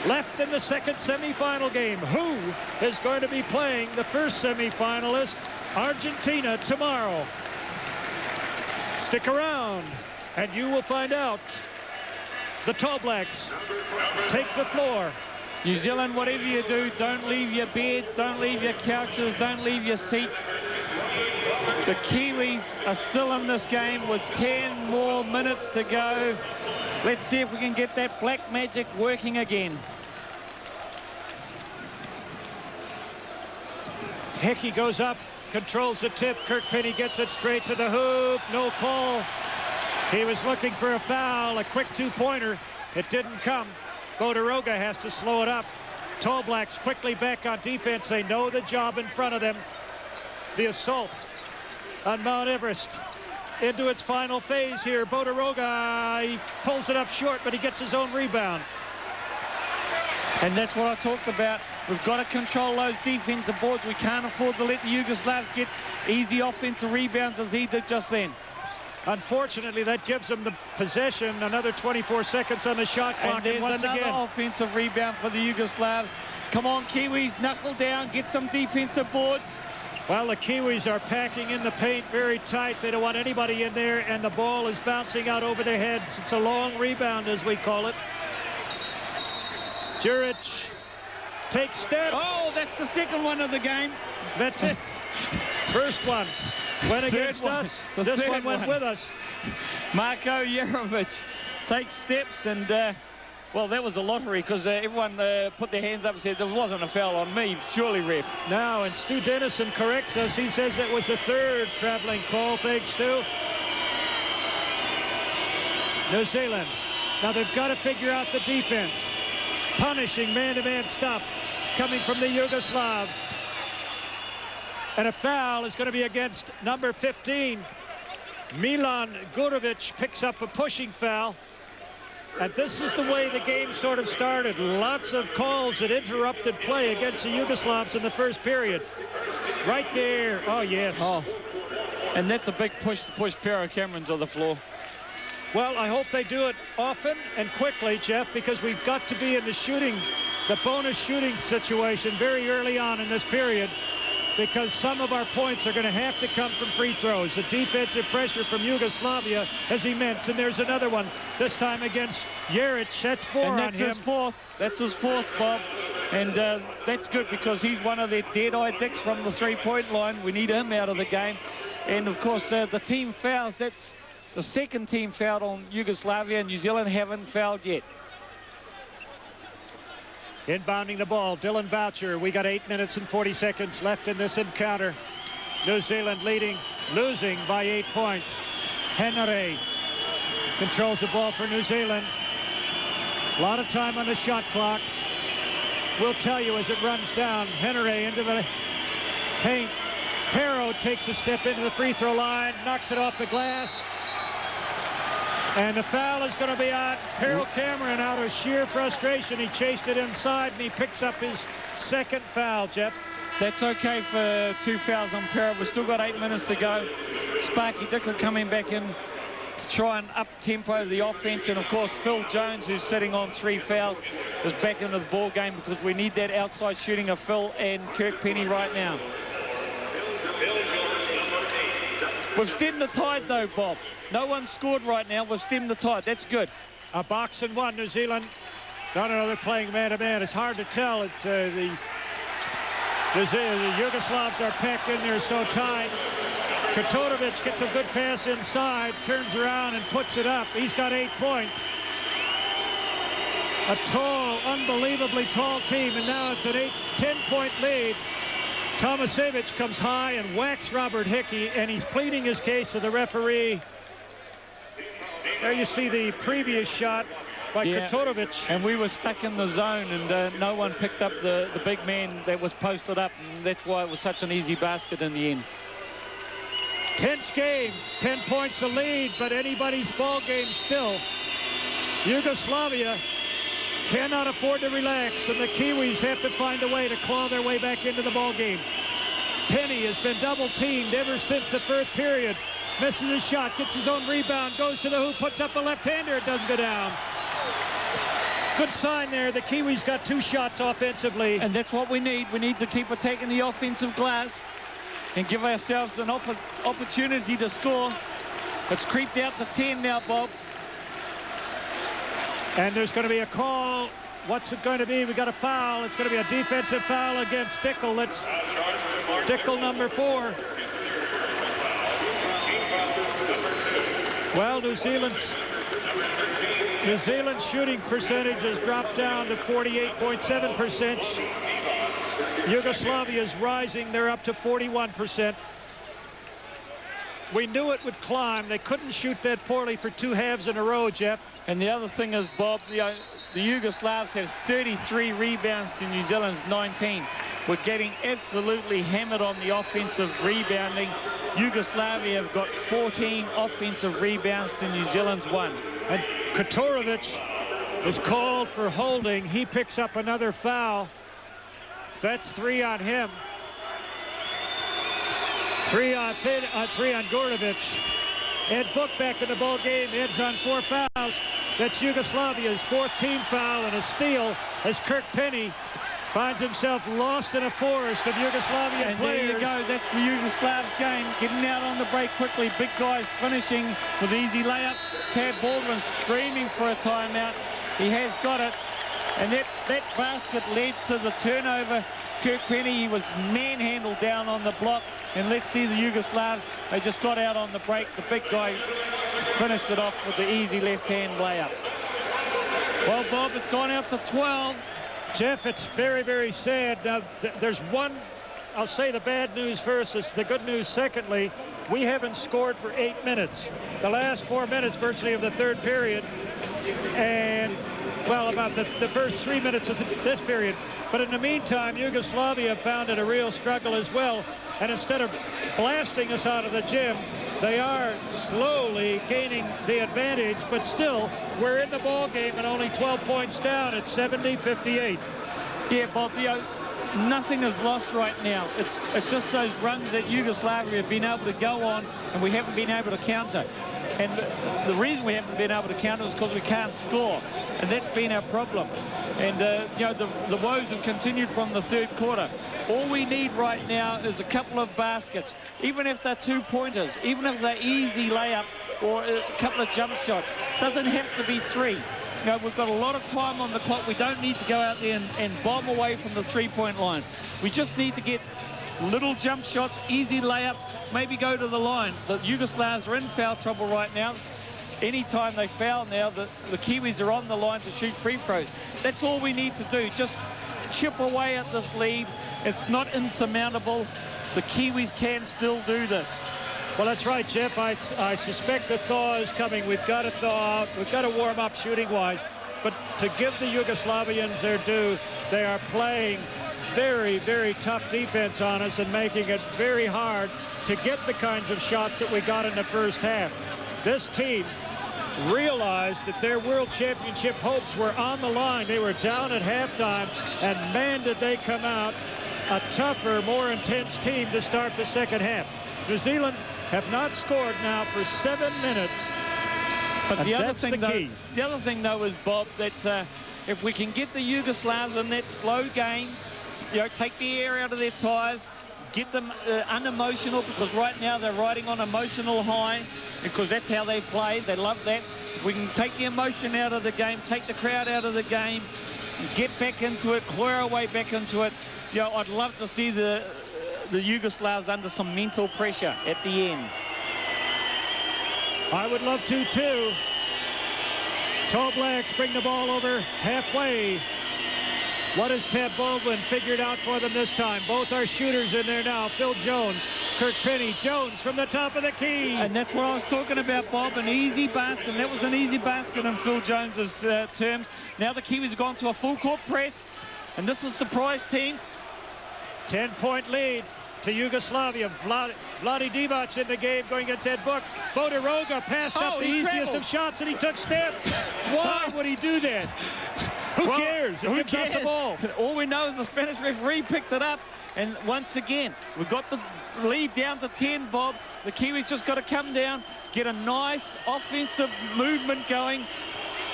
left in the second semifinal game. Who is going to be playing the first semifinalist, Argentina, tomorrow? Stick around, and you will find out. The Tall Blacks take the floor. New Zealand, whatever you do, don't leave your beds, don't leave your couches, don't leave your seats. The Kiwis are still in this game with 10 more minutes to go. Let's see if we can get that black magic working again. Hickey goes up, controls the tip. Kirk Penny gets it straight to the hoop. No call. He was looking for a foul, a quick two-pointer. It didn't come. Bodiroga has to slow it up. Tall Blacks quickly back on defense. They know the job in front of them. The assault on Mount Everest into its final phase here. Bodiroga, he pulls it up short, but he gets his own rebound. And that's what I talked about. We've got to control those defensive boards. We can't afford to let the Yugoslavs get easy offensive rebounds as he did just then. Unfortunately, that gives them the possession. Another 24 seconds on the shot clock. And once another again, offensive rebound for the Yugoslavs. Come on, Kiwis, knuckle down, get some defensive boards. Well, the Kiwis are packing in the paint very tight. They don't want anybody in there, and the ball is bouncing out over their heads. It's a long rebound, as we call it. Juric takes steps. Oh, that's the second one of the game. That's it. First one went against us. This one went with us. Marko Jerovic takes steps, and well, that was a lottery because everyone put their hands up and said there wasn't a foul on me. Surely, ref. Now, and Stu Dennison corrects us. He says it was a third traveling call. Thanks, Stu. New Zealand. Now they've got to figure out the defense. Punishing man-to-man stuff coming from the Yugoslavs. And a foul is going to be against number 15. Milan Gurovic picks up a pushing foul. And this is the way the game sort of started. Lots of calls that interrupted play against the Yugoslavs in the first period. Right there. Oh, yes. Oh, and that's a big push to push Pero Cameron to the floor. Well, I hope they do it often and quickly, Jeff, because we've got to be in the shooting, the bonus shooting situation very early on in this period, because some of our points are going to have to come from free throws. The defensive pressure from Yugoslavia is immense, and there's another one, this time against Jeric. That's four on him. And that's his fourth. That's his fourth, Bob. And that's good because he's one of their dead-eye dicks from the three-point line. We need him out of the game. And, of course, the team fouls. That's the second team fouled on Yugoslavia, and New Zealand haven't fouled yet. Inbounding the ball, Dylan Boucher. We got 8 minutes and 40 seconds left in this encounter. New Zealand losing by 8 points. Henry controls the ball for New Zealand. A lot of time on the shot clock. We'll tell you as it runs down. Henry into the paint. Pero takes a step into the free throw line, knocks it off the glass. And the foul is going to be on Pero Cameron out of sheer frustration. He chased it inside, and he picks up his second foul, Jeff. That's okay for 2 fouls on Pero. We've still got 8 minutes to go. Sparky Dickel coming back in to try and up-tempo the offense. And, of course, Phil Jones, who's sitting on 3 fouls, is back into the ball game because we need that outside shooting of Phil and Kirk Penny right now. We've stemmed the tide, though, Bob. No one scored right now. We've stemmed the tide. That's good. A box and one, New Zealand. No, they're playing man-to-man. It's hard to tell. It's the Yugoslavs are packed in there so tight. Kotorovic gets a good pass inside, turns around and puts it up. He's got 8 points. A tall, unbelievably tall team, and now it's an 10-point lead. Tomasevich comes high and whacks Robert Hickey, and he's pleading his case to the referee. There you see the previous shot by Kotorovic. And we were stuck in the zone, and no one picked up the big man that was posted up, and that's why it was such an easy basket in the end. Tense game, 10 points the lead, but anybody's ball game still. Yugoslavia cannot afford to relax, and the Kiwis have to find a way to claw their way back into the ball game. Penny has been double-teamed ever since the first period. Misses his shot, gets his own rebound, goes to the hoop, puts up a left-hander. It doesn't go down. Good sign there. The Kiwis got 2 shots offensively. And that's what we need. We need to keep attacking the offensive glass and give ourselves an opportunity to score. It's creeped out to 10 now, Bob. And there's going to be a call. What's it going to be? We got a foul. It's going to be a defensive foul against Dickel. That's Dickel, number 4. Well, New Zealand's shooting percentage has dropped down to 48.7%. Yugoslavia is rising. They're up to 41%. We knew it would climb. They couldn't shoot that poorly for 2 halves in a row, Jeff. And the other thing is, Bob, the Yugoslavs have 33 rebounds to New Zealand's 19. We're getting absolutely hammered on the offensive rebounding. Yugoslavia have got 14 offensive rebounds to New Zealand's 1. And Kotorovic is called for holding. He picks up another foul. That's 3 on him. 3 on Gordovic. Ed Book back in the ball game. Ed's on 4 fouls. That's Yugoslavia's 4th team foul, and a steal as Kirk Penny finds himself lost in a forest of Yugoslavian players. There you go. That's the Yugoslavs game. Getting out on the break quickly. Big guys finishing with easy layup. Tad Baldwin screaming for a timeout. He has got it. And that basket led to the turnover. Kirk Penny, he was manhandled down on the block. And let's see the Yugoslavs. They just got out on the break. The big guy finished it off with the easy left-hand layup. Well, Bob, it's gone out to 12. Jeff, it's very, very sad. Now, there's one, I'll say the bad news first, is the good news secondly. We haven't scored for 8 minutes. The last 4 minutes virtually of the 3rd period. And, well, about the first 3 minutes of this period. But in the meantime, Yugoslavia found it a real struggle as well. And instead of blasting us out of the gym, they are slowly gaining the advantage, but still, we're in the ball game and only 12 points down at 70-58. Yeah, Bob, nothing is lost right now. It's just those runs that Yugoslavia have been able to go on, and we haven't been able to counter. And the reason we haven't been able to counter is because we can't score, and that's been our problem. And the woes have continued from the 3rd quarter. All we need right now is a couple of baskets, even if they're 2-pointers, even if they're easy layups or a couple of jump shots. Doesn't have to be 3. We've got a lot of time on the clock. We don't need to go out there and bomb away from the 3-point line. We just need to get little jump shots, easy layups, maybe go to the line. The Yugoslavs are in foul trouble right now. Anytime they foul now, the Kiwis are on the line to shoot free throws. That's all we need to do. Just chip away at this lead. It's not insurmountable. The Kiwis can still do this. Well, that's right, Jeff. I suspect the thaw is coming. We've got to thaw out. We've got to warm up shooting-wise. But to give the Yugoslavians their due, they are playing very, very tough defense on us and making it very hard to get the kinds of shots that we got in the first half. This team realized that their World Championship hopes were on the line. They were down at halftime, and man, did they come out a tougher, more intense team to start the second half. New Zealand have not scored now for 7 minutes. But the other thing, though, is, Bob, that if we can get the Yugoslavs in that slow game, take the air out of their tires, get them unemotional, because right now they're riding on emotional high, because that's how they play. They love that. If we can take the emotion out of the game, take the crowd out of the game, get back into it, claw our way back into it. I'd love to see the Yugoslavs under some mental pressure at the end. I would love to, too. Tall Blacks bring the ball over halfway. What has Ted Baldwin figured out for them this time? Both are shooters in there now. Phil Jones, Kirk Penny. Jones from the top of the key. And that's what I was talking about, Bob. An easy basket. And that was an easy basket in Phil Jones's terms. Now the Kiwis have gone to a full court press. And this is surprise teams. 10-point lead to Yugoslavia. Vlade Divac in the game going against Ed Book. Bodiroga passed up the easiest of shots, and he took steps. Why would he do that? Who cares? Who gives us the ball? All we know is the Spanish referee picked it up. And once again, we've got the lead down to 10, Bob. The Kiwis just got to come down, get a nice offensive movement going,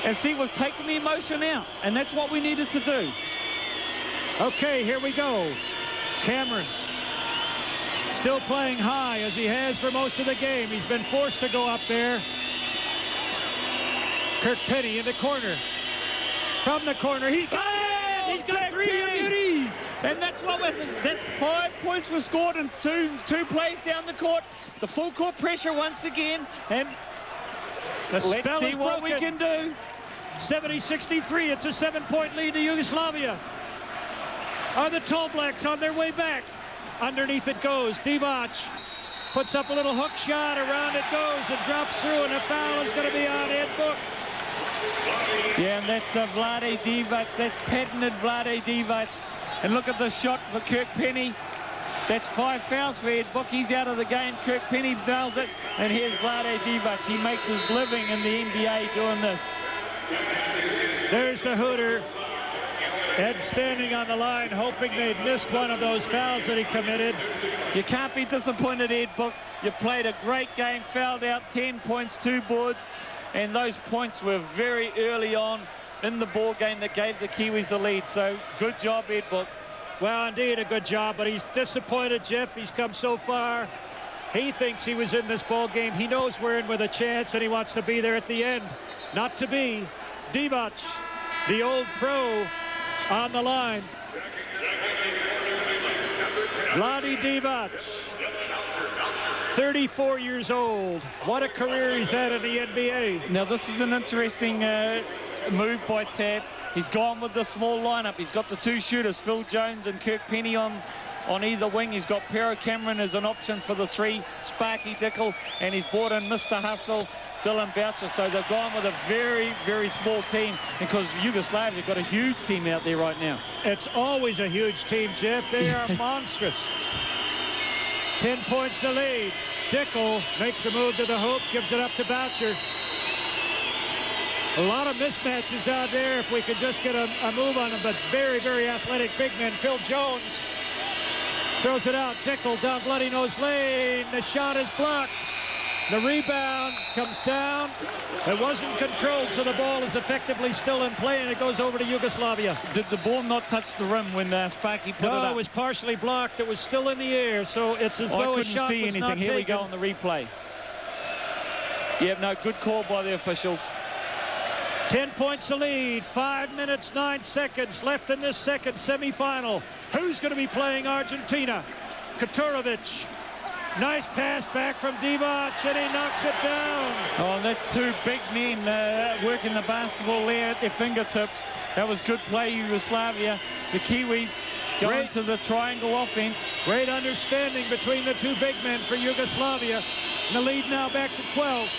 and see, we've taken the emotion out. And that's what we needed to do. Okay, here we go. Cameron still playing high as he has for most of the game. He's been forced to go up there. Kirk Penny in the corner. From the corner, he's got it! He's got 3 beauty! And that's what that's 5 points were scored in two plays down the court. The full court pressure once again, and let's see what we can do. 70-63, it's a 7-point lead to Yugoslavia. Are the Tall Blacks on their way back? Underneath it goes. Divac puts up a little hook shot. Around it goes and drops through, and a foul is going to be on Ed Book. Yeah, and that's Vlade Divac. That's patented Vlade Divac. And look at the shot for Kirk Penny. That's 5 fouls for Ed Book. He's out of the game. Kirk Penny nails it. And here's Vlade Divac. He makes his living in the NBA doing this. There's the hooter. Ed standing on the line, hoping they'd missed one of those fouls that he committed. You can't be disappointed, Ed Book. You played a great game, fouled out, 10 points, 2 boards, and those points were very early on in the ball game that gave the Kiwis the lead. So good job, Ed Book. Well, indeed, a good job, but he's disappointed, Jeff. He's come so far. He thinks he was in this ball game. He knows we're in with a chance, and he wants to be there at the end. Not to be. Divac, the old pro, on the line. Vlade Divac, 34 years old. What a career he's had in the NBA. Now, this is an interesting move by Tab. He's gone with the small lineup. He's got the 2 shooters, Phil Jones and Kirk Penny on either wing. He's got Pero Cameron as an option for the 3, Sparky Dickel, and he's brought in Mr. Hustle, Dylan Boucher. So they've gone with a very, very small team, because Yugoslavia's got a huge team out there right now. It's always a huge team, Jeff. They are monstrous. 10 points the lead. Dickel makes a move to the hoop, gives it up to Boucher. A lot of mismatches out there if we could just get a move on them, but very, very athletic big men. Phil Jones throws it out. Dickel down bloody nose lane. The shot is blocked. The rebound comes down. It wasn't controlled, so the ball is effectively still in play, and it goes over to Yugoslavia. Did the ball not touch the rim when Sparky put it up? No, it was partially blocked. It was still in the air, so it's as though a shot was not taken. Here we go on the replay. Yeah, no, good call by the officials. 10 points to lead, 5 minutes, 9 seconds left in this second semifinal. Who's going to be playing Argentina? Katurovic. Nice pass back from Divac, and he knocks it down. Oh, that's 2 big men working the basketball there at their fingertips. That was good play, Yugoslavia. The Kiwis going to the triangle offense. Great understanding between the 2 big men for Yugoslavia. And the lead now back to 12.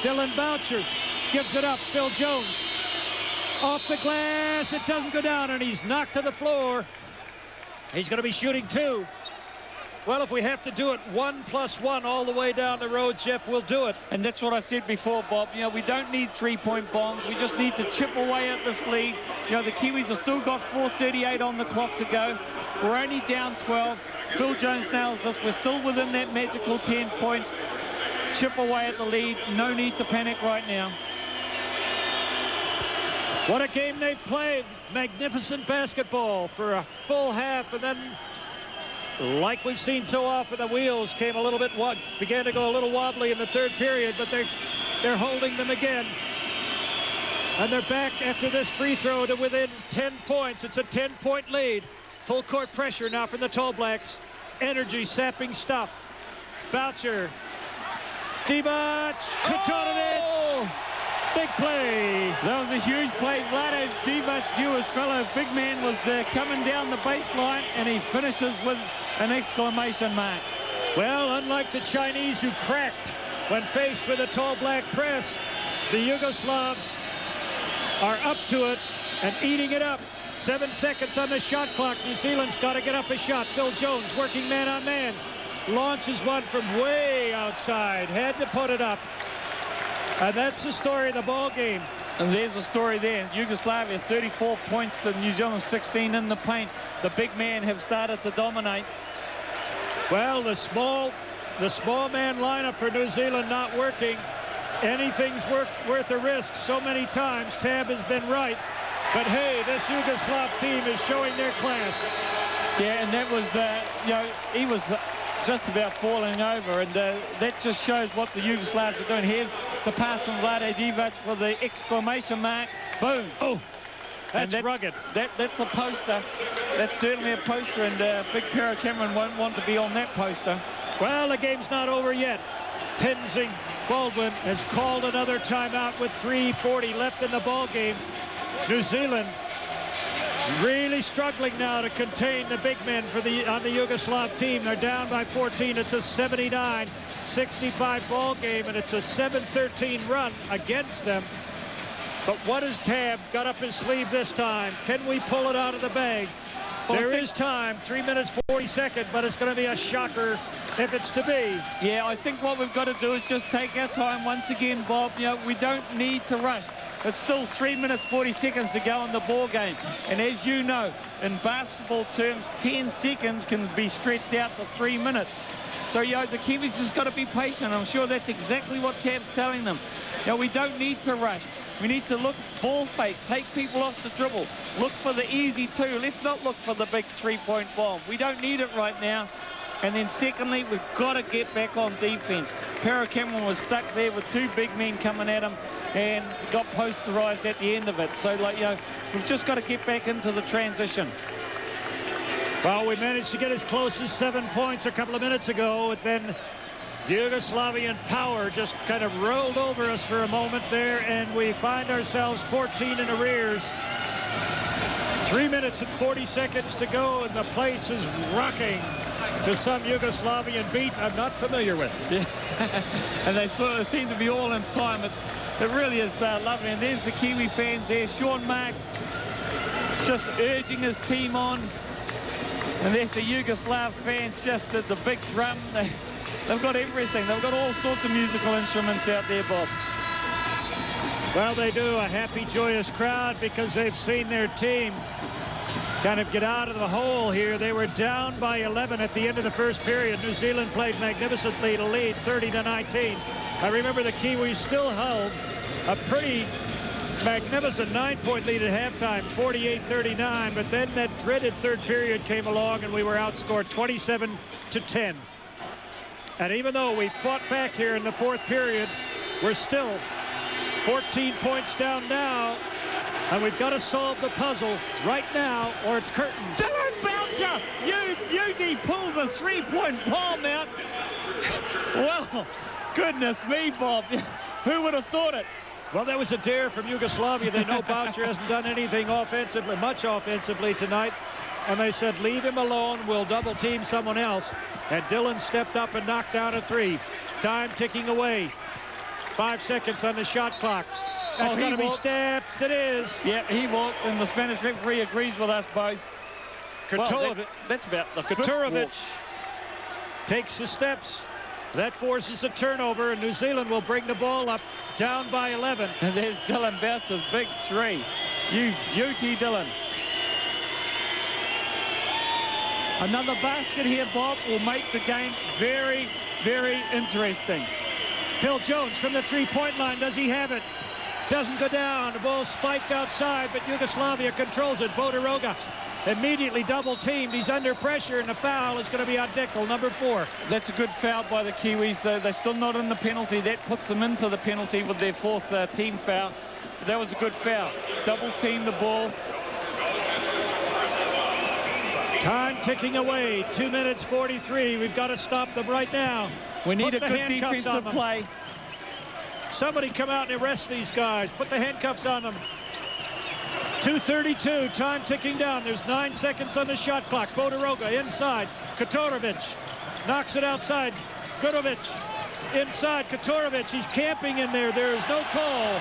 Dylan Boucher gives it up. Phil Jones off the glass. It doesn't go down, and he's knocked to the floor. He's going to be shooting 2. Well, if we have to do it 1+1 all the way down the road, Jeff, we'll do it. And that's what I said before, Bob. You know, we don't need 3-point bombs. We just need to chip away at this lead. You know, the Kiwis have still got 4:38 on the clock to go. We're only down 12. Phil Jones nails this. We're still within that magical 10 points. Chip away at the lead. No need to panic right now. What a game they've played. Magnificent basketball for a full half, and then, like we've seen so often, the wheels came a little bit, began to go a little wobbly in the third period, but they're holding them again. And they're back after this free throw to within 10 points. It's a 10-point lead. Full court pressure now from the Tall Blacks. Energy sapping stuff. Boucher. Divac. Katurovic. Big play. That was a huge play. Vlade Divac, Jewish fellow, big man, was coming down the baseline, and he finishes with an exclamation mark. Well, unlike the Chinese who cracked when faced with a Tall Black press, the Yugoslavs are up to it and eating it up. 7 seconds on the shot clock. New Zealand's got to get up a shot. Phil Jones working man on man. Launches one from way outside. Had to put it up. And that's the story of the ball game. And there's a story there. Yugoslavia 34 points to New Zealand 16 in the paint. The big men have started to dominate. Well, the small man lineup for New Zealand not working. Anything's worth a risk. So many times Tab has been right. But hey, this Yugoslav team is showing their class. Yeah, and that was, you know, he was just about falling over, and that just shows what the Yugoslavs are doing. Here's the pass from Vlade Divac for the exclamation mark. Boom. Oh, that's rugged. That's a poster. That's certainly a poster, and Big Pero Cameron won't want to be on that poster. Well, the game's not over yet. Tenzing Baldwin has called another timeout with 3:40 left in the ball game. New Zealand really struggling now to contain the big men on the Yugoslav team. They're down by 14. It's a 79-65 ball game, and it's a 7-13 run against them. But what has Tab got up his sleeve this time? Can we pull it out of the bag? Well, there is time, 3 minutes 40 seconds, but it's going to be a shocker if it's to be. Yeah, I think what we've got to do is just take our time once again, Bob. You know, we don't need to rush. It's still 3 minutes 40 seconds to go in the ball game, and as you know, in basketball terms, 10 seconds can be stretched out to 3 minutes. So, you know, the Kiwis just got to be patient. I'm sure that's exactly what Tab's telling them. You know, we don't need to rush. We need to look ball fake, take people off the dribble, look for the easy two. Let's not look for the big three-point bomb. We don't need it right now. And then secondly, we've got to get back on defense. Pero Cameron was stuck there with two big men coming at him and got posterized at the end of it. So, like, you know, we've just got to get back into the transition. Well, we managed to get as close as 7 points a couple of minutes ago, but then Yugoslavian power just kind of rolled over us for a moment there, and we find ourselves 14 in arrears. 3 minutes and 40 seconds to go, and the place is rocking to some Yugoslavian beat I'm not familiar with. Yeah. And they sort of seem to be all in time. It really is lovely. And there's the Kiwi fans there. Sean Marks just urging his team on. And there's the Yugoslav fans just at the big drum. They've got everything. They've got all sorts of musical instruments out there, Bob. Well, they do. A happy, joyous crowd because they've seen their team kind of get out of the hole here. They were down by 11 at the end of the first period. New Zealand played magnificently to lead 30-19. I remember the Kiwis still held a pretty magnificent 9-point lead at halftime, 48-39, but then that dreaded third period came along and we were outscored 27-10. And even though we fought back here in the fourth period, we're still 14 points down now, and we've got to solve the puzzle right now or it's curtains. Dylan Bouncer! Yugi pulls a three-point bomb out. Well, goodness me, Bob. Who would have thought it? Well, that was a dare from Yugoslavia. They know Boucher hasn't done anything offensively, much offensively tonight. And they said, leave him alone. We'll double team someone else. And Dylan stepped up and knocked down a three. Time ticking away. 5 seconds on the shot clock. That's going to be steps. It is. Yeah, he walked, and the Spanish referee agrees with us both. Well, that's about the Katurovic takes the steps. That forces a turnover, and New Zealand will bring the ball up, down by 11. And there's Dylan Bouncer's big three. Yuki Dylan. Another basket here, Bob, will make the game very, very interesting. Phil Jones from the three-point line. Does he have it? Doesn't go down. The ball spiked outside, but Yugoslavia controls it. Bodiroga immediately double-teamed. He's under pressure, and the foul is going to be on Dickel, number 4. That's a good foul by the Kiwis. They're still not in the penalty. That puts them into the penalty with their fourth team foul. But that was a good foul. Double-team the ball. Time ticking away. 2 minutes 43. We've got to stop them right now. We need a good defensive play. Somebody come out and arrest these guys. Put the handcuffs on them. 2:32, time ticking down. There's 9 seconds on the shot clock. Bodiroga inside. Katorovic knocks it outside. Gudovic inside. Katorovic, he's camping in there. There is no call.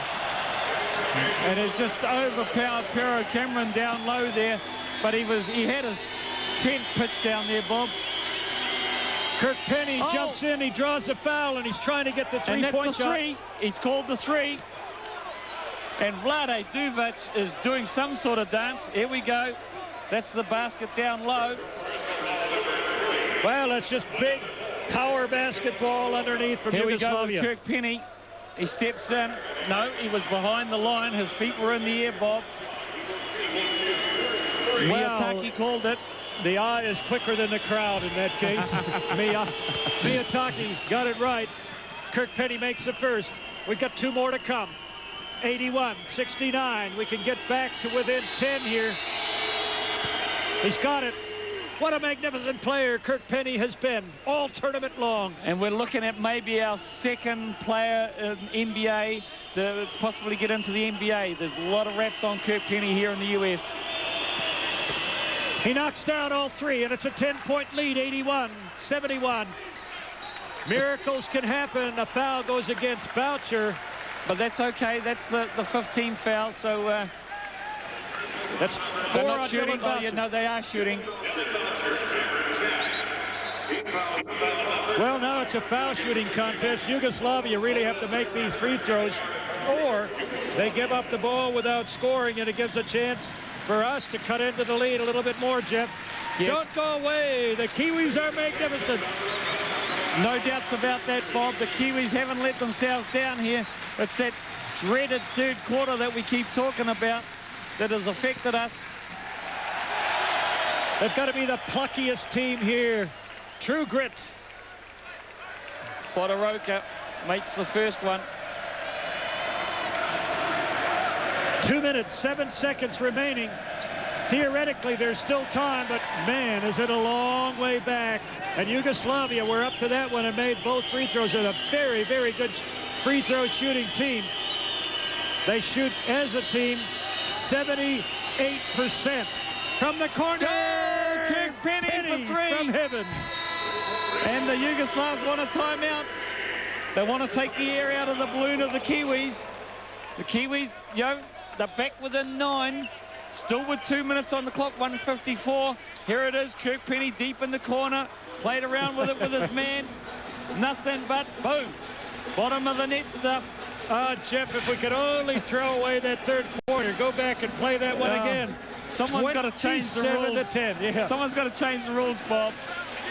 And it's just overpowered Pero Cameron down low there. But he had his tent pitched down there, Bob. Kirk Penny jumps in, he draws a foul, and he's trying to get the three-point shot. He's called the three. And Vlade Duvac is doing some sort of dance. Here we go. That's the basket down low. Well, that's just big power basketball underneath from Yugoslavia. Here we go with Kirk Penny. He steps in. No, he was behind the line. His feet were in the air, Bob. Miyataki called it. The eye is quicker than the crowd in that case. Miyataki got it right. Kirk Penny makes the first. We've got 2 more to come. 81-69. We can get back to within 10 here. He's got it. What a magnificent player Kirk Penny has been all tournament long. And we're looking at maybe our second player in NBA to possibly get into the NBA. There's a lot of raps on Kirk Penny here in the US. He knocks down all 3, and it's a 10-point lead, 81-71. Miracles can happen. A foul goes against Boucher. But that's okay. That's the 15th foul, so... That's 4 on shooting. Dylan Boucher. Oh, yeah, no, they are shooting. Well, now it's a foul shooting contest. Yugoslavia really have to make these free throws, or they give up the ball without scoring, and it gives a chance for us to cut into the lead a little bit more, Jeff. Yes. Don't go away. The Kiwis are magnificent. No doubts about that, Bob. The Kiwis haven't let themselves down here. It's that dreaded third quarter that we keep talking about that has affected us. They've got to be the pluckiest team here. True grit. Podoroka makes the first one. 2 minutes, 7 seconds remaining. Theoretically, there's still time, but man, is it a long way back. And Yugoslavia were up to that one and made both free throws. They're a very, very good free throw shooting team. They shoot as a team 78% from the corner. Go! Kirk Penny for 3 from heaven. And the Yugoslavs want a timeout. They want to take the air out of the balloon of the Kiwis. The Kiwis, they're back within 9. Still with 2 minutes on the clock, 1:54. Here it is, Kirk Penny deep in the corner. Played around with it with his man. Nothing but boom. Bottom of the net stuff. Jeff, if we could only throw away that third quarter, go back and play that one again. Someone's got to change the rules. 27 to 10, yeah. Someone's got to change the rules, Bob.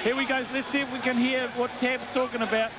Here we go. Let's see if we can hear what Tab's talking about.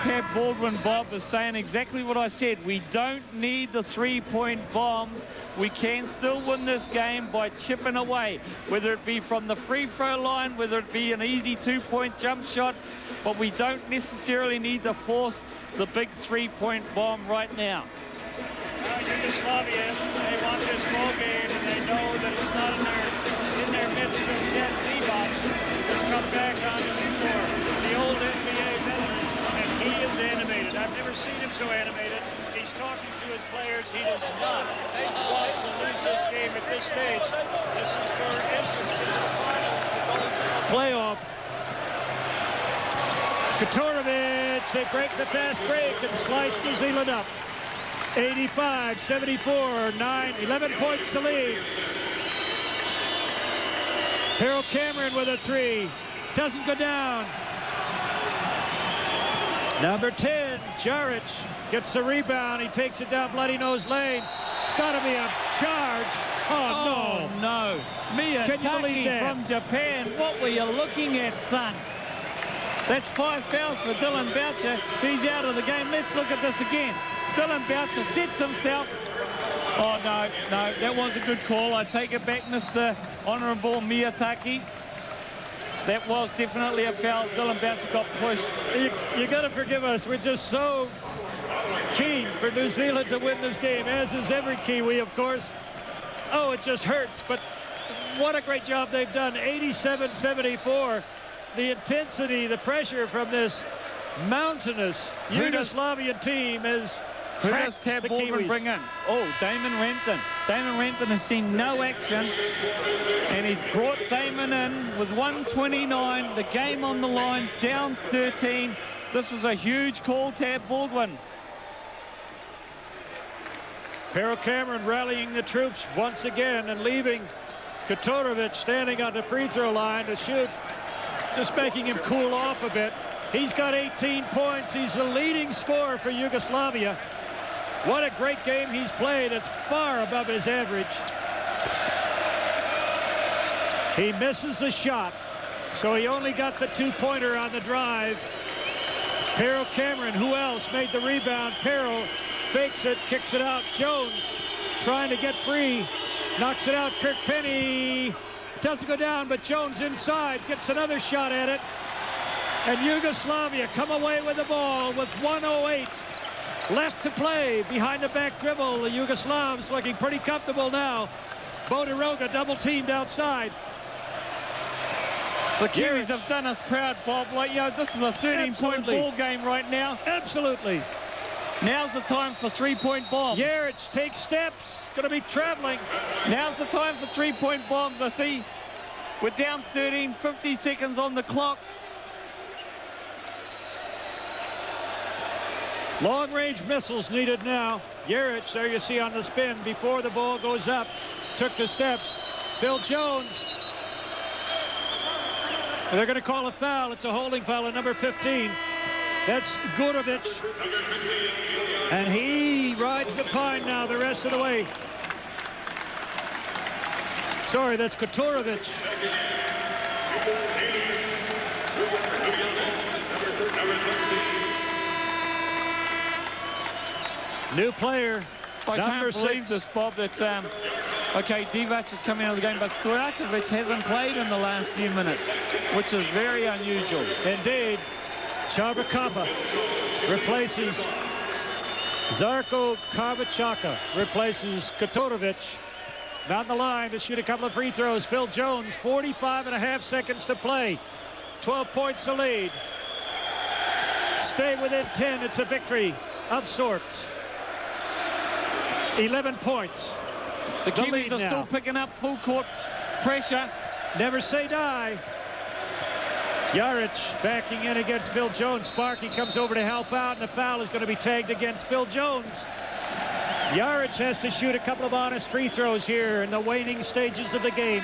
Tab Baldwin, Bob, is saying exactly what I said. We don't need the three-point bomb. We can still win this game by chipping away, whether it be from the free throw line, whether it be an easy two-point jump shot, but we don't necessarily need to force the big three-point bomb right now. Yugoslavia, they want this ball game, and they know that it's not in their midst just yet. Divac has come back onto the floor, the old NBA veteran, and he is animated. I've never seen him so animated. He's talking to his players. He does not want to lose this game at this stage. This is for entrance into the finals. Playoff. Katorovic, they break the fast break and slice New Zealand up. 85-74, 11 points to lead. Harold Cameron with a three. Doesn't go down. Number 10, Jaric gets the rebound. He takes it down Bloody Nose Lane. It's got to be a charge. Oh, no. Miyataki from Japan. What were you looking at, son? That's 5 fouls for Dylan Boucher. He's out of the game. Let's look at this again. Dylan Boucher sets himself. Oh, no, that was a good call. I take it back, Mr. Honourable Miyataki. That was definitely a foul. Dylan Boucher got pushed. You got to forgive us. We're just so keen for New Zealand to win this game, as is every Kiwi, of course. Oh, it just hurts, but what a great job they've done. 87-74. The intensity, the pressure from this mountainous Yugoslavian team is Who does Tab Baldwin bring in? Oh, Damon Renton. Damon Renton has seen no action, and he's brought Damon in with 1:29, the game on the line, down 13. This is a huge call, Tab Baldwin. Pero Cameron rallying the troops once again and leaving Kotorovic standing on the free throw line to shoot, just making him cool off a bit. He's got 18 points. He's the leading scorer for Yugoslavia. What a great game he's played. It's far above his average. He misses the shot, so he only got the two-pointer on the drive. Pero Cameron, who else, made the rebound. Pero fakes it, kicks it out. Jones trying to get free, knocks it out. Kirk Penny doesn't go down, but Jones inside gets another shot at it. And Yugoslavia come away with the ball with 1:08 left to play. Behind the back dribble, the Yugoslavs looking pretty comfortable now. Bodiroga double teamed outside. The Kiwis have done us proud, Bob. Like, you know, this is a 13-point ball game right now. Absolutely. Now's the time for three-point bombs. Jeric takes steps, going to be traveling. Now's the time for three-point bombs. I see we're down 13, 50 seconds on the clock. Long-range missiles needed now. Jeric, there you see on the spin before the ball goes up, took the steps. Phil Jones. They're going to call a foul. It's a holding foul on number 15. That's Gurovic. And he rides the pine now the rest of the way. Sorry, that's Kotorovic. New player, I number can't believe 6. this, Bob. That's okay, Divac is coming out of the game, but Stojakovic hasn't played in the last few minutes, which is very unusual. Indeed. Chabakapa replaces Zarko Karbachaka, replaces Kotorovic. Down the line to shoot a couple of free throws. Phil Jones, 45.5 seconds to play. 12 points the lead. Stay within 10. It's a victory of sorts. 11 points. The Kiwis are still picking up full court pressure. Never say die. Jeric backing in against Phil Jones. Sparky comes over to help out, and the foul is going to be tagged against Phil Jones. Jeric has to shoot a couple of honest free throws here in the waning stages of the game.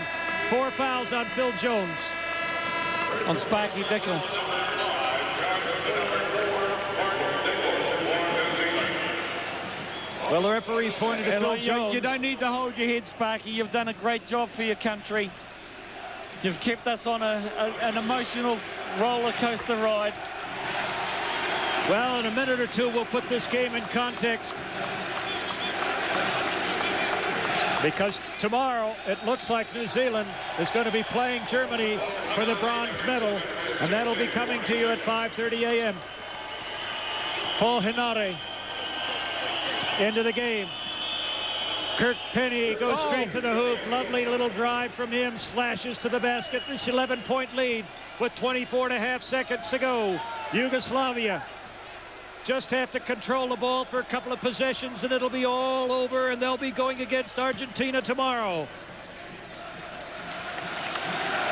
4 fouls on Phil Jones. On Sparky Dickel. Well, the referee pointed to Phil Jones. You don't need to hold your head, Sparky. You've done a great job for your country. You've kept us on an emotional roller coaster ride. Well, in a minute or two, we'll put this game in context. Because tomorrow, it looks like New Zealand is going to be playing Germany for the bronze medal, and that'll be coming to you at 5:30 a.m. Paul Hinare into the game. Kirk Penny goes straight to the hoop. Lovely little drive from him. Slashes to the basket. This 11-point lead with 24.5 seconds to go. Yugoslavia just have to control the ball for a couple of possessions, and it'll be all over, and they'll be going against Argentina tomorrow.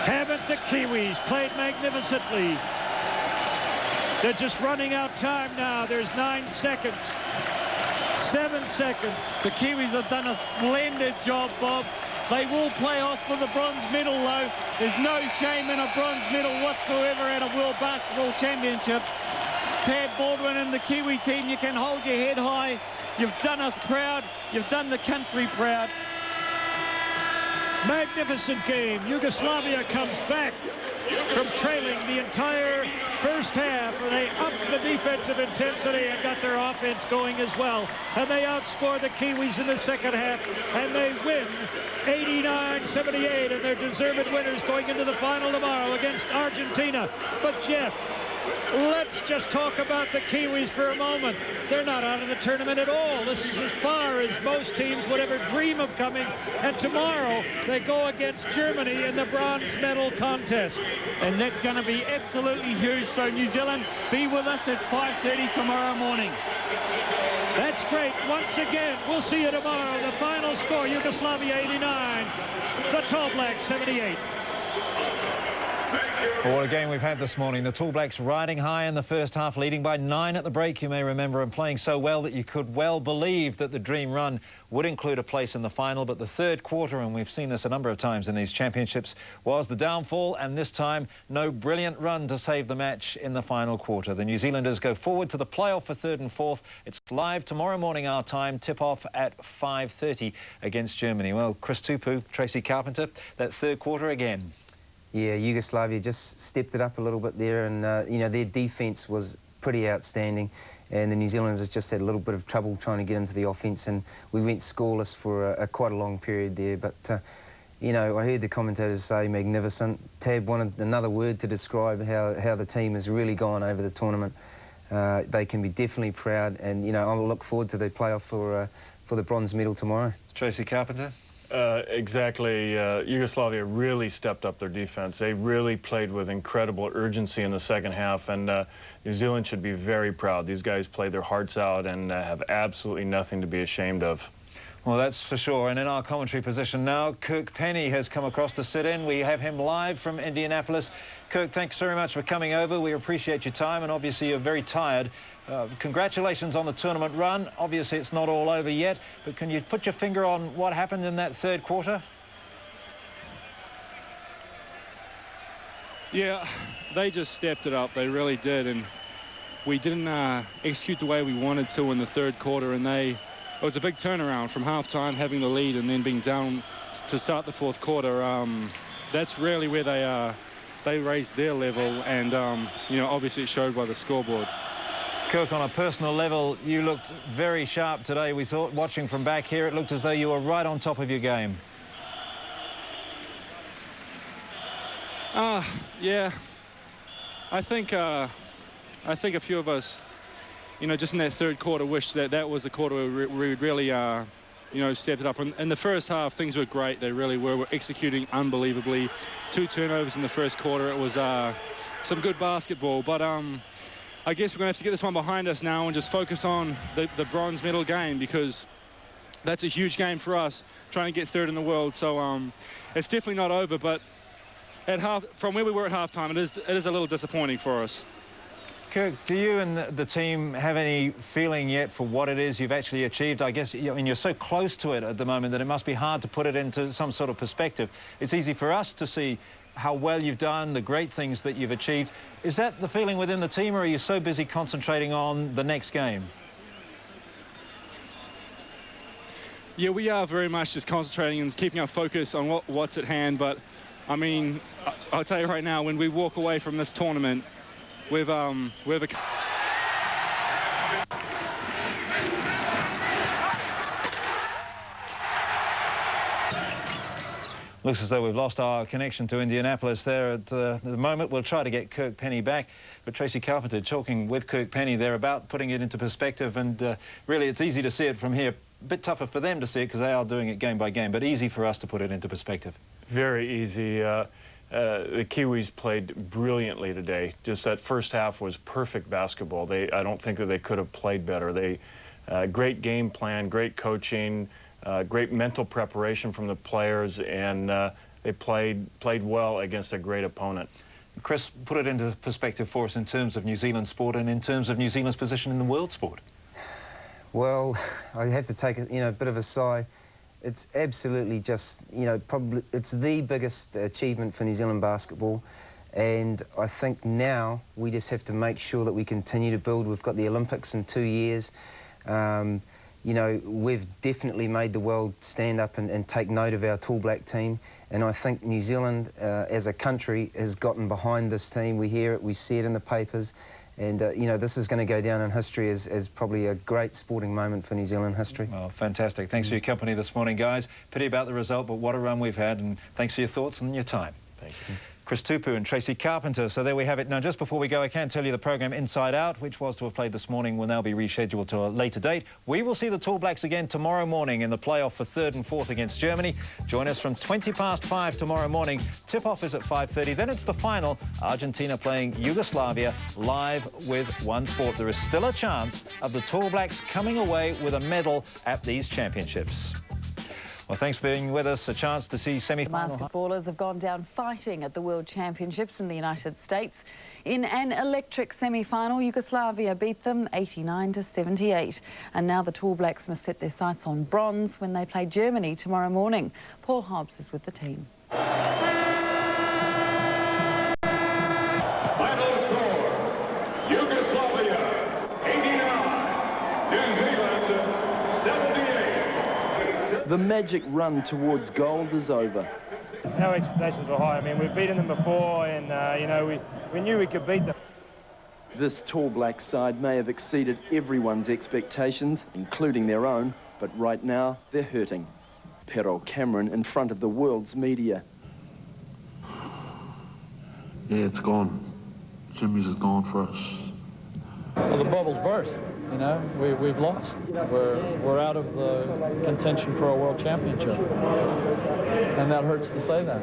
Haven't the Kiwis played magnificently? They're just running out time now. There's 9 seconds. 7 seconds. The Kiwis have done a splendid job, Bob. They will play off for the bronze medal, though. There's no shame in a bronze medal whatsoever at a World Basketball Championships. Tab Baldwin and the Kiwi team, you can hold your head high. You've done us proud. You've done the country proud. Magnificent game. Yugoslavia comes back from trailing the entire first half, where they upped the defensive intensity and got their offense going as well. And they outscore the Kiwis in the second half, and they win 89-78, and they're deserved winners going into the final tomorrow against Argentina. But Jeff, Let's just talk about the Kiwis for a moment. They're not out of the tournament at all. This is as far as most teams would ever dream of coming. And tomorrow, they go against Germany in the bronze medal contest. And that's going to be absolutely huge. So New Zealand, be with us at 5:30 tomorrow morning. That's great. Once again, we'll see you tomorrow. The final score, Yugoslavia 89, the Tall Blacks 78. Well, what a game we've had this morning. The Tall Blacks riding high in the first half, leading by 9 at the break, you may remember, and playing so well that you could well believe that the dream run would include a place in the final. But the third quarter, and we've seen this a number of times in these championships, was the downfall, and this time no brilliant run to save the match in the final quarter. The New Zealanders go forward to the playoff for 3rd and 4th. It's live tomorrow morning our time, tip-off at 5:30 against Germany. Well, Chris Tupu, Tracy Carpenter, that third quarter again. Yeah, Yugoslavia just stepped it up a little bit there, and you know, their defence was pretty outstanding, and the New Zealanders just had a little bit of trouble trying to get into the offence, and we went scoreless for quite a long period there. But you know, I heard the commentators say magnificent. Tab wanted another word to describe how the team has really gone over the tournament. They can be definitely proud, and you know, I'll look forward to the playoff for the bronze medal tomorrow. Tracy Carpenter. Exactly. Yugoslavia really stepped up their defense. They really played with incredible urgency in the second half, and New Zealand should be very proud. These guys played their hearts out and have absolutely nothing to be ashamed of. Well, that's for sure. And in our commentary position now, Kirk Penny has come across to sit in. We have him live from Indianapolis. Kirk, thanks very much for coming over. We appreciate your time, and obviously you're very tired. Congratulations on the tournament run. Obviously it's not all over yet, but can you put your finger on what happened in that third quarter? Yeah, they just stepped it up. They really did, and we didn't execute the way we wanted to in the third quarter, and it was a big turnaround from halftime, having the lead and then being down to start the fourth quarter. That's really where they raised their level, and you know, obviously it showed by the scoreboard. Kirk, on a personal level, you looked very sharp today. We thought, watching from back here, it looked as though you were right on top of your game. Yeah, I think a few of us, you know, just in that third quarter, wish that was the quarter where we really, you know, stepped it up. In the first half, things were great. They really were executing unbelievably. 2 turnovers in the first quarter. It was some good basketball, but I guess we're going to have to get this one behind us now and just focus on the bronze medal game, because that's a huge game for us, trying to get 3rd in the world. So it's definitely not over, but from where we were at halftime, it is a little disappointing for us. Kirk, do you and the team have any feeling yet for what it is you've actually achieved? I guess, I mean, you're so close to it at the moment that it must be hard to put it into some sort of perspective. It's easy for us to see how well you've done, the great things that you've achieved. Is that the feeling within the team, or are you so busy concentrating on the next game? Yeah, we are very much just concentrating and keeping our focus on what's at hand. But, I mean, I'll tell you right now, when we walk away from this tournament, we've Looks as though we've lost our connection to Indianapolis there at the moment. We'll try to get Kirk Penny back. But Tracy Carpenter talking with Kirk Penny there about putting it into perspective. And really, it's easy to see it from here. A bit tougher for them to see it because they are doing it game by game, but easy for us to put it into perspective. Very easy. The Kiwis played brilliantly today. Just that first half was perfect basketball. I don't think that they could have played better. Great game plan, great coaching, great mental preparation from the players, and they played well against a great opponent. Chris, put it into perspective for us in terms of New Zealand sport and in terms of New Zealand's position in the world sport. Well, I have to take a bit of a sigh. It's absolutely just, probably it's the biggest achievement for New Zealand basketball, and I think now we just have to make sure that we continue to build. We've got the Olympics in 2 years. We've definitely made the world stand up and take note of our Tall Black team, and I think New Zealand as a country has gotten behind this team. We hear it, we see it in the papers, and this is going to go down in history as probably a great sporting moment for New Zealand history. Well, fantastic. Thanks for your company this morning, guys. Pity about the result, but what a run we've had, and thanks for your thoughts and your time. Thanks. Chris Tupu and Tracy Carpenter. So there we have it. Now, just before we go, I can tell you the programme Inside Out, which was to have played this morning, will now be rescheduled to a later date. We will see the Tall Blacks again tomorrow morning in the playoff for 3rd and 4th against Germany. Join us from 5:20 tomorrow morning. Tip-off is at 5:30. Then it's the final, Argentina playing Yugoslavia, live with One Sport. There is still a chance of the Tall Blacks coming away with a medal at these championships. Well, thanks for being with us. A chance to see semi-final. Basketballers have gone down fighting at the World Championships in the United States. In an electric semi-final, Yugoslavia beat them 89-78. And now the Tall Blacks must set their sights on bronze when they play Germany tomorrow morning. Paul Hobbs is with the team. Final score, Yugoslavia 89, New Zealand 78. The magic run towards gold is over. Our expectations were high. I mean, we've beaten them before, and you know, we knew we could beat them. This Tall Black side may have exceeded everyone's expectations, including their own, but right now they're hurting. Pero Cameron in front of the world's media. Yeah, it's gone. Jimmy's is gone for us. Well, the bubble's burst, you know. We've lost. We're out of the contention for a world championship. And that hurts to say that.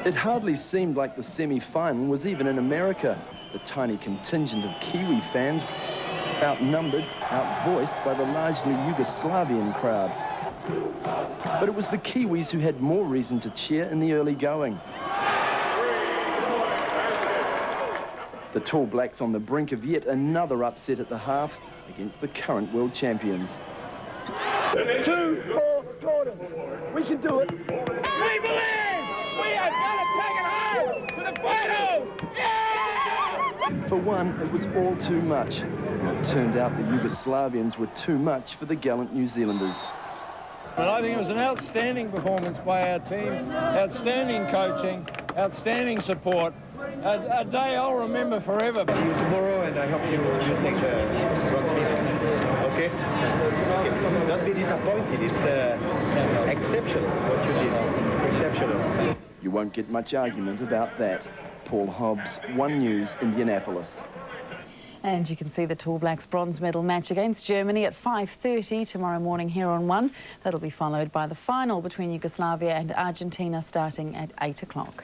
It hardly seemed like the semi-final was even in America. The tiny contingent of Kiwi fans outnumbered, outvoiced by the largely Yugoslavian crowd. But it was the Kiwis who had more reason to cheer in the early going. The Tall Blacks on the brink of yet another upset at the half against the current world champions. 2-4 Gordon. We can do it. We believe we are going to take it home to the finals. Yeah! For one, it was all too much. It turned out the Yugoslavians were too much for the gallant New Zealanders. But I think it was an outstanding performance by our team, outstanding coaching, outstanding support. A day I'll remember forever. See you tomorrow, and I hope you take the bronze medal. Okay? Don't be disappointed. It's exceptional what you did. Exceptional. You won't get much argument about that. Paul Hobbs, One News, Indianapolis. And you can see the Tall Blacks bronze medal match against Germany at 5:30 tomorrow morning here on One. That'll be followed by the final between Yugoslavia and Argentina starting at 8 o'clock.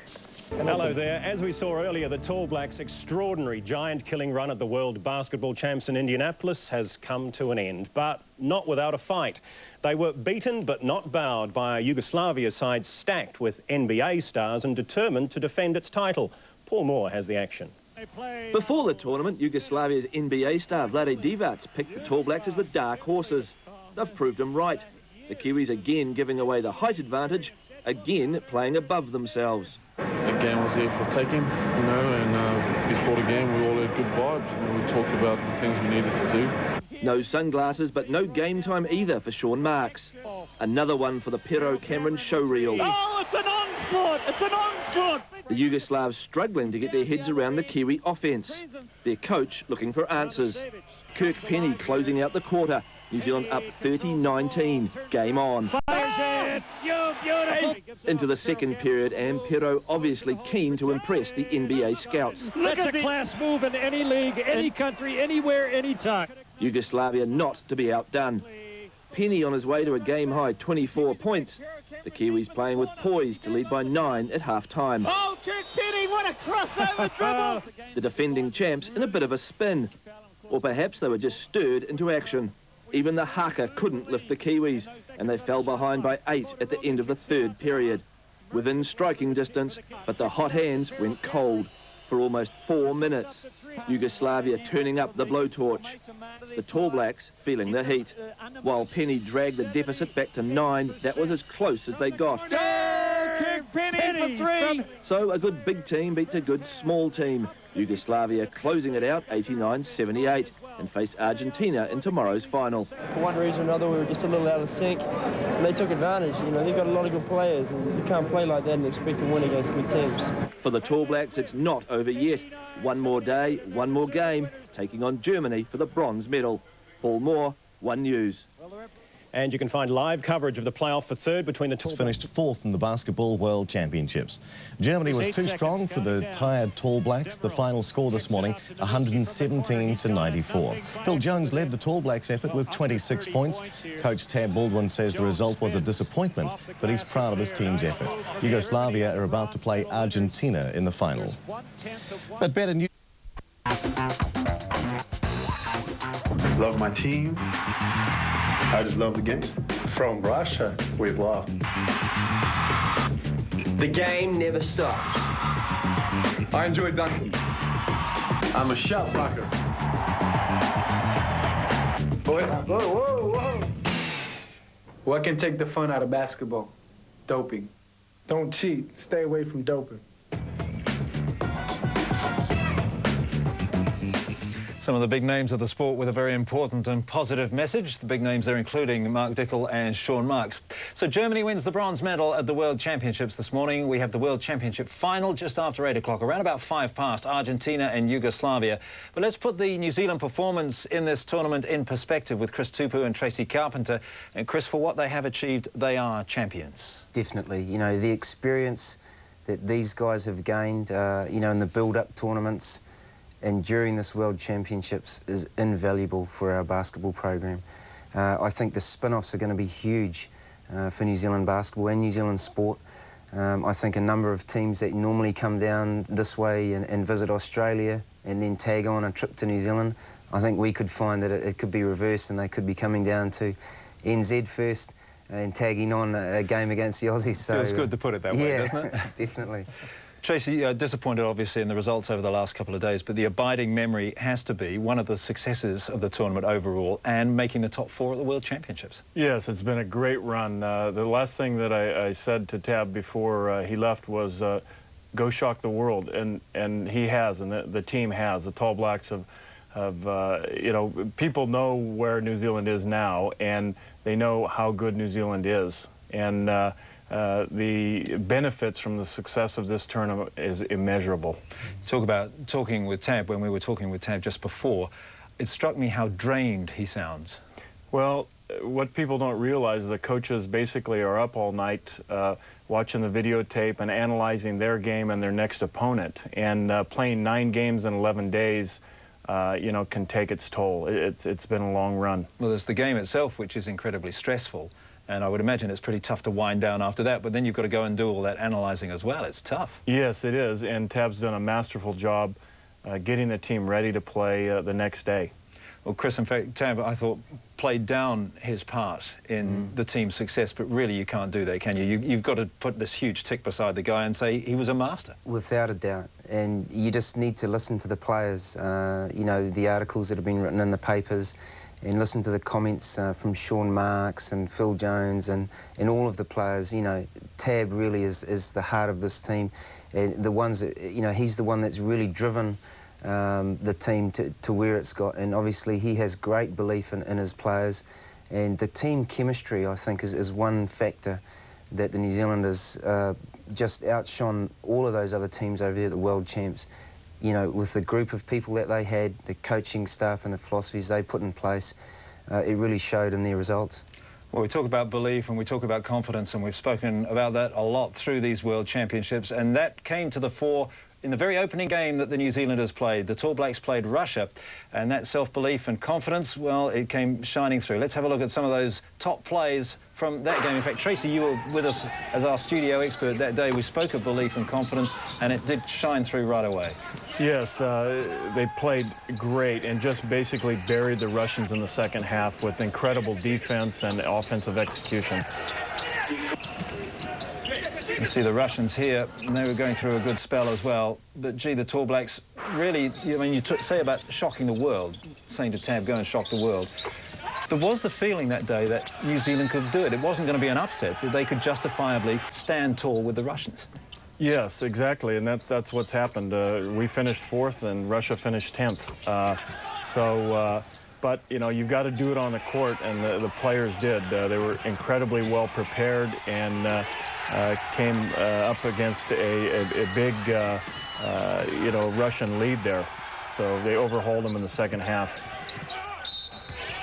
And hello there. As we saw earlier, the Tall Blacks' extraordinary giant-killing run at the World Basketball Champs in Indianapolis has come to an end, but not without a fight. They were beaten but not bowed by a Yugoslavia side stacked with NBA stars and determined to defend its title. Paul Moore has the action. Before the tournament, Yugoslavia's NBA star Vlade Divac picked the Tall Blacks as the dark horses. They've proved him right. The Kiwis again giving away the height advantage, again playing above themselves. The game was there for taking, you know, and before the game we all had good vibes. You know, we talked about the things we needed to do. No sunglasses, but no game time either for Sean Marks. Another one for the Pero Cameron showreel. Oh, it's an onslaught! It's an onslaught! The Yugoslavs struggling to get their heads around the Kiwi offence. Their coach looking for answers. Kirk Penny closing out the quarter. New Zealand up 30-19. Game on. Into the second period, and Pero obviously keen to impress the NBA scouts. That's a class move in any league, any country, anywhere, anytime. Yugoslavia not to be outdone. Penny on his way to a game-high 24 points. The Kiwis playing with poise to lead by 9 at half-time. Oh, Kirk Penny, what a crossover dribble! The defending champs in a bit of a spin. Or perhaps they were just stirred into action. Even the haka couldn't lift the Kiwis, and they fell behind by 8 at the end of the third period. Within striking distance, but the hot hands went cold for almost 4 minutes. Yugoslavia turning up the blowtorch. The Tall Blacks feeling the heat. While Penny dragged the deficit back to 9, that was as close as they got. Kirk Penny for 3! So a good big team beats a good small team. Yugoslavia closing it out 89-78 and face Argentina in tomorrow's final. For one reason or another, we were just a little out of sync, and they took advantage. You know, they've got a lot of good players, and you can't play like that and expect to win against good teams. For the Tall Blacks, it's not over yet. One more day, one more game, taking on Germany for the bronze medal. Paul Moore, One News. And you can find live coverage of the playoff for third between the Tall Blacks. Finished fourth in the Basketball World Championships. Germany was too strong for the tired Tall Blacks. The final score this morning, 117 to 94. Phil Jones led the Tall Blacks effort with 26 points. Coach Tab Baldwin says the result was a disappointment, but he's proud of his team's effort. Yugoslavia are about to play Argentina in the final. But better news. Love my team. I just love the game. From Russia, we've lost. The game never stops. I enjoy dunking. I'm a shot blocker. Whoa. What can take the fun out of basketball? Doping. Don't cheat. Stay away from doping. Some of the big names of the sport with a very important and positive message. The big names there including Mark Dickel and Sean Marks. So Germany wins the bronze medal at the World Championships this morning. We have the World Championship final just after 8 o'clock, around about 5 past, Argentina and Yugoslavia. But let's put the New Zealand performance in this tournament in perspective with Chris Tupu and Tracy Carpenter. And Chris, for what they have achieved, they are champions. Definitely. You know, the experience that these guys have gained, you know, in the build-up tournaments and during this World Championships is invaluable for our basketball program. I think the spin-offs are going to be huge for New Zealand basketball and New Zealand sport. I think a number of teams that normally come down this way and visit Australia and then tag on a trip to New Zealand, I think we could find that it could be reversed and they could be coming down to NZ first and tagging on a game against the Aussies. So, feels good to put it that way, doesn't it? Definitely. Tracy, disappointed obviously in the results over the last couple of days, but the abiding memory has to be one of the successes of the tournament overall and making the top 4 at the World Championships. Yes, it's been a great run. The last thing that I said to Tab before he left was go shock the world, and he has, and the team has. The Tall Blacks have you know, people know where New Zealand is now, and they know how good New Zealand is. And the benefits from the success of this tournament is immeasurable. Talking with Tab, when we were talking with Tab just before, it struck me how drained he sounds. Well, what people don't realize is the coaches basically are up all night watching the videotape and analyzing their game and their next opponent. And playing 9 games in 11 days, you know, can take its toll. It's been a long run. Well, there's the game itself, which is incredibly stressful. And I would imagine it's pretty tough to wind down after that, but then you've got to go and do all that analysing as well. It's tough. Yes, it is, and Tab's done a masterful job getting the team ready to play the next day. Well, Chris, in fact, Tab, I thought, played down his part in the team's success, but really you can't do that, can you? You've got to put this huge tick beside the guy and say he was a master. Without a doubt, and you just need to listen to the players, you know, the articles that have been written in the papers, and listen to the comments from Sean Marks and Phil Jones and all of the players. You know, Tab really is the heart of this team. And the ones that, you know, he's the one that's really driven the team to where it's got. And obviously he has great belief in his players. And the team chemistry, I think, is one factor that the New Zealanders just outshone all of those other teams over there at the World Champs. You know, with the group of people that they had, the coaching staff and the philosophies they put in place, it really showed in their results. Well, we talk about belief and we talk about confidence, and we've spoken about that a lot through these World Championships, and that came to the fore in the very opening game that the New Zealanders played. The Tall Blacks played Russia, and that self-belief and confidence, well, it came shining through. Let's have a look at some of those top plays from that game. In fact, Tracy, you were with us as our studio expert that day. We spoke of belief and confidence, and it did shine through right away. Yes, they played great and just basically buried the Russians in the second half with incredible defense and offensive execution. You see the Russians here, and they were going through a good spell as well. But, gee, the Tall Blacks really, I mean, you say about shocking the world, saying to Tab, go and shock the world. There was the feeling that day that New Zealand could do it. It wasn't going to be an upset, that they could justifiably stand tall with the Russians. Yes, exactly, and that's what's happened. We finished 4th and Russia finished 10th. But, you know, you've got to do it on the court, and the players did. They were incredibly well prepared and came up against a big, you know, Russian lead there. So they overhauled them in the second half.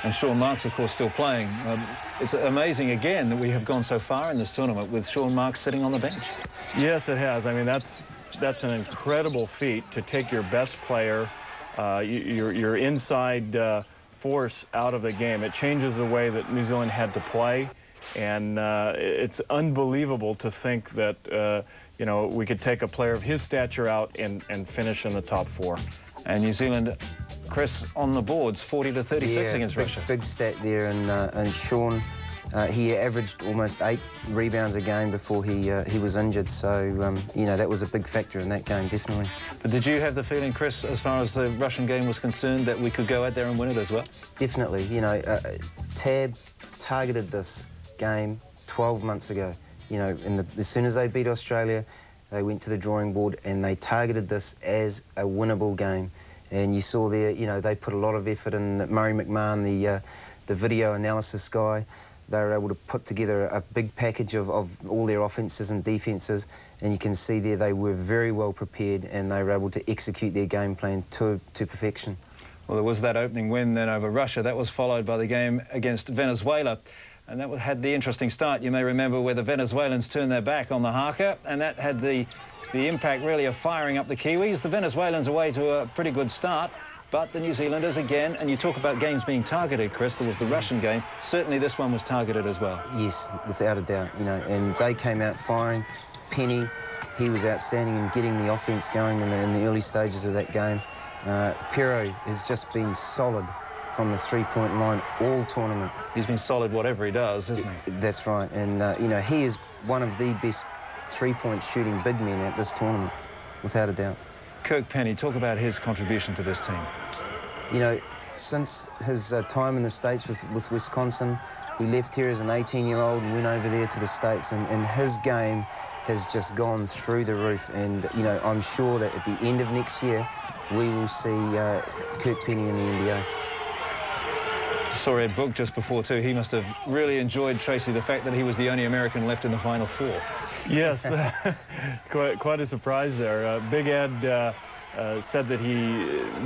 And Sean Marks, of course, still playing. It's amazing, again, that we have gone so far in this tournament with Sean Marks sitting on the bench. Yes, it has. I mean, that's an incredible feat to take your best player, your inside force out of the game. It changes the way that New Zealand had to play, and it's unbelievable to think that, you know, we could take a player of his stature out and finish in the top 4. And New Zealand, Chris, on the boards, 40 to 36 against Russia. Big stat there, and Sean, he averaged almost 8 rebounds a game before he was injured, so, you know, that was a big factor in that game, definitely. But did you have the feeling, Chris, as far as the Russian game was concerned, that we could go out there and win it as well? Definitely. You know, Tab targeted this game 12 months ago. You know, as soon as they beat Australia, they went to the drawing board and they targeted this as a winnable game. And you saw there, you know, they put a lot of effort in. Murray McMahon, the video analysis guy, they were able to put together a big package of all their offences and defences, and you can see there they were very well prepared and they were able to execute their game plan to perfection. Well, there was that opening win then over Russia. That was followed by the game against Venezuela. And that had the interesting start, you may remember, where the Venezuelans turned their back on the haka, and that had the impact, really, of firing up the Kiwis. The Venezuelans away to a pretty good start, but the New Zealanders again, and you talk about games being targeted, Chris, there was the Russian game. Certainly this one was targeted as well. Yes, without a doubt, you know, and they came out firing. Penny, he was outstanding in getting the offence going in the early stages of that game. Pero has just been solid from the three-point line all tournament. He's been solid whatever he does, hasn't he? That's right, and you know, he is one of the best three-point shooting big men at this tournament, without a doubt. Kirk Penny, talk about his contribution to this team. You know, since his time in the States with Wisconsin, he left here as an 18-year-old and went over there to the States, and his game has just gone through the roof. And, you know, I'm sure that at the end of next year, we will see Kirk Penny in the NBA. I saw Ed Book just before, too. He must have really enjoyed, Tracy, the fact that he was the only American left in the Final Four. Yes, quite a surprise there. Big Ed said that he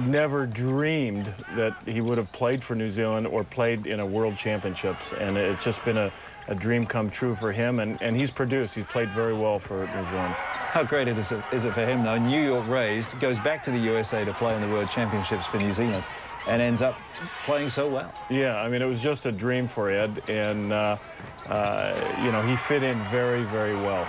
never dreamed that he would have played for New Zealand or played in a World Championships, and it's just been a dream come true for him, and he's produced. He's played very well for New Zealand. How great is it for him, though? New York raised, goes back to the USA to play in the World Championships for New Zealand, and ends up playing so well. Yeah, I mean, it was just a dream for Ed, and, you know, he fit in very, very well.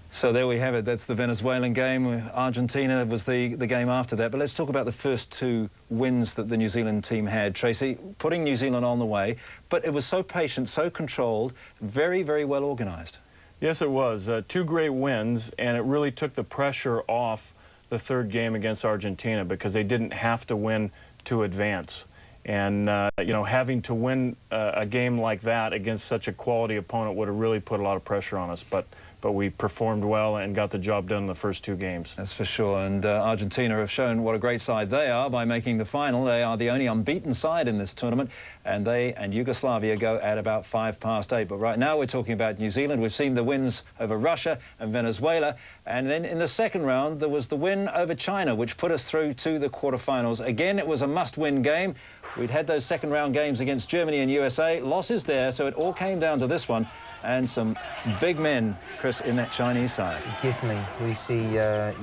So there we have it. That's the Venezuelan game. Argentina was the game after that. But let's talk about the first 2 wins that the New Zealand team had. Tracy, putting New Zealand on the way, but it was so patient, so controlled, very, very well organised. Yes, it was. 2 great wins, and it really took the pressure off the 3rd game against Argentina because they didn't have to win to advance. And, you know, having to win a game like that against such a quality opponent would have really put a lot of pressure on us. But we performed well and got the job done in the first 2 games. That's for sure. And Argentina have shown what a great side they are by making the final. They are the only unbeaten side in this tournament, and they and Yugoslavia go at about 8:05. But right now we're talking about New Zealand. We've seen the wins over Russia and Venezuela. And then in the second round, there was the win over China, which put us through to the quarterfinals. Again, it was a must-win game. We'd had those second-round games against Germany and USA. Losses there, so it all came down to this one. And some big men, Chris, in that Chinese side. Definitely. We see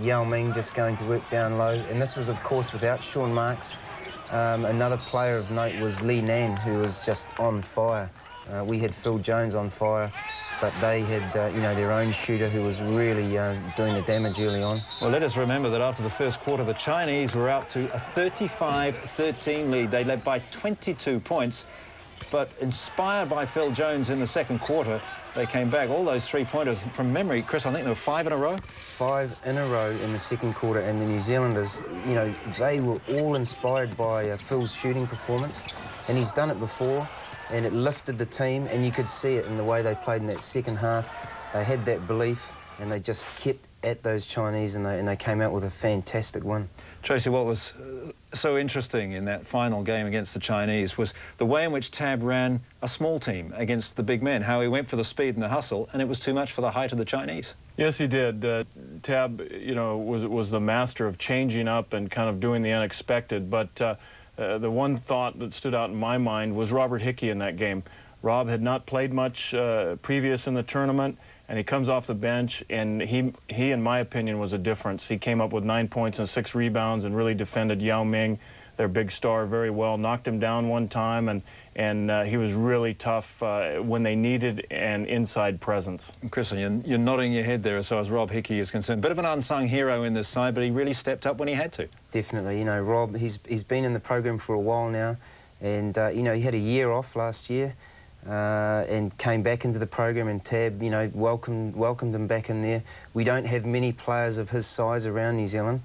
Yao Ming just going to work down low. And this was, of course, without Sean Marks. Another player of note was Li Nan, who was just on fire. We had Phil Jones on fire, but they had, you know, their own shooter who was really doing the damage early on. Well, let us remember that after the first quarter, the Chinese were out to a 35-13 lead. They led by 22 points. But inspired by Phil Jones in the second quarter, they came back. All those 3-pointers from memory, Chris, I think there were 5 in a row? 5 in a row in the second quarter, and the New Zealanders, you know, they were all inspired by Phil's shooting performance, and he's done it before, and it lifted the team, and you could see it in the way they played in that second half. They had that belief, and they just kept at those Chinese, and they came out with a fantastic win. Tracy, what was so interesting in that final game against the Chinese was the way in which Tab ran a small team against the big men, how he went for the speed and the hustle, and it was too much for the height of the Chinese. Yes, he did. Tab, you know, was the master of changing up and kind of doing the unexpected, but the one thought that stood out in my mind was Robert Hickey in that game. Rob had not played much previous in the tournament, and he comes off the bench, and he, in my opinion, was a difference. He came up with 9 points and 6 rebounds and really defended Yao Ming, their big star, very well. Knocked him down one time, and he was really tough when they needed an inside presence. And Kristen, you're nodding your head there as far as Rob Hickey is concerned. Bit of an unsung hero in this side, but he really stepped up when he had to. Definitely. You know, Rob, he's been in the program for a while now, and, you know, he had a year off last year. And came back into the program, and Tab, you know, welcomed him back in there. We don't have many players of his size around New Zealand.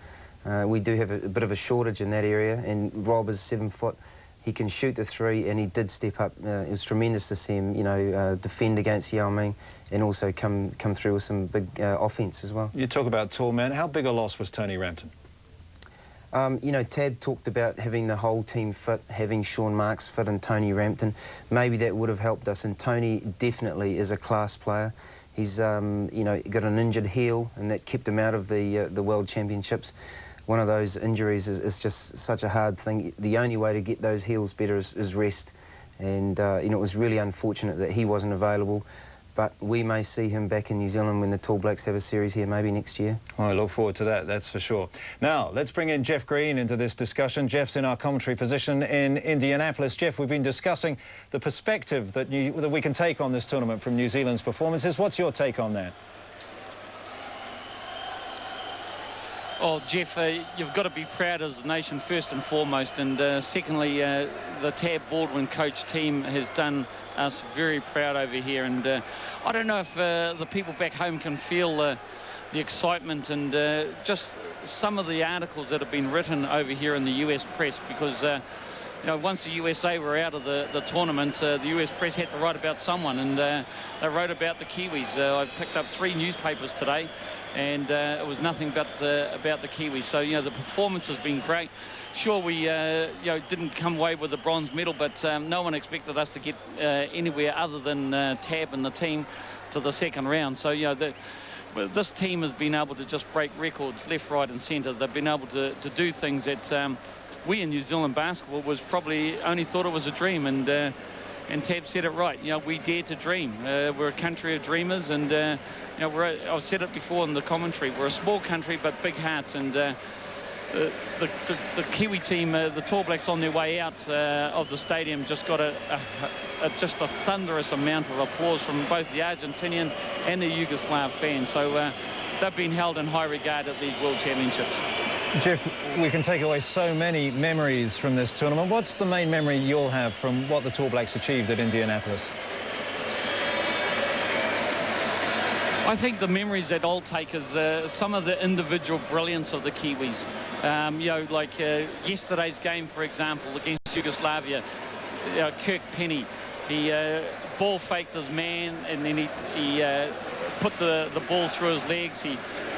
We do have a bit of a shortage in that area, and Rob is 7 foot. He can shoot the three, and he did step up. It was tremendous to see him, you know, defend against Yao Ming and also come through with some big offence as well. You talk about tall man. How big a loss was Tony Rampton? You know, Tab talked about having the whole team fit, having Sean Marks fit and Tony Rampton. Maybe that would have helped us, and Tony definitely is a class player. He's, you know, got an injured heel, and that kept him out of the World Championships. One of those injuries is just such a hard thing. The only way to get those heels better is rest. And, you know, it was really unfortunate that he wasn't available. But we may see him back in New Zealand when the Tall Blacks have a series here, maybe next year. I look forward to that, that's for sure. Now, let's bring in Jeff Green into this discussion. Jeff's in our commentary position in Indianapolis. Jeff, we've been discussing the perspective that we can take on this tournament from New Zealand's performances. What's your take on that? Oh, Jeff, you've got to be proud as a nation first and foremost, and secondly, the Tab Baldwin coach team has done us very proud over here, and I don't know if the people back home can feel the excitement and just some of the articles that have been written over here in the US press, because you know, once the USA were out of the tournament, the US press had to write about someone, and they wrote about the Kiwis. I picked up 3 newspapers today, and it was nothing but about the Kiwis. So, you know, the performance has been great. Sure, we you know, didn't come away with the bronze medal, but no one expected us to get anywhere other than Tab and the team to the second round. So, you know, this team has been able to just break records left, right and centre. They've been able to do things that we in New Zealand basketball was probably only thought it was a dream, and Tab said it right. You know, we dare to dream. We're a country of dreamers, and you know, I've said it before in the commentary. We're a small country but big hearts, and the Kiwi team, the Tall Blacks, on their way out of the stadium just got just a thunderous amount of applause from both the Argentinian and the Yugoslav fans. So they've been held in high regard at these World Championships. Jeff, we can take away so many memories from this tournament. What's the main memory you'll have from what the Tall Blacks achieved at Indianapolis? I think the memories that I'll take is some of the individual brilliance of the Kiwis. You know, like yesterday's game, for example, against Yugoslavia. Kirk Penny, he ball faked his man, and then he put the ball through his legs. He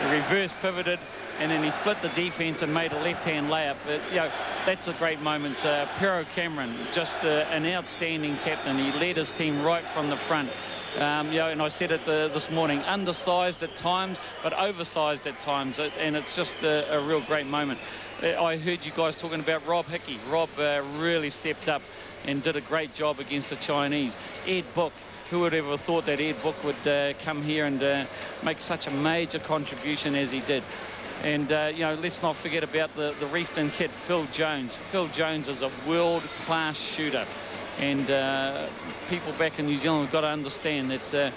reverse pivoted, and then he split the defense and made a left-hand layup. But, you know, that's a great moment. Pero Cameron, just an outstanding captain. He led his team right from the front. You know, and I said it this morning, undersized at times, but oversized at times, and it's just a real great moment. I heard you guys talking about Rob Hickey. Rob really stepped up and did a great job against the Chinese. Ed Book, who would ever thought that Ed Book would come here and make such a major contribution as he did. And, you know, let's not forget about the Reefton kid, Phil Jones. Phil Jones is a world-class shooter. And people back in New Zealand have got to understand that,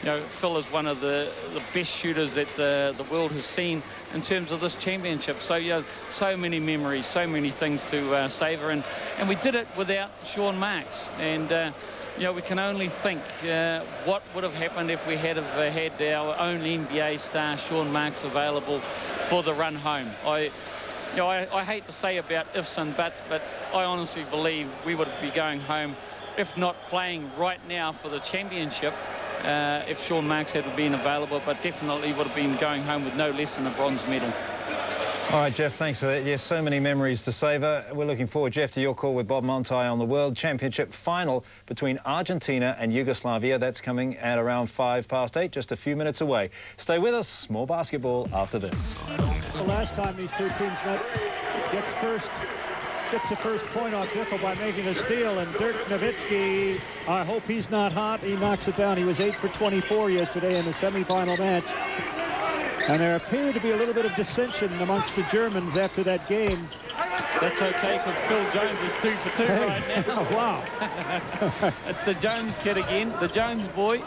you know, Phil is one of the best shooters that the world has seen in terms of this championship. So, you know, so many memories, so many things to savour. And we did it without Sean Marks. And, you know, we can only think what would have happened if we had had our own NBA star, Sean Marks, available for the run home. You know, I hate to say about ifs and buts, but I honestly believe we would be going home, if not playing right now for the championship, if Sean Marks had been available, but definitely would have been going home with no less than a bronze medal. All right, Jeff, thanks for that. Yes, so many memories to savour. We're looking forward, Jeff, to your call with Bob Monti on the World Championship final between Argentina and Yugoslavia. That's coming at around 8:05, just a few minutes away. Stay with us. More basketball after this. The last time these two teams met, gets first gets the first point off Dickel by making a steal, and Dirk Nowitzki, I hope he's not hot. He knocks it down. He was 8 for 24 yesterday in the semifinal match. And there appeared to be a little bit of dissension amongst the Germans after that game. That's okay, because Phil Jones is 2 for 2 right now. Oh, wow. It's the Jones kid again, the Jones boy.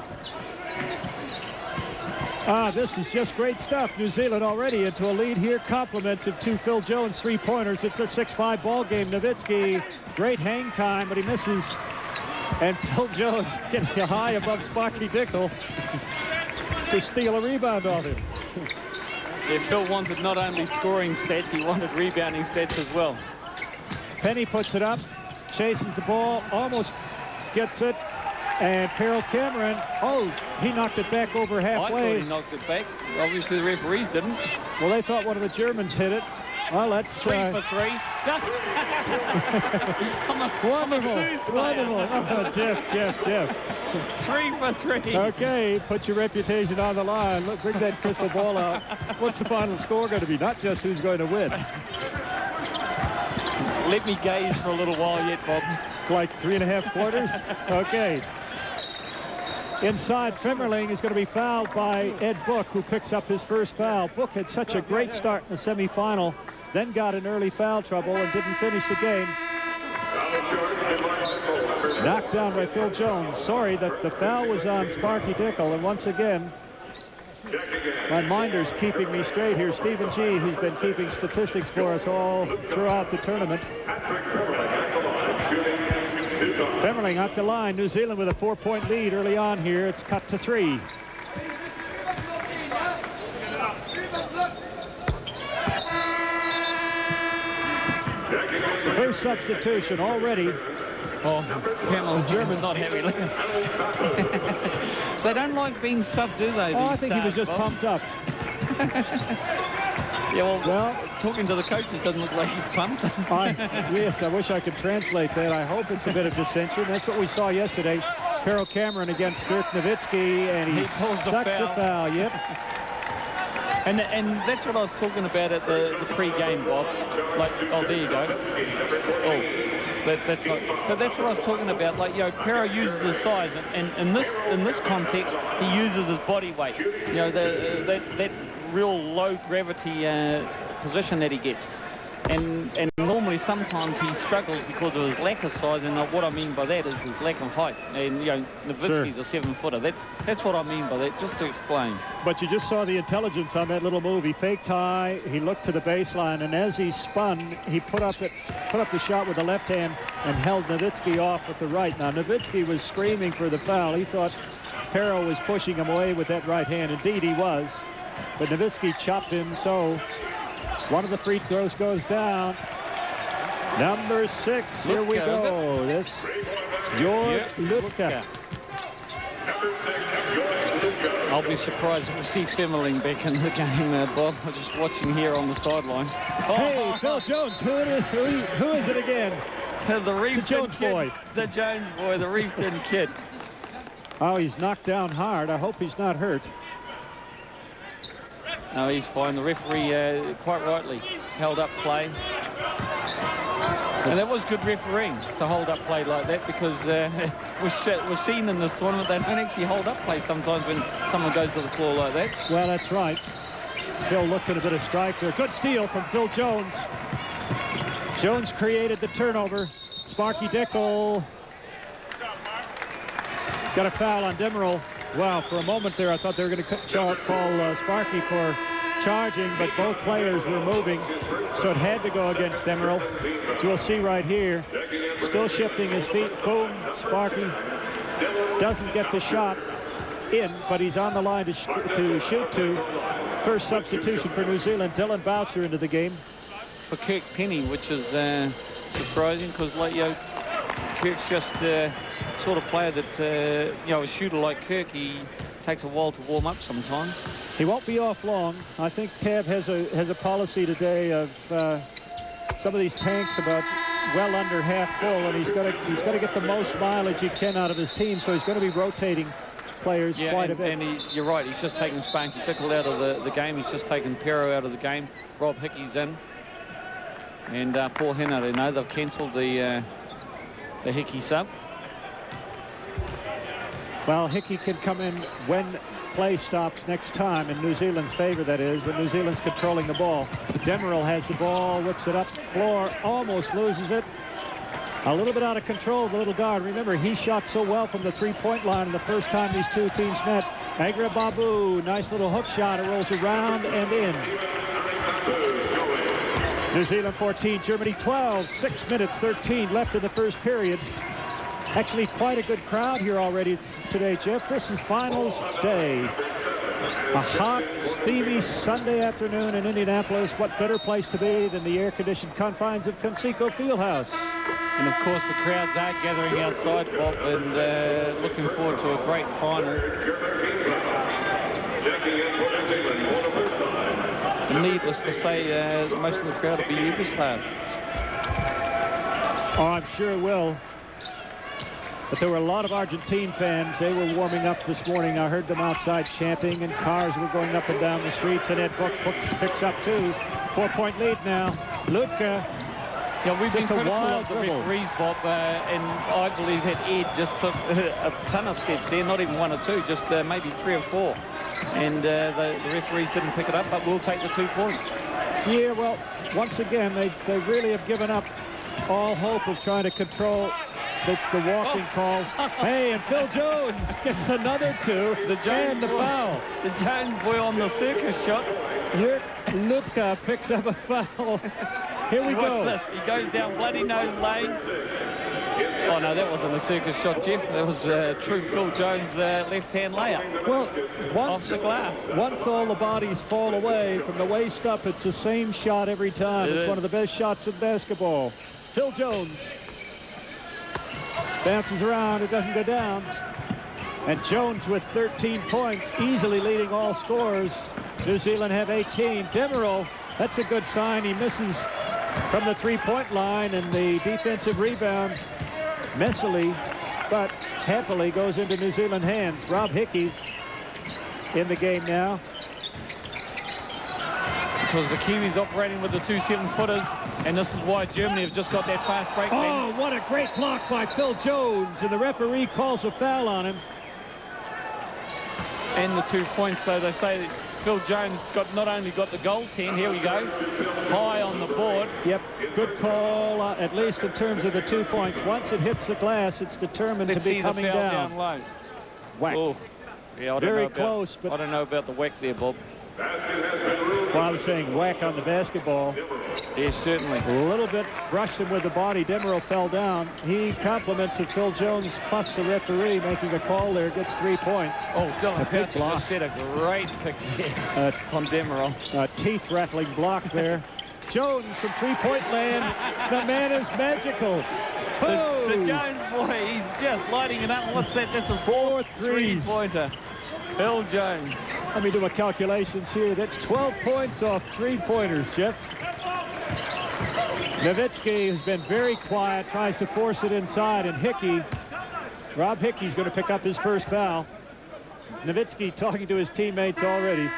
This is just great stuff. New Zealand already into a lead here. Compliments of 2 Phil Jones three-pointers. It's a 6-5 ball game. Nowitzki, great hang time, but he misses. And Phil Jones getting high above Sparky Dickel to steal a rebound off him. Yeah, Phil wanted not only scoring stats, he wanted rebounding stats as well. Penny puts it up, chases the ball, almost gets it. And Peril Cameron, he knocked it back over halfway. I thought he knocked it back. Obviously, the referees didn't. Well, they thought one of the Germans hit it. Well, that's 3 for 3. Wonderful. Oh, Jeff. 3 for 3. Okay, put your reputation on the line. Look, bring that crystal ball out. What's the final score going to be? Not just who's going to win. Let me gaze for a little while yet, Bob. Like 3.5 quarters? Okay. Inside, Femmerling is going to be fouled by Ed Book, who picks up his first foul. Book had such a great start in the semifinal, then got in early foul trouble and didn't finish the game. Knocked down by Phil Jones. Sorry that the foul was on Sparky Dickel, and once again, my minder's keeping me straight here. Stephen G., who's been keeping statistics for us all throughout the tournament. Femmerling up the line. New Zealand with a 4-point lead early on here. It's cut to 3. The first substitution already. The Germans not happy. They don't like being subbed, do they? I think he was just pumped up. Yeah, well, talking to the coaches doesn't look like he's pumped. Yes, I wish I could translate that. I hope it's a bit of dissension. That's what we saw yesterday. Peril Cameron against Dirk Nowitzki, and he pulls the foul. Yep. And that's what I was talking about at the pre-game, Bob. Like, there you go. That's not. But that's what I was talking about. Like, Pero uses his size, and in this context, he uses his body weight. That real low gravity position that he gets. And normally sometimes he struggles because of his lack of size, and what I mean by that is his lack of height. And Nowitzki's a 7-footer. That's what I mean by that, just to explain. But you just saw the intelligence on that little move. He faked high, he looked to the baseline, and as he spun, he put up the shot with the left hand and held Nowitzki off with the right. Now Nowitzki was screaming for the foul. He thought Pero was pushing him away with that right hand. Indeed he was, but Nowitzki chopped him. So one of the free throws goes down. Number 6, here we go. This Georg Lutka. I'll be surprised if we see Femmerling back in the game, Bob. I'm just watching here on the sideline. Hey, Phil Jones, who is it again? The Reefton kid. Boy. The Jones boy, the Reefton kid. Oh, he's knocked down hard. I hope he's not hurt. No, he's fine. The referee, quite rightly, held up play. And that was good refereeing to hold up play like that, because we're seen in this tournament they don't actually hold up play sometimes when someone goes to the floor like that. Well, that's right. Phil looked at a bit of strike there. Good steal from Phil Jones. Jones created the turnover. Sparky Dickel got a foul on Demerol. Wow, for a moment there, I thought they were going to call Sparky for charging, but both players were moving, so it had to go against Demerol. So we'll see right here, still shifting his feet. Boom, Sparky doesn't get the shot in, but he's on the line to shoot to. First substitution for New Zealand, Dylan Boucher into the game. For Kirk Penny, which is surprising, because Kirk's just sort of player that, a shooter like Kirk, he takes a while to warm up sometimes. He won't be off long. I think Tab has a policy today of some of these tanks about well under half full, and he's got to get the most mileage he can out of his team, so he's going to be rotating players quite a bit. And you're right, he's just taken Sparky Dickel out of the game. He's just taken Pero out of the game. Rob Hickey's in. And Paul Henare, no, they've cancelled the Hickey sub. Well, Hickey can come in when play stops next time, in New Zealand's favor, that is, when New Zealand's controlling the ball. Demerel has the ball, whips it up, floor, almost loses it. A little bit out of control, the little guard. Remember, he shot so well from the three-point line the first time these two teams met. Agra Babu, nice little hook shot. It rolls around and in. New Zealand 14, Germany 12. 6 minutes, 13 left in the first period. Actually, quite a good crowd here already today, Jeff. This is finals day. A hot, steamy Sunday afternoon in Indianapolis. What better place to be than the air-conditioned confines of Conseco Fieldhouse? And, of course, the crowds are gathering outside, Bob, and looking forward to a great final. Needless to say, most of the crowd will be Yugoslav. Oh, I'm sure it will. But there were a lot of Argentine fans. They were warming up this morning. I heard them outside chanting, and cars were going up and down the streets. And Ed Book picks up two. 4-point lead now. Lutka. Yeah, we've just been a wild critical of the referees, Bob, and I believe that Ed just took a ton of steps there, not even one or two, just maybe 3 or 4. And the referees didn't pick it up, but we'll take the 2 points. Yeah, well, once again, they really have given up all hope of trying to control the walking calls. Hey, and Phil Jones gets another 2. The Jones and the boy, foul. The Jones boy on the circus shot. Lutka picks up a foul. Here we go. Watch this. He goes down bloody nose lane. Oh, no, that wasn't a circus shot, Jeff. That was true Phil Jones' left-hand layup. Well, off the glass. Once all the bodies fall away from the waist up, it's the same shot every time. It's one of the best shots in basketball. Phil Jones bounces around. It doesn't go down. And Jones with 13 points, easily leading all scorers. New Zealand have 18. Demerel, that's a good sign. He misses from the three-point line, and the defensive rebound messily but happily goes into New Zealand hands. Rob Hickey in the game now. Because the Kiwis operating with the 2 7-footers, and this is why Germany have just got that fast break. Oh, what a great block by Phil Jones, and the referee calls a foul on him. And the 2 points, so they say that Phil Jones not only got the goaltend, here we go, high on the board. Yep, good call, at least in terms of the 2 points. Once it hits the glass, it's determined to be coming down. Low. Whack. Oh, yeah, I don't Very know about, close, but I don't know about the whack there, Bob. Well, I was saying whack on the basketball. Yes, certainly. A little bit brushed him with the body. Demerel fell down. He compliments of Phil Jones plus the referee making a call there. Gets 3 points. Oh, Dylan Pouch just set a great pick there on Demerel. Teeth-rattling block there. Jones from three-point land. The man is magical. The Jones boy, he's just lighting it up. What's that? That's a 4th three-pointer. Phil Jones. Let me do my calculations here. That's 12 points off 3-pointers, Jeff. Nowitzki has been very quiet, tries to force it inside, and Rob Hickey's going to pick up his first foul. Nowitzki talking to his teammates already.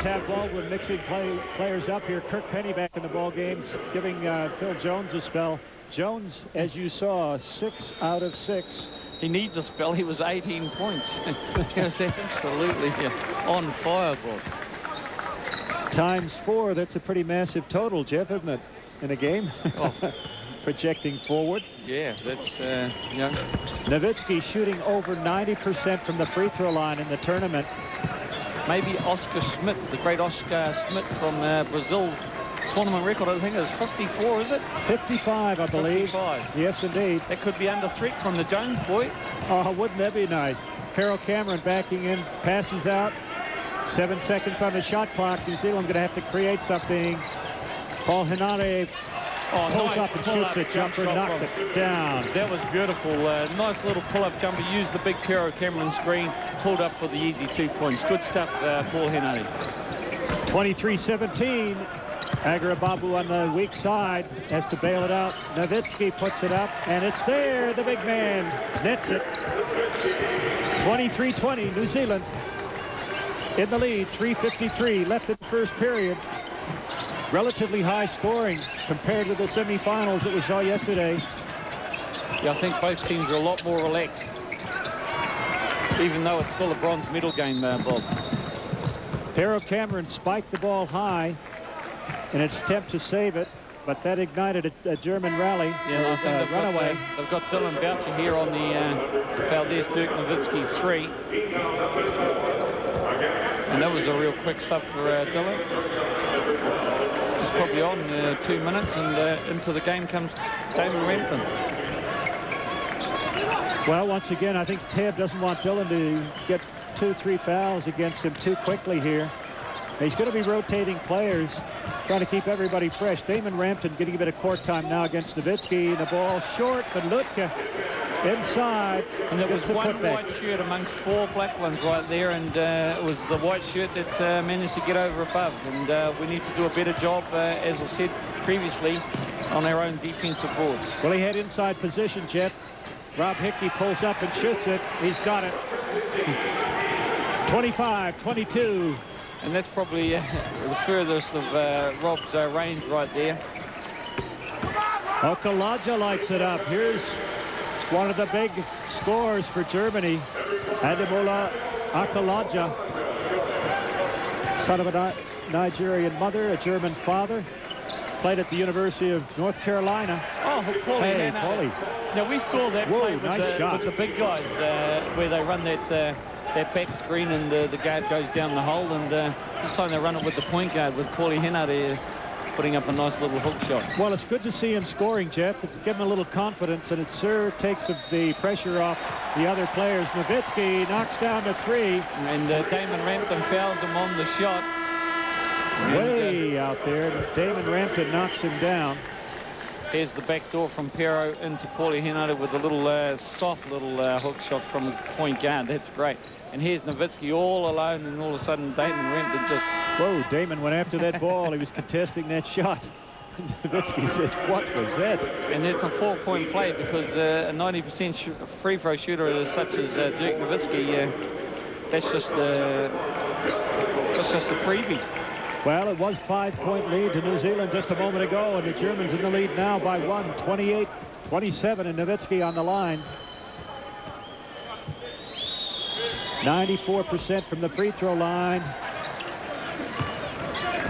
Tav Baldwin mixing players up here. Kirk Penny back in the ball games, giving Phil Jones a spell. Jones, as you saw, 6 out of 6. He needs a spell. He was 18 points. He was absolutely on fire, Bob. Times 4, that's a pretty massive total, Jeff, isn't it, in a game? Oh. Projecting forward. Yeah, that's, Nowitzki shooting over 90% from the free throw line in the tournament. Maybe Oscar Schmidt, the great Oscar Schmidt from Brazil's tournament record, I think, is 54, is it? 55, I believe. 55. Yes, indeed. That could be under threat from the Jones boy. Oh, wouldn't that be nice? Carol Cameron backing in, passes out. 7 seconds on the shot clock. New Zealand going to have to create something. Paul Henare pulls up and shoots a jumper, knocks it down. That was beautiful. Nice little pull-up jumper. Used the big Carol Cameron screen. Pulled up for the easy 2 points. Good stuff, Paul Henare. 23-17. Agra Babu on the weak side has to bail it out. Nowitzki puts it up, and it's there. The big man nets it. 23-20, New Zealand in the lead. 3:53 left in the first period. relatively high scoring compared with the semifinals that we saw yesterday. Yeah, I think both teams are a lot more relaxed, even though it's still a bronze medal game, Bob. Pero Cameron spiked the ball high in its attempt to save it, but that ignited a German rally. Yeah, I think they've got Dylan Boucher here on the foul. There's Dirk Nowitzki's 3. And that was a real quick sub for Dylan. He's probably on 2 minutes, and into the game comes Damon Rampton. Well, once again, I think Tab doesn't want Dylan to get 2-3 fouls against him too quickly here. He's going to be rotating players, trying to keep everybody fresh. Damon Rampton getting a bit of court time now against Nowitzki. The ball short, but Lutka inside. And there was one white shirt amongst 4 black ones right there, and it was the white shirt that managed to get over above. And we need to do a better job, as I said previously, on our own defensive boards. Well, he had inside position, Jeff. Rob Hickey pulls up and shoots it. He's got it. 25-22. And that's probably the furthest of Rob's range right there. Okalaja lights it up. Here's one of the big scores for Germany. Ademola Okalaja, son of a Nigerian mother, a German father. Played at the University of North Carolina. Oh, Paulie. Hey, Paulie. Now, we saw that play with, nice shot. with the big guys where they run that back screen and the guard goes down the hole, and this time they run it with the point guard with Paulie Hennard putting up a nice little hook shot. Well, it's good to see him scoring, Jeff. It's give him a little confidence, and it sure takes the pressure off the other players. Nowitzki knocks down the 3. And Damon Rampton fouls him on the shot. Way out there. Damon Rampton knocks him down. Here's the back door from Pero into Paulie Hennard with a little soft little hook shot from the point guard. That's great. And here's Nowitzki all alone, and all of a sudden Damon Rampton just... Whoa, Damon went after that ball. He was contesting that shot. Nowitzki says, what was that? And it's a 4-point play because a 90% free throw shooter such as Dirk Nowitzki, that's just a freebie. Well, it was 5-point lead to New Zealand just a moment ago, and the Germans in the lead now by 1, 28-27, and Nowitzki on the line. 94% from the free throw line.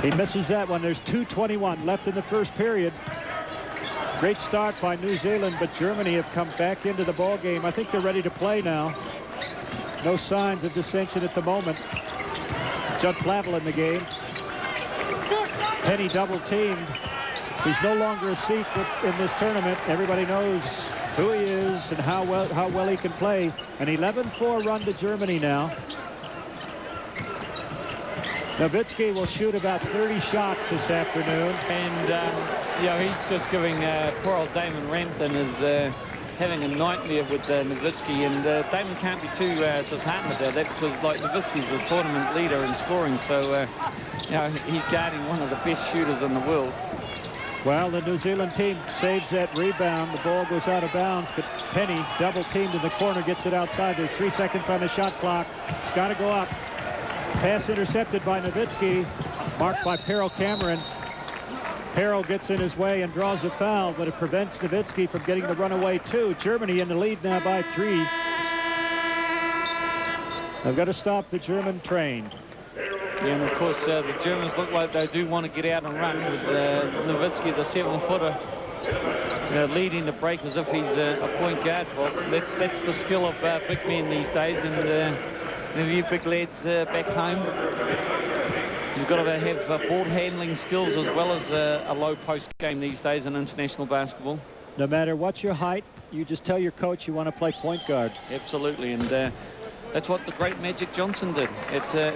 He misses that one. There's 2:21 left in the first period. Great start by New Zealand, but Germany have come back into the ball game. I think they're ready to play now. No signs of dissension at the moment. Judd Flavel in the game. Penny double-teamed. He's no longer a secret in this tournament. Everybody knows who he is and how well he can play. An 11-4 run to Germany now. Nowitzki will shoot about 30 shots this afternoon. And, you know, he's just giving poor old Damon Rampton is having a nightmare with Nowitzki. And Damon can't be too disheartened about that because, like, Nowitzki's the tournament leader in scoring. So, you know, he's guarding one of the best shooters in the world. Well, the New Zealand team saves that rebound. The ball goes out of bounds, but Penny, double-teamed in the corner, gets it outside. There's 3 seconds on the shot clock. It's got to go up. Pass intercepted by Nowitzki, marked by Pero Cameron. Pero gets in his way and draws a foul, but it prevents Nowitzki from getting the runaway 2. Germany in the lead now by 3. They've got to stop the German train. Yeah, and of course the Germans look like they do want to get out and run with Nowitzki, the 7-footer, leading the break as if he's a point guard. Well, that's the skill of big men these days, and you big lads back home, you've got to have ball handling skills as well as a low post game these days in international basketball. No matter what your height, you just tell your coach you want to play point guard. Absolutely, and that's what the great Magic Johnson did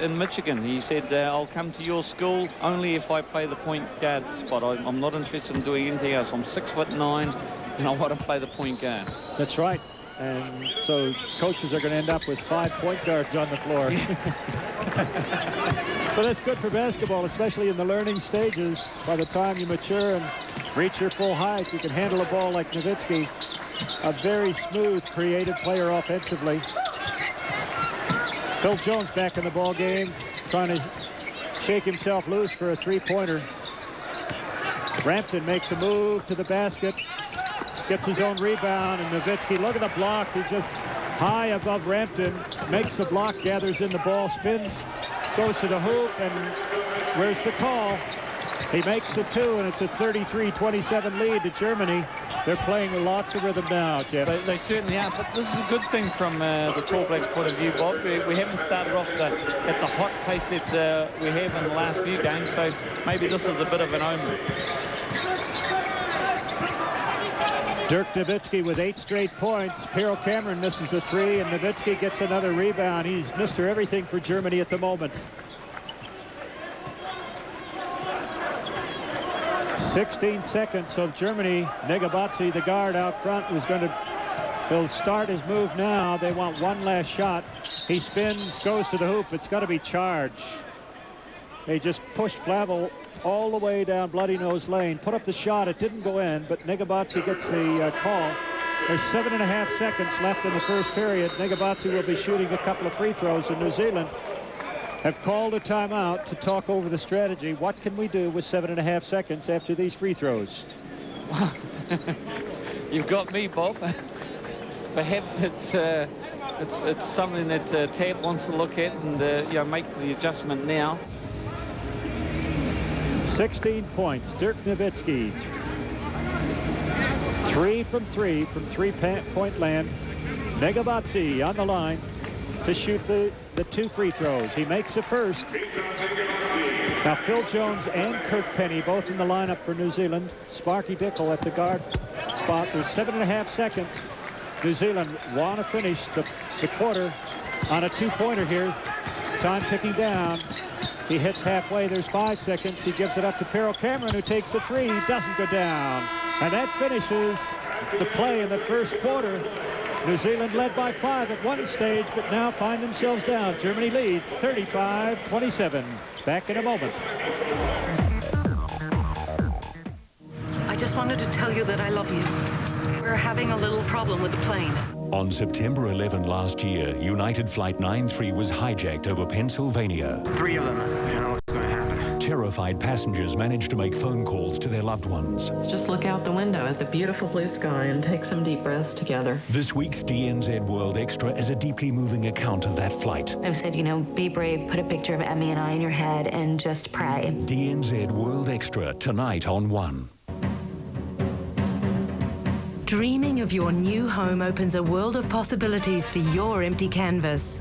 in Michigan. He said, I'll come to your school only if I play the point guard spot. I'm not interested in doing anything else. I'm 6'9", and I want to play the point guard. That's right. And so coaches are going to end up with 5 point guards on the floor. But that's good for basketball, especially in the learning stages. By the time you mature and reach your full height, you can handle a ball like Nowitzki. A very smooth, creative player offensively. Phil Jones back in the ball game, trying to shake himself loose for a 3-pointer. Rampton makes a move to the basket, gets his own rebound, and Nowitzki, look at the block. He just high above Rampton, makes the block, gathers in the ball, spins, goes to the hoop, and where's the call? He makes it 2, and it's a 33-27 lead to Germany. They're playing with lots of rhythm now, Jeff. They certainly are, but this is a good thing from the Tall Blacks' point of view, Bob. We haven't started off at the hot pace that we have in the last few games, so maybe this is a bit of an omen. Dirk Nowitzki with 8 straight points. Pero Cameron misses a 3, and Nowitzki gets another rebound. He's Mr. Everything for Germany at the moment. 16 seconds, so Germany, Negabatsi, the guard out front, he'll start his move now. They want one last shot. He spins, goes to the hoop. It's got to be charged. They just pushed Flavel all the way down Bloody Nose Lane, put up the shot. It didn't go in, but Negabatsi gets the call. There's 7.5 seconds left in the first period. Negabatsi will be shooting a couple of free throws, and New Zealand have called a timeout to talk over the strategy. What can we do with 7.5 seconds after these free throws? You've got me, Bob. Perhaps it's something that Tab wants to look at and make the adjustment now. 16 points. Dirk Nowitzki. 3 from 3-point land. Negabatsi on the line to shoot the 2 free throws. He makes the first. Now Phil Jones and Kirk Penny both in the lineup for New Zealand. Sparky Dickel at the guard spot. There's 7.5 seconds. New Zealand want to finish the quarter on a 2-pointer here. Time ticking down. He hits halfway. There's 5 seconds. He gives it up to Pero Cameron, who takes the 3. He doesn't go down. And that finishes the play in the first quarter. New Zealand led by 5 at one stage, but now find themselves down. Germany lead 35-27. Back in a moment. I just wanted to tell you that I love you. We're having a little problem with the plane. On September 11 last year, United Flight 93 was hijacked over Pennsylvania. 3 of them. We don't know what's going to happen. Terrified passengers managed to make phone calls to their loved ones. Let's just look out the window at the beautiful blue sky and take some deep breaths together. This week's DNZ World Extra is a deeply moving account of that flight. I've said, be brave, put a picture of Emmy and I in your head, and just pray. DNZ World Extra, tonight on 1. Dreaming of your new home opens a world of possibilities for your empty canvas.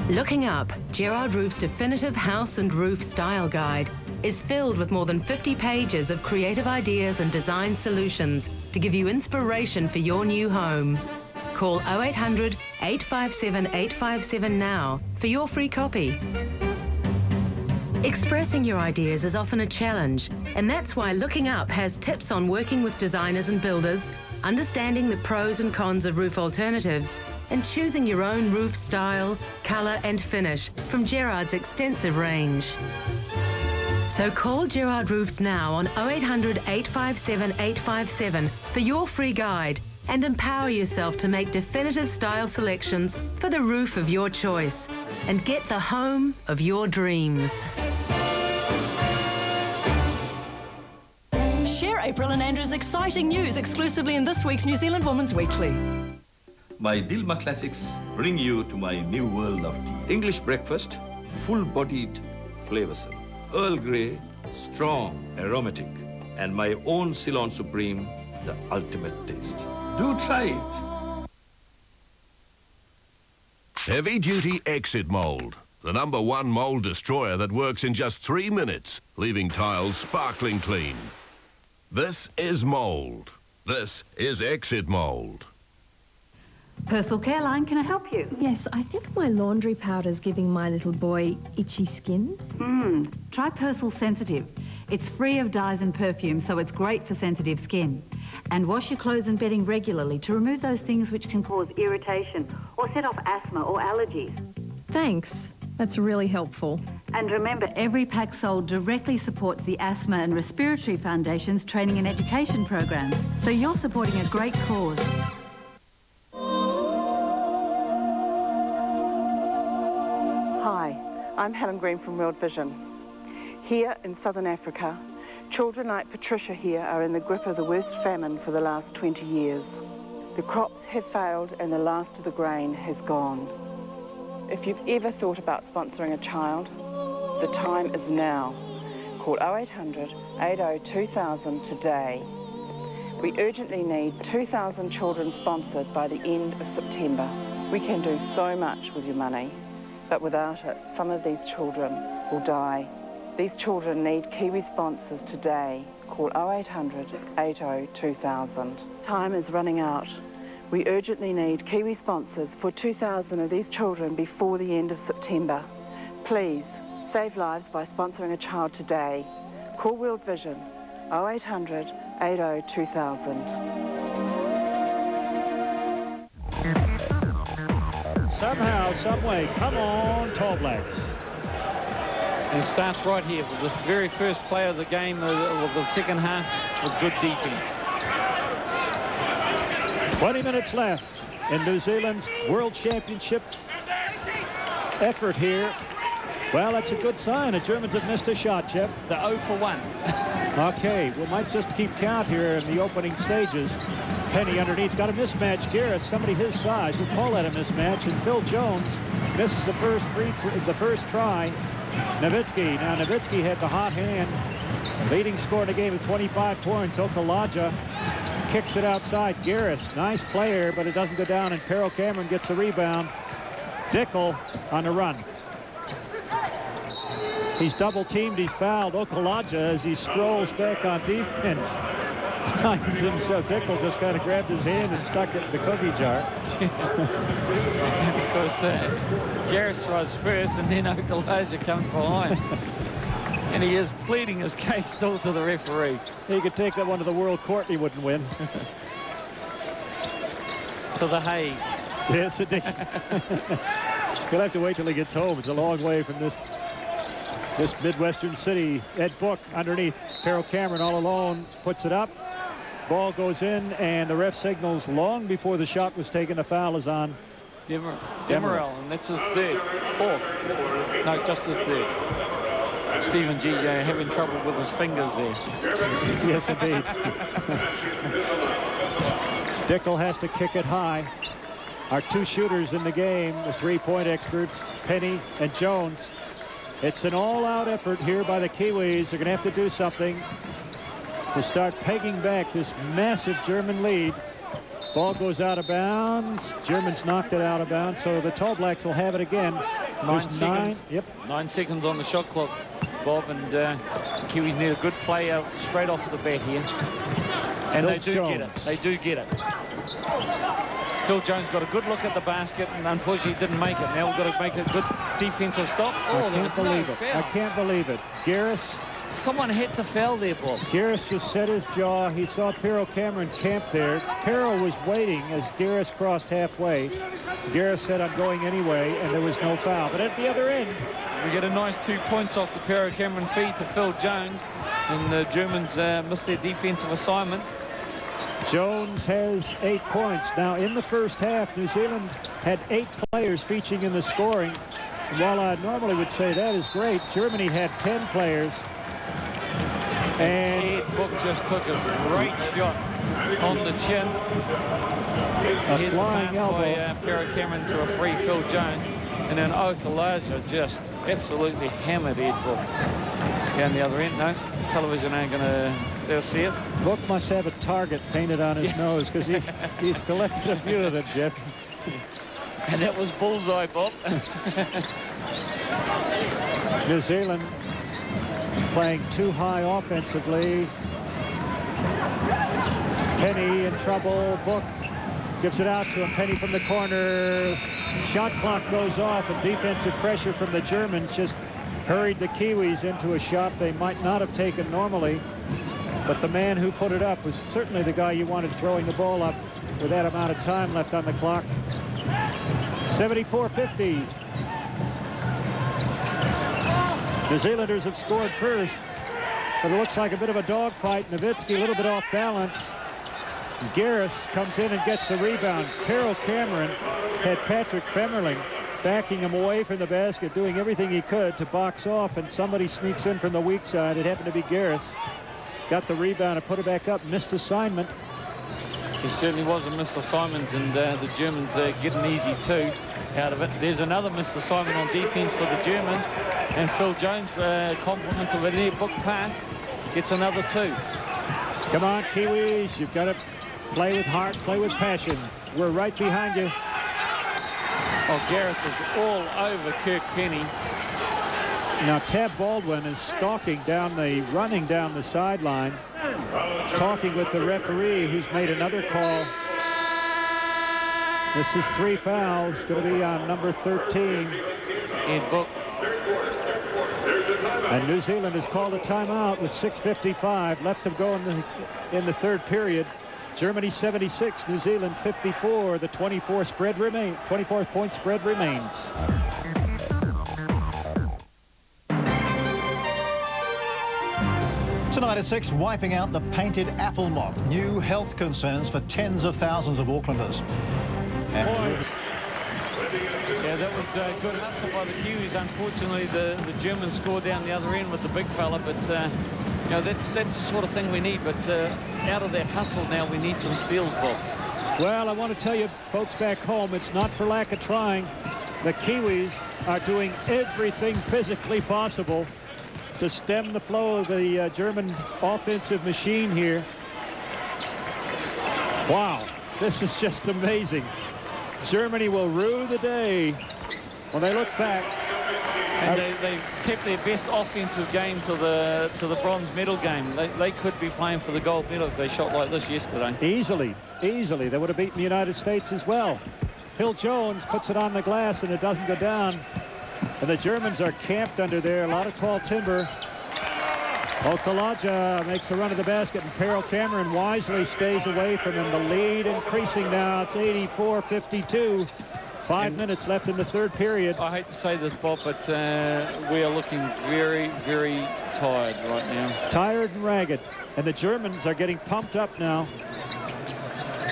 Looking Up, Gerard Roof's definitive house and roof style guide, is filled with more than 50 pages of creative ideas and design solutions to give you inspiration for your new home. Call 0800 857 857 now for your free copy. Expressing your ideas is often a challenge, and that's why Looking Up has tips on working with designers and builders, understanding the pros and cons of roof alternatives, and choosing your own roof style, colour and finish from Gerard's extensive range. So call Gerard Roofs now on 0800 857 857 for your free guide and empower yourself to make definitive style selections for the roof of your choice and get the home of your dreams. Share April and Andrew's exciting news exclusively in this week's New Zealand Woman's Weekly. My Dilma Classics bring you to my new world of tea. English breakfast, full-bodied, flavoursome. Earl Grey, strong, aromatic. And my own Ceylon Supreme, the ultimate taste. Do try it. Heavy-duty exit mould. The #1 mould destroyer that works in just 3 minutes, leaving tiles sparkling clean. This is mould. This is exit mould. Persil Care Line, can I help you? Yes, I think my laundry powder's giving my little boy itchy skin. Try Persil Sensitive. It's free of dyes and perfumes, so it's great for sensitive skin. And wash your clothes and bedding regularly to remove those things which can cause irritation or set off asthma or allergies. Thanks. That's really helpful. And remember, every pack sold directly supports the Asthma and Respiratory Foundation's training and education programs. So you're supporting a great cause. Hi, I'm Helen Green from World Vision. Here in Southern Africa, Children like Patricia here are in the grip of the worst famine for the last 20 years. The crops have failed and the last of the grain has gone. If you've ever thought about sponsoring a child, the time is now. Call 0800 80 2000 today. We urgently need 2,000 children sponsored by the end of September. We can do so much with your money, but without it, some of these children will die. These children need Kiwi sponsors today. Call 0800 80 2000. Time is running out. We urgently need Kiwi sponsors for 2,000 of these children before the end of September. Please, save lives by sponsoring a child today. Call World Vision 0800 80 2000. Somehow, someway, come on, Tall Blacks. And starts right here with this very first play of the game, of the second half, with good defense. 20 minutes left in New Zealand's World Championship effort here. Well, that's a good sign. The Germans have missed a shot, Jeff. The 0 for 1. Okay, we might just keep count here in the opening stages. Penny underneath, got a mismatch. Garris, somebody his size, we'll call that a mismatch. And Phil Jones misses the first try. Nowitzki. Now, Nowitzki had the hot hand. Leading score in the game of 25 points. Okalaja kicks it outside. Garris, nice player, but it doesn't go down, and Pero Cameron gets the rebound. Dickel on the run. He's double-teamed. He's fouled. Okalaja, as he strolls back on defense, finds himself. Dickel just kind of grabbed his hand and stuck it in the cookie jar. Because Garris tries first, and then Okalaja comes behind. And he is pleading his case still to the referee. He could take that one to the World Court, he wouldn't win. To the Hague. Yes, indeed. He'll have to wait till he gets home. It's a long way from this Midwestern city. Ed Book underneath. Carol Cameron all alone, puts it up. Ball goes in, and the ref signals long before the shot was taken. The foul is on Demerel, and that's his third. Fourth. No, just his third. Stephen G. Having trouble with his fingers there. Yes, indeed. Dickel has to kick it high. Our two shooters in the game, the three-point experts, Penny and Jones. It's an all-out effort here by the Kiwis. They're going to have to do something to start pegging back this massive German lead. Ball goes out of bounds. Germans knocked it out of bounds, so the Tall Blacks will have it again. 9 seconds. Yep. 9 seconds on the shot clock, Bob, and Kiwis need a good play out straight off of the bat here. And they do get it. They do get it. Phil Jones got a good look at the basket and unfortunately didn't make it. Now we've got to make a good defensive stop. Oh, I can't believe it. I can't believe it. Garris. Someone had to foul there, Bob. Garris just set his jaw. He saw Pero Cameron camp there. Pero was waiting as Garris crossed halfway. Garris said, I'm going anyway, and there was no foul. But at the other end, we get a nice 2 points off the Pero Cameron feed to Phil Jones, and the Germans missed their defensive assignment. Jones has 8 points. Now, in the first half, New Zealand had 8 players featuring in the scoring. And while I normally would say that is great, Germany had 10 players. And Ed Book just took a great shot on the chin. A flying elbow by Pero Cameron to a free Phil Jones. And then Okalaja just absolutely hammered Ed Book. Down the other end, no. Television ain't going to... They'll see it. Book must have a target painted on his nose because he's collected a view of it, Jeff. And that was bullseye, Bob. New Zealand playing too high offensively. Penny in trouble. Book gives it out to him. Penny from the corner. Shot clock goes off, and defensive pressure from the Germans just hurried the Kiwis into a shot they might not have taken normally. But the man who put it up was certainly the guy you wanted throwing the ball up with that amount of time left on the clock. 74-50. New Zealanders have scored first, but it looks like a bit of a dogfight. Nowitzki a little bit off balance. Garris comes in and gets the rebound. Carol Cameron had Patrick Femmerling backing him away from the basket, doing everything he could to box off, and somebody sneaks in from the weak side. It happened to be Garris. got the rebound and put it back up. Missed assignment. He certainly was a missed assignment, and the Germans get an easy 2 out of it. There's another missed assignment on defense for the Germans, and Phil Jones, compliments of a near book pass, gets another 2. Come on, Kiwis, you've got to play with heart, play with passion. We're right behind you. Oh, Garris is all over Kirk Penny. Now Tab Baldwin is running down the sideline, talking with the referee, who's made another call. This is 3 fouls, going to be on number 13. In book. And New Zealand has called a timeout with 6:55 left to go in the third period. Germany 76, New Zealand 54. The 24-point spread remains. Tonight at 6, wiping out the painted apple moth. New health concerns for tens of thousands of Aucklanders. Yeah, that was good hustle by the Kiwis. Unfortunately, the Germans scored down the other end with the big fella, but you know, that's the sort of thing we need. But out of that hustle now, we need some steals, Bob. Well, I want to tell you, folks back home, it's not for lack of trying. The Kiwis are doing everything physically possible to stem the flow of the German offensive machine here. Wow, this is just amazing. Germany will rue the day when they look back. And they kept their best offensive game to the bronze medal game. They could be playing for the gold medal if they shot like this yesterday. Easily. They would have beaten the United States as well. Phil Jones puts it on the glass and it doesn't go down. And the Germans are camped under there. A lot of tall timber. Okalaja makes the run to the basket, and Peril Cameron wisely stays away from him. The lead increasing now. It's 84-52. 5 minutes left in the third period. I hate to say this, Bob, but we are looking very, very tired right now. Tired and ragged. And the Germans are getting pumped up now.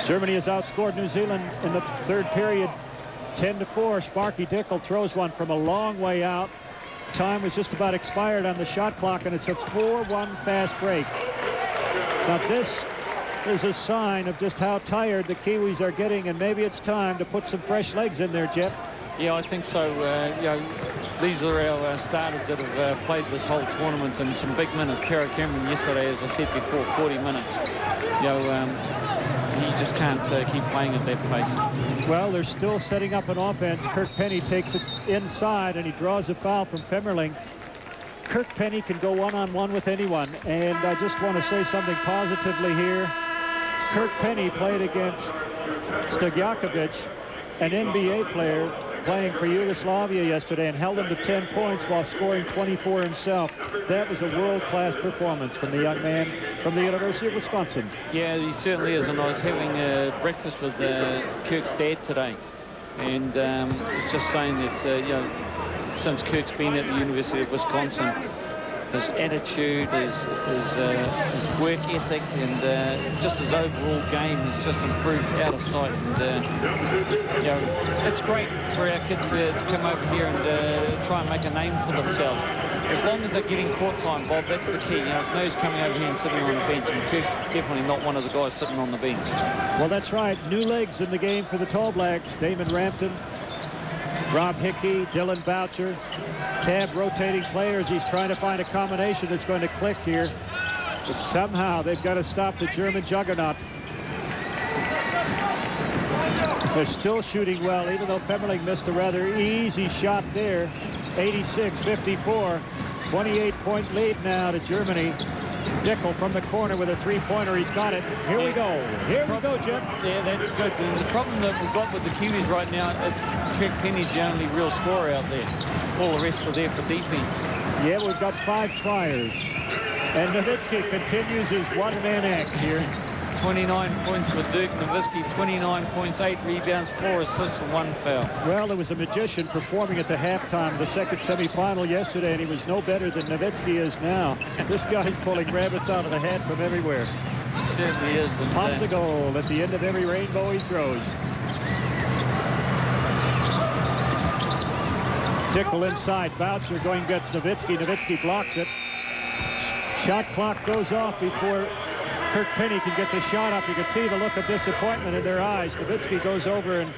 Germany has outscored New Zealand in the third period 10-4. Sparky Dickel throws one from a long way out. Time was just about expired on the shot clock, and it's a 4-1 fast break. Now this is a sign of just how tired the Kiwis are getting, and maybe it's time to put some fresh legs in there, Jeff. Yeah, I think so. You know, these are our starters that have played this whole tournament, and some big minutes. Perry Cameron yesterday, as I said before, 40 minutes. You know, he just can't keep playing at that pace. Well, they're still setting up an offense. Kirk Penny takes it inside, and he draws a foul from Femmerling. Kirk Penny can go one-on-one with anyone, and I just want to say something positively here. Kirk Penny played against Stojakovic, an NBA player playing for Yugoslavia yesterday, and held him to 10 points while scoring 24 himself. That was a world-class performance from the young man from the University of Wisconsin. Yeah, he certainly is, and I was having breakfast with Kirk's dad today, and was just saying that, you know, since Kirk's been at the University of Wisconsin, his attitude, his work ethic, and just his overall game has just improved out of sight. And you know, it's great for our kids to come over here and try and make a name for themselves. As long as they're getting court time, Bob, that's the key. You know, it's no use coming over here and sitting on the bench, and Kirk's definitely not one of the guys sitting on the bench. Well, that's right. New legs in the game for the Tall Blacks. Damon Rampton, Rob Hickey, Dylan Boucher, Tab rotating players. He's trying to find a combination that's going to click here. But somehow they've got to stop the German juggernaut. They're still shooting well, even though Femmerling missed a rather easy shot there. 86-54. 28-point lead now to Germany. Dickel from the corner with a three-pointer. He's got it. Here we go. Here we go, Jim. Yeah, that's good. And the problem that we've got with the Kiwis right now, it's Kirk Penny's the only real scorer out there. All the rest are there for defense. Yeah, we've got 5 triers. And Nowitzki continues his one-man act here. 29 points for Dirk Nowitzki, 29 points, 8 rebounds, 4 assists, and 1 foul. Well, there was a magician performing at the halftime of the second semifinal yesterday, and he was no better than Nowitzki is now. This guy's pulling rabbits out of the hat from everywhere. He certainly is. And pops a goal at the end of every rainbow he throws. Dickel inside. Boucher going gets Nowitzki. Nowitzki blocks it. Shot clock goes off before Kirk Penny can get the shot up. You can see the look of disappointment in their eyes. Nowitzki goes over and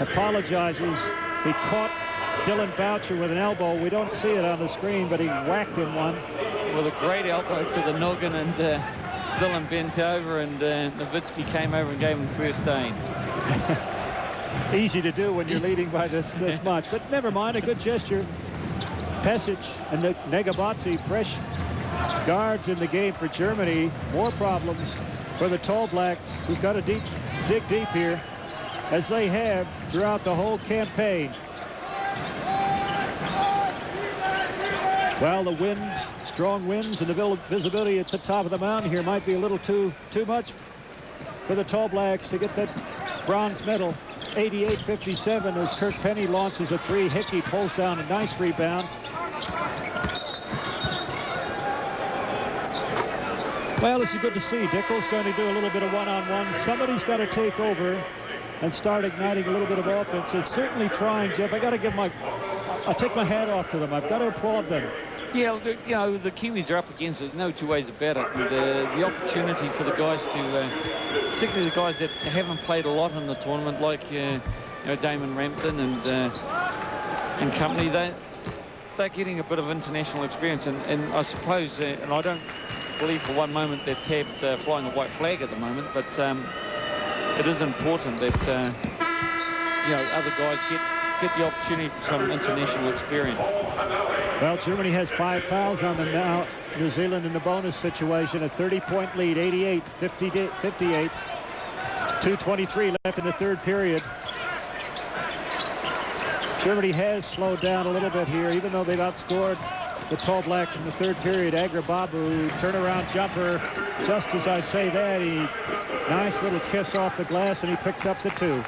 apologizes. He caught Dylan Boucher with an elbow. We don't see it on the screen, but he whacked him one. With a great elbow to the noggin, and Dylan bent over, and Nowitzki came over and gave him first aid. Easy to do when you're leading by this much, but never mind, a good gesture. Pesic and Negabatsi, fresh guards in the game for Germany. More problems for the Tall Blacks, who've got to dig deep here, as they have throughout the whole campaign. Well, the winds, strong winds, and the visibility at the top of the mountain here might be a little too much for the Tall Blacks to get that bronze medal. 88-57 as Kirk Penny launches a three. Hickey pulls down a nice rebound. Well, this is good to see. Dickel's going to do a little bit of one-on-one. Somebody's got to take over and start igniting a little bit of offense. It's certainly trying, Jeff. I got to give I'll take my hat off to them. I've got to applaud them. Yeah, you know, the Kiwis are up against it. There's no two ways about it. And the opportunity for the guys to, particularly the guys that haven't played a lot in the tournament, like you know, Damon Rampton and company, they're getting a bit of international experience. And I suppose, and I don't believe for one moment that Tab's flying a white flag at the moment, but it is important that you know, other guys get the opportunity for some international experience. Well, Germany has 5 fouls on them now. New Zealand in the bonus situation, a 30-point lead, 88-58. 2:23 left in the third period. Germany has slowed down a little bit here, even though they've outscored the Tall Blacks in the third period. Agrababu, turnaround jumper. Just as I say that, nice little kiss off the glass, and he picks up the two.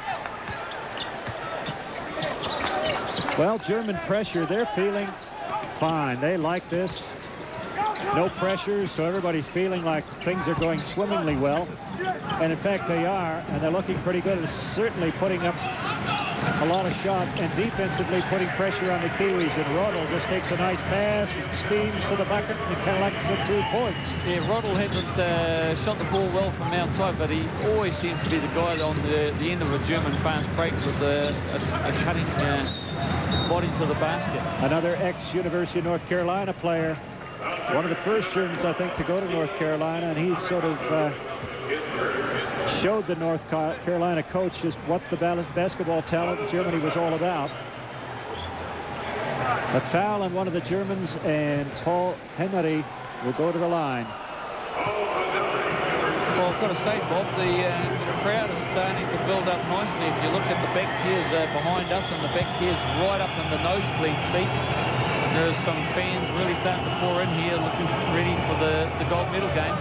Well, German pressure, they're feeling fine. They like this. No pressure, so everybody's feeling like things are going swimmingly well. And in fact, they are, and they're looking pretty good. And certainly putting up a lot of shots, and defensively putting pressure on the Kiwis. And Roddle just takes a nice pass and steams to the bucket and collects the 2 points. Yeah, Roddle hasn't shot the ball well from outside, but he always seems to be the guy on the end of a German fast break with a cutting body to the basket. Another ex-University of North Carolina player. One of the first Germans, I think, to go to North Carolina, and he sort of showed the North Carolina coach just what the basketball talent in Germany was all about. A foul on one of the Germans, and Paul Henry will go to the line. Well, I've got to say, Bob, the crowd is starting to build up nicely. If you look at the back tiers behind us and the back tiers right up in the nosebleed seats, there's some fans really starting to pour in here, looking ready for the gold medal game.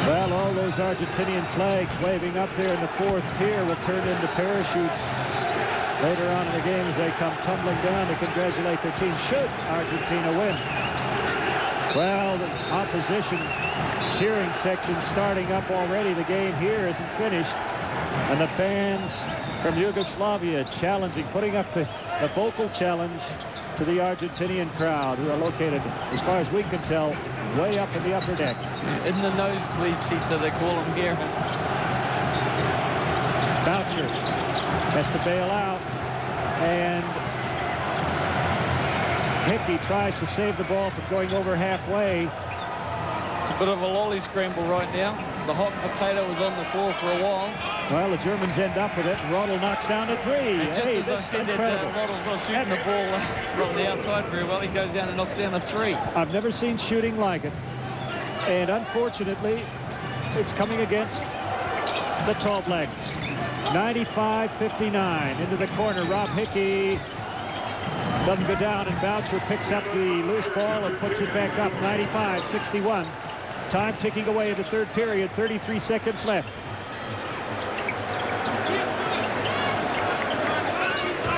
Well, all those Argentinian flags waving up there in the fourth tier will turn into parachutes later on in the game as they come tumbling down to congratulate their team, should Argentina win. Well, the opposition cheering section starting up already. The game here isn't finished. And the fans from Yugoslavia challenging, putting up the vocal challenge to the Argentinian crowd, who are located, as far as we can tell, way up in the upper deck. In the nosebleed seats, so they call them here. Boucher has to bail out, and Hickey tries to save the ball from going over halfway. It's a bit of a lolly scramble right now. The hot potato was on the floor for a while. Well, the Germans end up with it, and Roddle knocks down to 3. And just hey, as I said that Roddle's not shooting the ball from the outside very well, he goes down and knocks down a 3. I've never seen shooting like it. And unfortunately, it's coming against the Tall Blacks. 95-59 into the corner. Rob Hickey doesn't go down, and Boucher picks up the loose ball and puts it back up. 95-61. Time ticking away in the third period. 33 seconds left.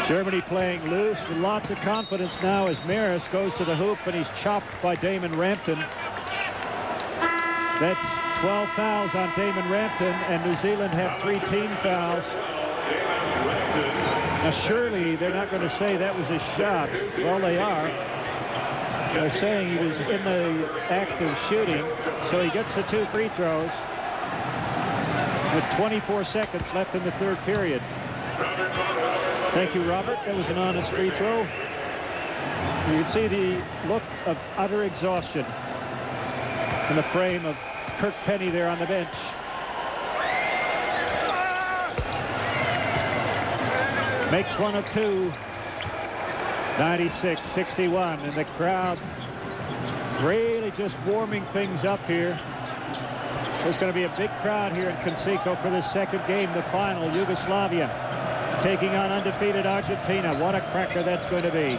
Germany playing loose with lots of confidence now as Maris goes to the hoop, and he's chopped by Damon Rampton. That's 12 fouls on Damon Rampton, and New Zealand have 3 team fouls. Now, surely they're not going to say that was a shot. Well, they are. They're saying he was in the act of shooting, so he gets the 2 free throws with 24 seconds left in the third period. Thank you, Robert. That was an honest free throw. You can see the look of utter exhaustion in the frame of Kirk Penny there on the bench. Makes one of two. 96-61, and the crowd really just warming things up here. There's going to be a big crowd here in Conseco for this second game, the final. Yugoslavia taking on undefeated Argentina. What a cracker that's going to be.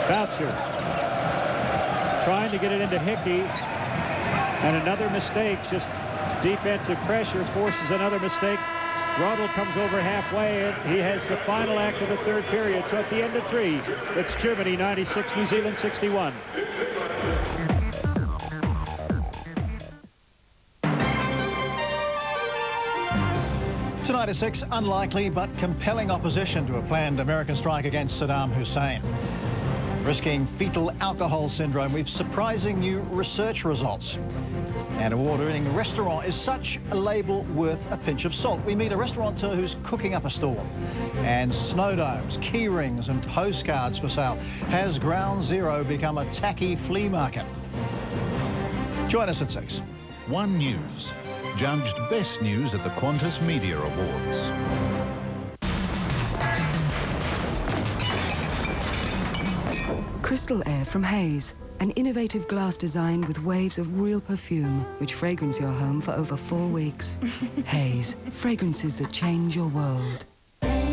Boucher trying to get it into Hickey, and another mistake, just defensive pressure forces another mistake. Rodel comes over halfway, and he has the final act of the third period. So at the end of 3, it's Germany 96, New Zealand 61. Tonight at 6, unlikely but compelling opposition to a planned American strike against Saddam Hussein. Risking fetal alcohol syndrome with surprising new research results. An award-winning restaurant is such a label worth a pinch of salt. We meet a restaurateur who's cooking up a storm. And snow domes, key rings and postcards for sale. Has Ground Zero become a tacky flea market? Join us at 6. One News, judged best news at the Qantas Media Awards. Crystal Air from Haze. An innovative glass design with waves of real perfume, which fragrance your home for over 4 weeks. Haze, fragrances that change your world.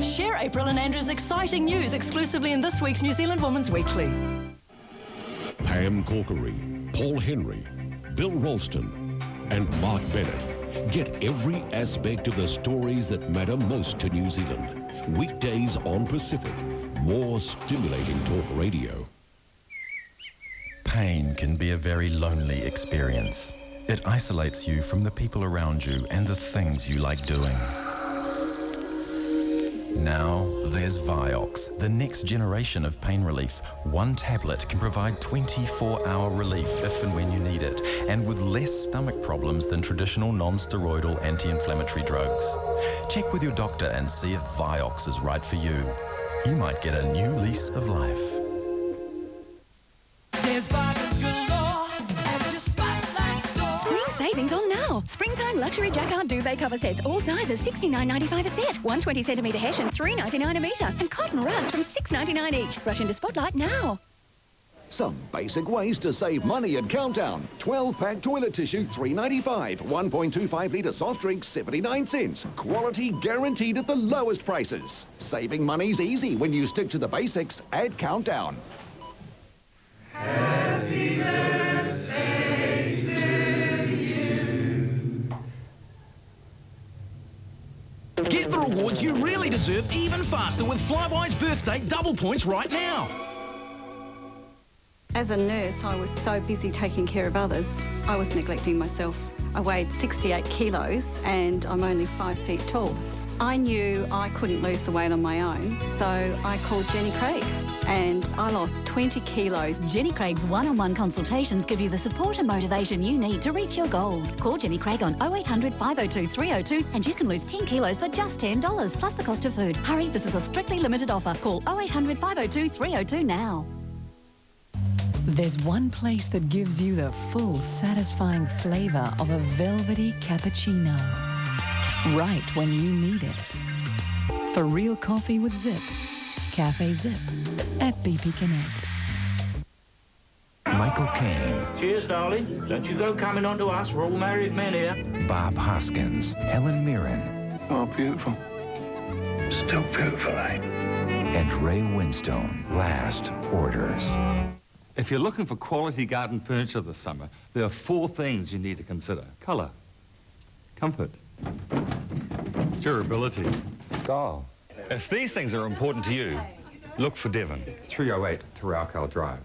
Share April and Andrew's exciting news exclusively in this week's New Zealand Woman's Weekly. Pam Corkery, Paul Henry, Bill Ralston, and Mark Bennett get every aspect of the stories that matter most to New Zealand. Weekdays on Pacific. More stimulating talk radio. Pain can be a very lonely experience. It isolates you from the people around you and the things you like doing. Now there's Vioxx, the next generation of pain relief. One tablet can provide 24-hour relief if and when you need it, and with less stomach problems than traditional non-steroidal anti-inflammatory drugs. Check with your doctor and see if Vioxx is right for you. You might get a new lease of life. There's bargains galore at your Spotlight store. Spring savings on now. Springtime luxury jacquard duvet cover sets, all sizes, $69.95 a set. 120 centimetre hessian, $3.99 a metre. And cotton rugs from $6.99 each. Rush into Spotlight now. Some basic ways to save money at Countdown. 12-pack toilet tissue, $3.95. 1.25-litre soft drink, 79 cents. Quality guaranteed at the lowest prices. Saving money's easy when you stick to the basics at Countdown. Happy birthday to you. Get the rewards you really deserve even faster with Flybuys Birthday double points right now. As a nurse, I was so busy taking care of others, I was neglecting myself. I weighed 68 kilos and I'm only 5 feet tall. I knew I couldn't lose the weight on my own, so I called Jenny Craig and I lost 20 kilos. Jenny Craig's one-on-one consultations give you the support and motivation you need to reach your goals. Call Jenny Craig on 0800 502 302 and you can lose 10 kilos for just $10, plus the cost of food. Hurry, this is a strictly limited offer. Call 0800 502 302 now. There's one place that gives you the full, satisfying flavor of a velvety cappuccino. Right when you need it. For real coffee with zip, Cafe Zip at BP Connect. Michael Caine, Cheers, darling. Don't you go coming on to us. We're all married men here. Bob Hoskins, Helen Mirren. Oh, beautiful. Still beautiful, eh? And Ray Winstone, Last Orders. If you're looking for quality garden furniture this summer, there are 4 things you need to consider. Colour, comfort, durability, style. If these things are important to you, look for Devon. 308 Taralcal Drive.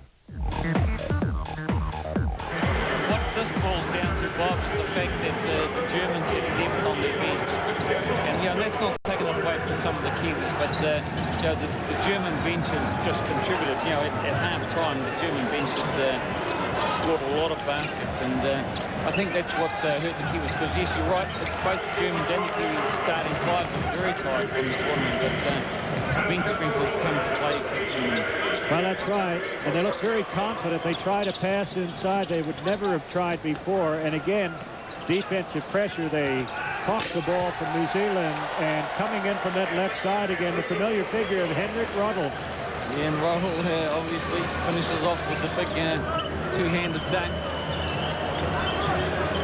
What this boils down to, Bob, is the fact that the Germans had depth on their bench. And, that's not taking taken it away from some of the Kiwis, but you know, the German bench has just contributed. You know, at half-time, the German bench had scored a lot of baskets, and I think that's what's hurt the Kiwis, because yes, you're right, both the Germans and the Kiwis starting five are very tired from the tournament, but bench strength has come to play for Germany. Well, that's right, and they look very confident. They try to pass inside they would never have tried before, and again, defensive pressure. They caught the ball from New Zealand, and coming in from that left side again, the familiar figure of Henrik Roddel. Yeah, and Roddel obviously finishes off with the big two-handed dunk.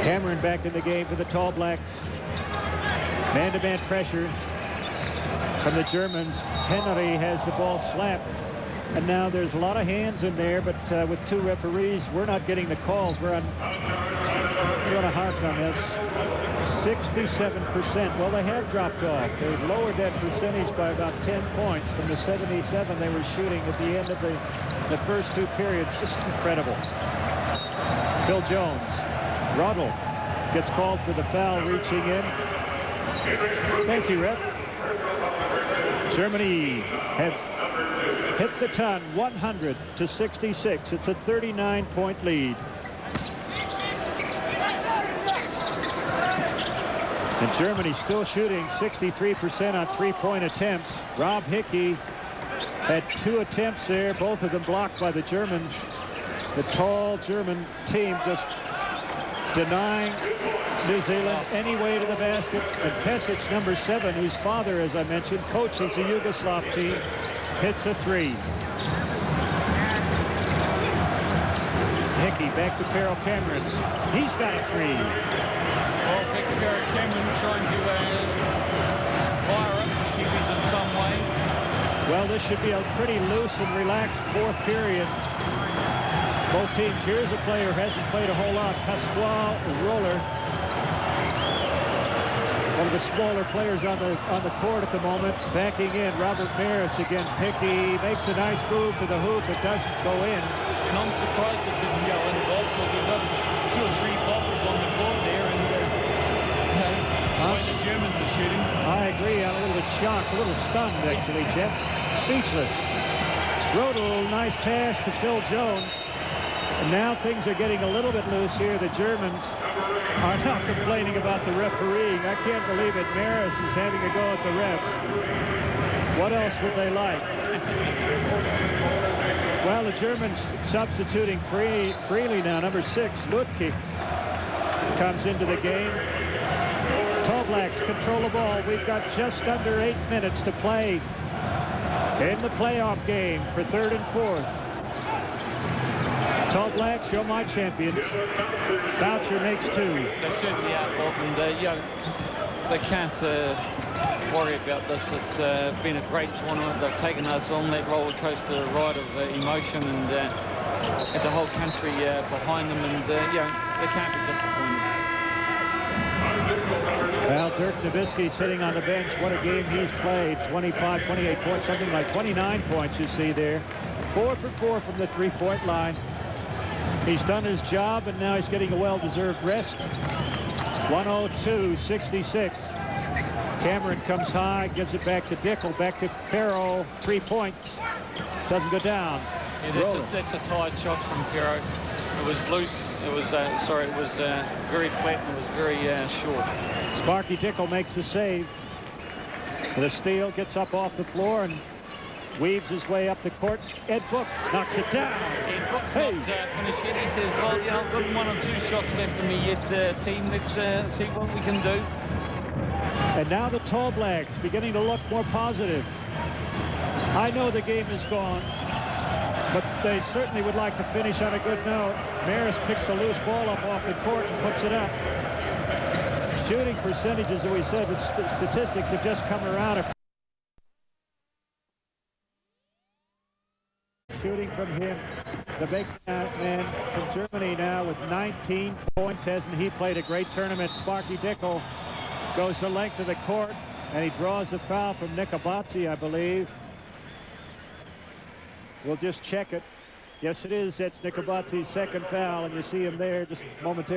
Cameron back in the game for the Tall Blacks. Man-to-man pressure from the Germans. Henry has the ball slapped. And now there's a lot of hands in there, but with two referees, we're not getting the calls. We're on a harp on this. 67%. Well, they have dropped off. They've lowered that percentage by about 10 points from the 77 they were shooting at the end of the first two periods. Just incredible. Phil Jones. Roddel gets called for the foul, reaching in. Thank you, ref. Germany have hit the ton, 100-66. It's a 39-point lead. And Germany still shooting 63% on three-point attempts. Rob Hickey had 2 attempts there, both of them blocked by the Germans. The tall German team just denying New Zealand any way to the basket. And Pesic, number 7, whose father, as I mentioned, coaches the Yugoslav team, hits a 3. Hickey back to Carol Cameron. He's got a 3. Well, Carol Cameron trying to fire up the Kiwis in some way. Well, this should be a pretty loose and relaxed fourth period. Both teams. Here's a player who hasn't played a whole lot. Pasquale Roller, one of the smaller players on the court at the moment. Backing in, Robert Maris against Hickey. Makes a nice move to the hoop. It doesn't go in. And I'm surprised it didn't go in, Bob, because we've got 2 or 3 boppers on the court there, and the way the Germans are shooting. I agree. I'm a little bit shocked, a little stunned, actually, Jeff. Speechless. Rodel, nice pass to Phil Jones. And now things are getting a little bit loose here. The Germans are now complaining about the refereeing. I can't believe it. Maris is having a go at the refs. What else would they like? Well, the Germans substituting freely now. Number 6, Lutke, comes into the game. Tall Blacks control the ball. We've got just under 8 minutes to play in the playoff game for 3rd and 4th. Tall Blacks, you're my champions. Boucher makes 2. They certainly are, Bob, and you know, they can't worry about this. It's been a great tournament. They've taken us on that roller coaster ride of emotion, and had the whole country behind them, and you know, they can't be disappointed. Well, Dirk Nowitzki sitting on the bench. What a game he's played. 25, 28 points, something like 29 points you see there. 4 for 4 from the three-point line. He's done his job, and now he's getting a well-deserved rest. 102-66. Cameron comes high, gives it back to Dickel, back to Pero. 3 points. Doesn't go down. Yeah, that's a tight shot from Pero. It was loose. It was, it was very flat, and it was very short. Sparky Dickel makes the save. The steal, gets up off the floor and weaves his way up the court. Ed Book knocks it down. Ed Book's not finished yet. He says, well, you know, I've got 1 or 2 shots left of me yet, team. Let's see what we can do. And now the Tall Blacks beginning to look more positive. I know the game is gone, but they certainly would like to finish on a good note. Maris picks a loose ball up off the court and puts it up. Shooting percentages, as we said, with statistics have just come around. Shooting from him, the big man from Germany now with 19 points. Hasn't he played a great tournament? Sparky Dickel goes the length of the court, and he draws a foul from Nicobatzi, I believe. We'll just check it. Yes, it is. That's Nicobatzi's second foul, and you see him there just a moment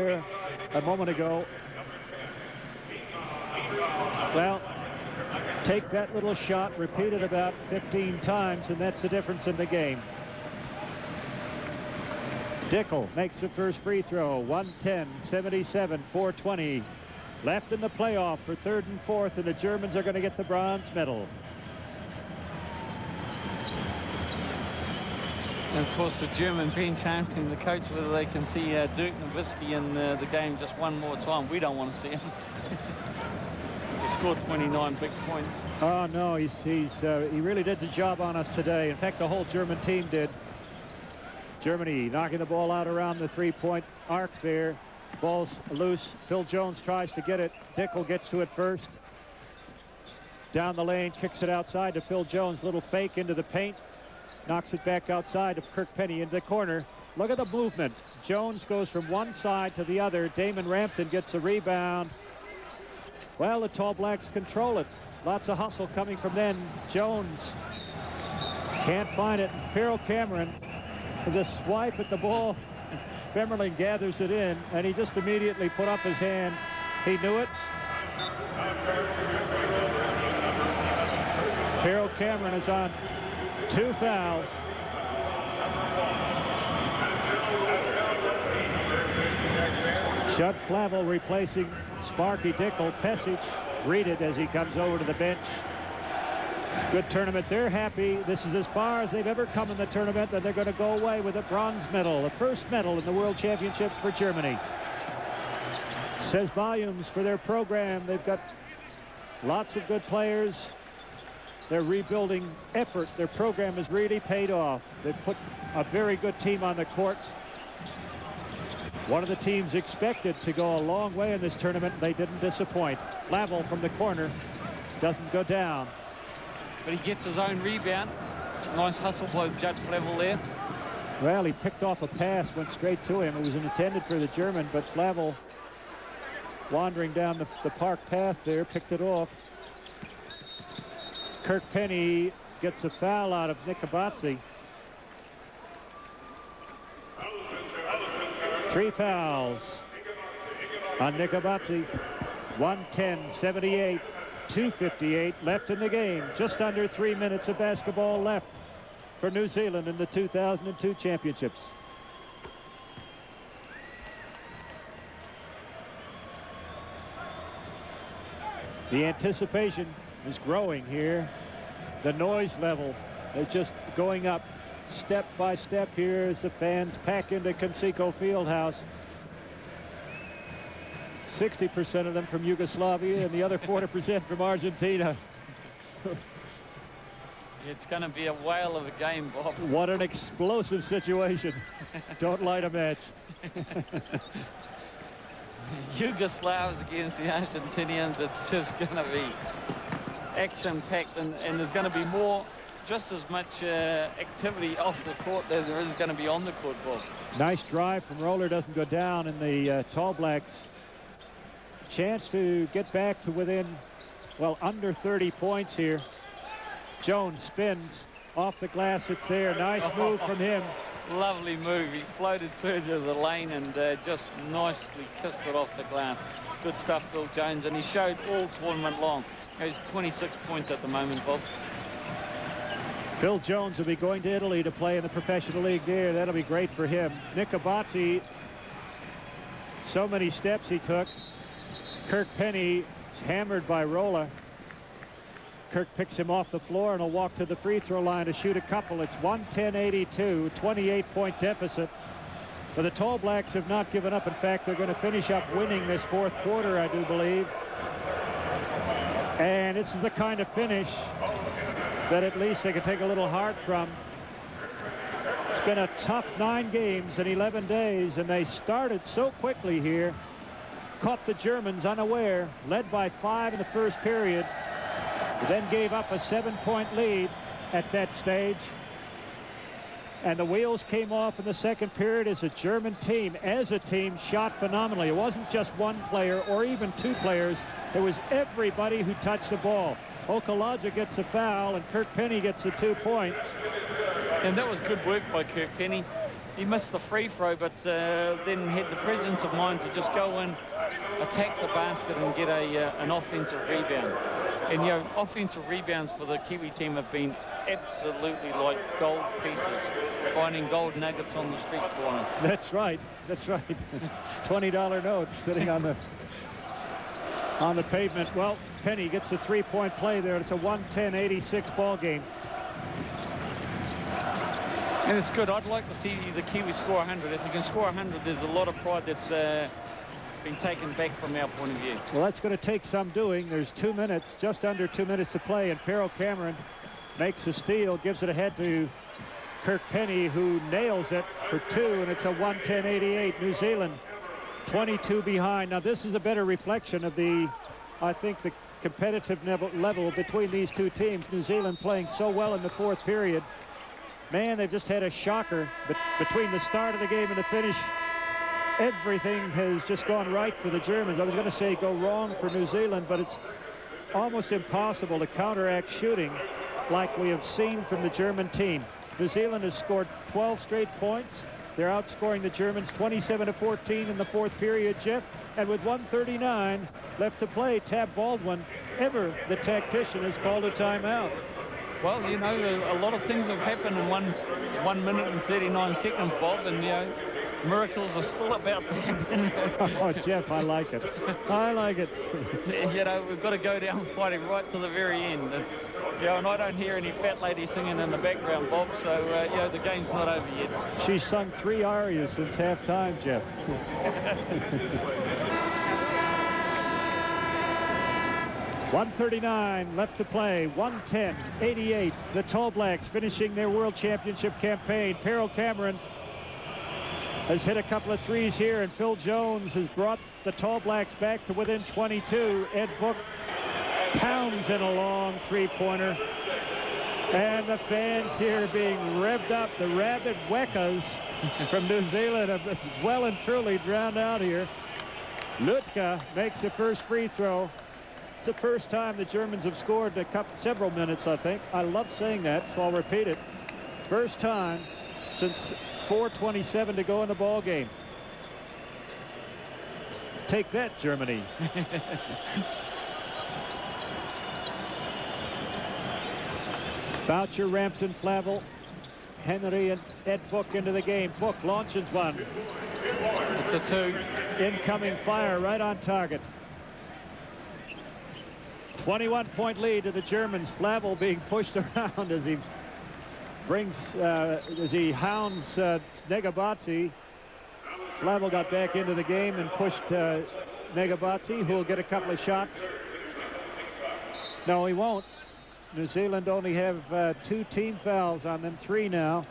ago. Well, take that little shot, repeat it about 15 times, and that's the difference in the game. Dickel makes the first free throw, 110-77, 4:20 left in the playoff for third and fourth, and the Germans are going to get the bronze medal. And of course, the German bench asking the coach whether they can see Dirk Nowitzki in the game just one more time. We don't want to see him. He scored 29 big points. Oh, no, he really did the job on us today. In fact, the whole German team did. Germany knocking the ball out around the three-point arc there. Ball's loose. Phil Jones tries to get it. Dickel gets to it first. Down the lane, kicks it outside to Phil Jones. Little fake into the paint. Knocks it back outside of Kirk Penny into the corner. Look at the movement. Jones goes from one side to the other. Damon Rampton gets the rebound. Well, the Tall Blacks control it. Lots of hustle coming from then. Jones can't find it. Phil Cameron with a swipe at the ball. Bemerling gathers it in, and he just immediately put up his hand. He knew it. Phil Cameron is on 2 fouls. Judd Flavel replacing Sparky Dickel. Pesic greeted as he comes over to the bench. Good tournament. They're happy. This is as far as they've ever come in the tournament, and they're going to go away with a bronze medal, the first medal in the World Championships for Germany. Says volumes for their program. They've got lots of good players. Their rebuilding effort, their program has really paid off. They've put a very good team on the court. One of the teams expected to go a long way in this tournament. They didn't disappoint. Flavel from the corner doesn't go down. But he gets his own rebound. Nice hustle by Judd Flavel there. Well, he picked off a pass, went straight to him. It was intended for the German, but Flavel, wandering down the park path there, picked it off. Kirk Penny gets a foul out of Nicobatzi. 3 fouls on Nicobatzi. 110-78, 2:58 left in the game. Just under 3 minutes of basketball left for New Zealand in the 2002 championships. The anticipation is growing here. The noise level is just going up step by step here as the fans pack into Conseco Fieldhouse. 60% of them from Yugoslavia and the other 40% from Argentina. It's going to be a whale of a game, Bob. What an explosive situation. Don't light a match. Yugoslavs against the Argentinians, it's just going to be action-packed, and there's going to be just as much activity off the court as there is going to be on the court, Bob. Nice drive from Roller, doesn't go down, and the Tall Blacks chance to get back to within, well, under 30 points here. Jones spins off the glass. It's there. Nice move from him. Lovely move. He floated through to the lane and just nicely kissed it off the glass. Good stuff, Phil Jones, and he showed all tournament long. He's 26 points at the moment, Bob. Phil Jones will be going to Italy to play in the professional league there. That'll be great for him. Nicobatzi, so many steps he took. Kirk Penny is hammered by Rolla. Kirk picks him off the floor and will walk to the free throw line to shoot a couple. It's 110-82, 28-point deficit. But the Tall Blacks have not given up. In fact, they're going to finish up winning this fourth quarter, I do believe. And this is the kind of finish that at least they can take a little heart from. It's been a tough 9 games in 11 days, and they started so quickly here. Caught the Germans unaware, led by 5 in the first period, then gave up a 7-point lead at that stage. And the wheels came off in the second period as a German team, shot phenomenally. It wasn't just one player or even 2 players. It was everybody who touched the ball. Okalaja gets a foul, and Kirk Penny gets the 2 points. And that was good work by Kirk Penny. He missed the free throw, but then had the presence of mind to just go in, attack the basket, and get an offensive rebound. And, you know, offensive rebounds for the Kiwi team have been absolutely like gold pieces, finding gold nuggets on the street corner. That's right. That's right. $20 notes sitting on the pavement. Well, Penny gets a three-point play there. It's a 110-86 ball game. And it's good. I'd like to see the Kiwi score 100. If you can score 100, there's a lot of pride that's been taken back from our point of view. Well, that's going to take some doing. There's 2 minutes, just under 2 minutes to play, and Peril Cameron makes a steal, gives it ahead to Kirk Penny, who nails it for 2, and it's a 110-88. New Zealand 22 behind. Now, this is a better reflection of the, I think, the competitive level between these two teams. New Zealand playing so well in the fourth period. Man, they've just had a shocker. But between the start of the game and the finish, everything has just gone right for the Germans. I was going to say go wrong for New Zealand, but it's almost impossible to counteract shooting like we have seen from the German team. New Zealand has scored 12 straight points. They're outscoring the Germans 27-14 in the fourth period, Jeff. And with 1:39 left to play, Tab Baldwin, ever the tactician, has called a timeout. Well, you know, a lot of things have happened in 1 minute and 39 seconds, Bob, and, you know, miracles are still about to happen. Oh, Jeff, I like it. I like it. You know, we've got to go down fighting right to the very end. And, you know, and I don't hear any fat lady singing in the background, Bob, so, you know, the game's not over yet. She's sung 3 arias since halftime, Jeff. 1:39 left to play. 110-88. The Tall Blacks finishing their World Championship campaign. Peril Cameron has hit a couple of threes here, and Phil Jones has brought the Tall Blacks back to within 22. Ed Book pounds in a long three-pointer. And the fans here being revved up. The rabid Wekas from New Zealand have well and truly drowned out here. Lutka makes the first free throw. It's the first time the Germans have scored several minutes, I think. I love saying that, so I'll repeat it. First time since 4:27 to go in the ball game. Take that, Germany. Boucher, Rampton, Flavel, Henry, and Ed Book into the game. Book launches one. It's a 2. Incoming fire right on target. 21-point lead to the Germans. Flavel being pushed around as he hounds Negabatsi. Flavel got back into the game and pushed Negabatsi, who will get a couple of shots. No, he won't. New Zealand only have 2 team fouls on them, 3 now.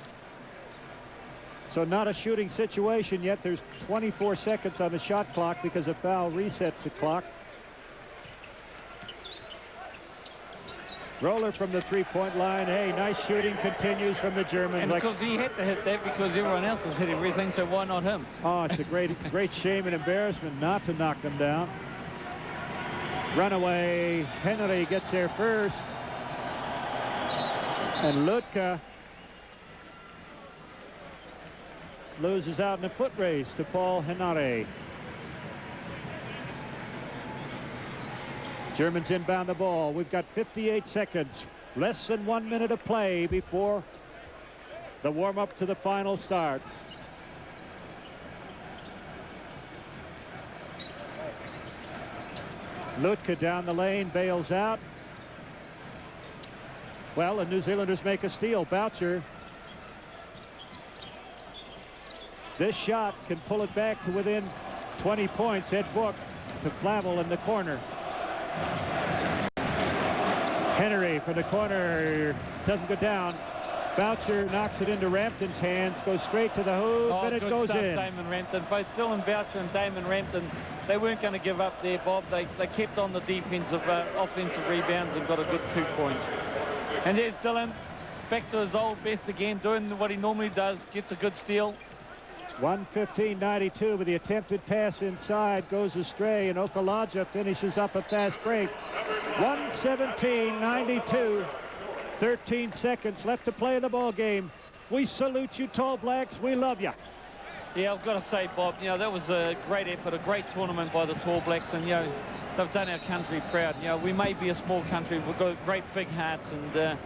So not a shooting situation yet. There's 24 seconds on the shot clock because a foul resets the clock. Roller from the three-point line. Hey, nice shooting continues from the Germans. And because he had to hit that because everyone else has hit everything, so why not him? Oh, it's a great shame and embarrassment not to knock them down. Runaway. Henry gets there first. And Lutka loses out in a foot race to Paul Henare. Germans inbound the ball. We've got 58 seconds. Less than 1 minute of play before the warm-up to the final starts. Lutka down the lane, bails out. Well, the New Zealanders make a steal. Boucher. This shot can pull it back to within 20 points. Ed Book to Flavel in the corner. Henry from the corner doesn't go down. Boucher knocks it into Rampton's hands, goes straight to the hoop, and it goes in. Damon Rampton. Both Dylan Boucher and Damon Rampton, they weren't going to give up there, Bob. They kept on the defensive, offensive rebounds and got a good 2 points. And there's Dylan, back to his old best again, doing what he normally does, gets a good steal. 115-92, but the attempted pass inside goes astray, and Okalaja finishes up a fast break. 117-92, 13 seconds left to play in the ball game. We salute you, Tall Blacks. We love you. Yeah, I've got to say, Bob, you know, that was a great effort, a great tournament by the Tall Blacks, and, you know, they've done our country proud. You know, we may be a small country, we've got great big hearts, and the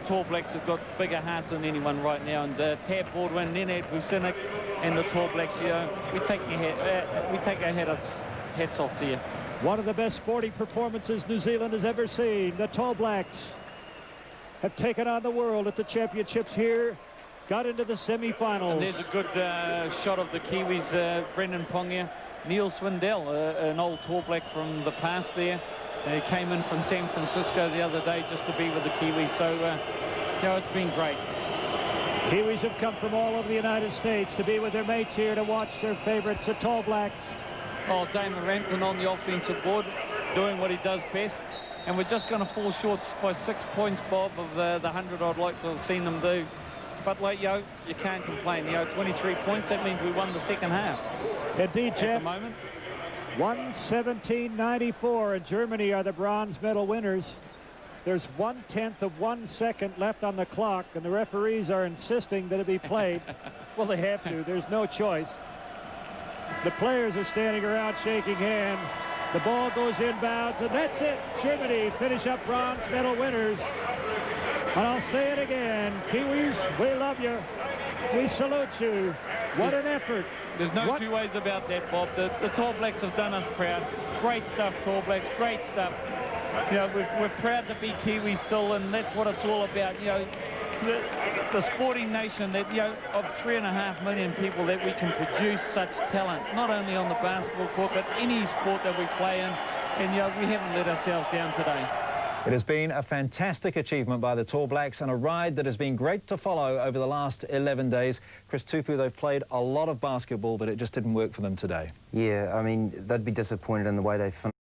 Tall Blacks have got bigger hearts than anyone right now. And Tab Baldwin, Nenad Vucinic, and the Tall Blacks, you know, we take our hats off to you. One of the best sporting performances New Zealand has ever seen. The Tall Blacks have taken on the world at the championships here. Got into the semi-finals. And there's a good shot of the Kiwis, Brendan Pongia, Neil Swindell, an old Tall Black from the past there. He came in from San Francisco the other day just to be with the Kiwis. So, you know, it's been great. Kiwis have come from all over the United States to be with their mates here to watch their favorites, the Tall Blacks. Oh, Damon Rampton on the offensive board, doing what he does best. And we're just going to fall short by 6 points, Bob, of the 100 I'd like to have seen them do. But, like, you know, you can't complain. You know, 23 points, that means we won the second half. Indeed, Jeff. At the moment. 1:17.94, and Germany are the bronze medal winners. There's 1/10 of 1 second left on the clock, and the referees are insisting that it be played. Well, they have to. There's no choice. The players are standing around shaking hands. The ball goes inbounds, and that's it. Germany finish up bronze medal winners. And I'll say it again, Kiwis, we love you. We salute you. What an effort. There's no two ways about that, Bob. The Tall Blacks have done us proud. Great stuff, Tall Blacks, great stuff. You know, we're proud to be Kiwis still, and that's what it's all about. You know, the sporting nation that, you know, of 3.5 million people, that we can produce such talent, not only on the basketball court, but any sport that we play in. And, you know, we haven't let ourselves down today. It has been a fantastic achievement by the Tall Blacks and a ride that has been great to follow over the last 11 days. Chris Tupu, they've played a lot of basketball, but it just didn't work for them today. Yeah, I mean, they'd be disappointed in the way they finished.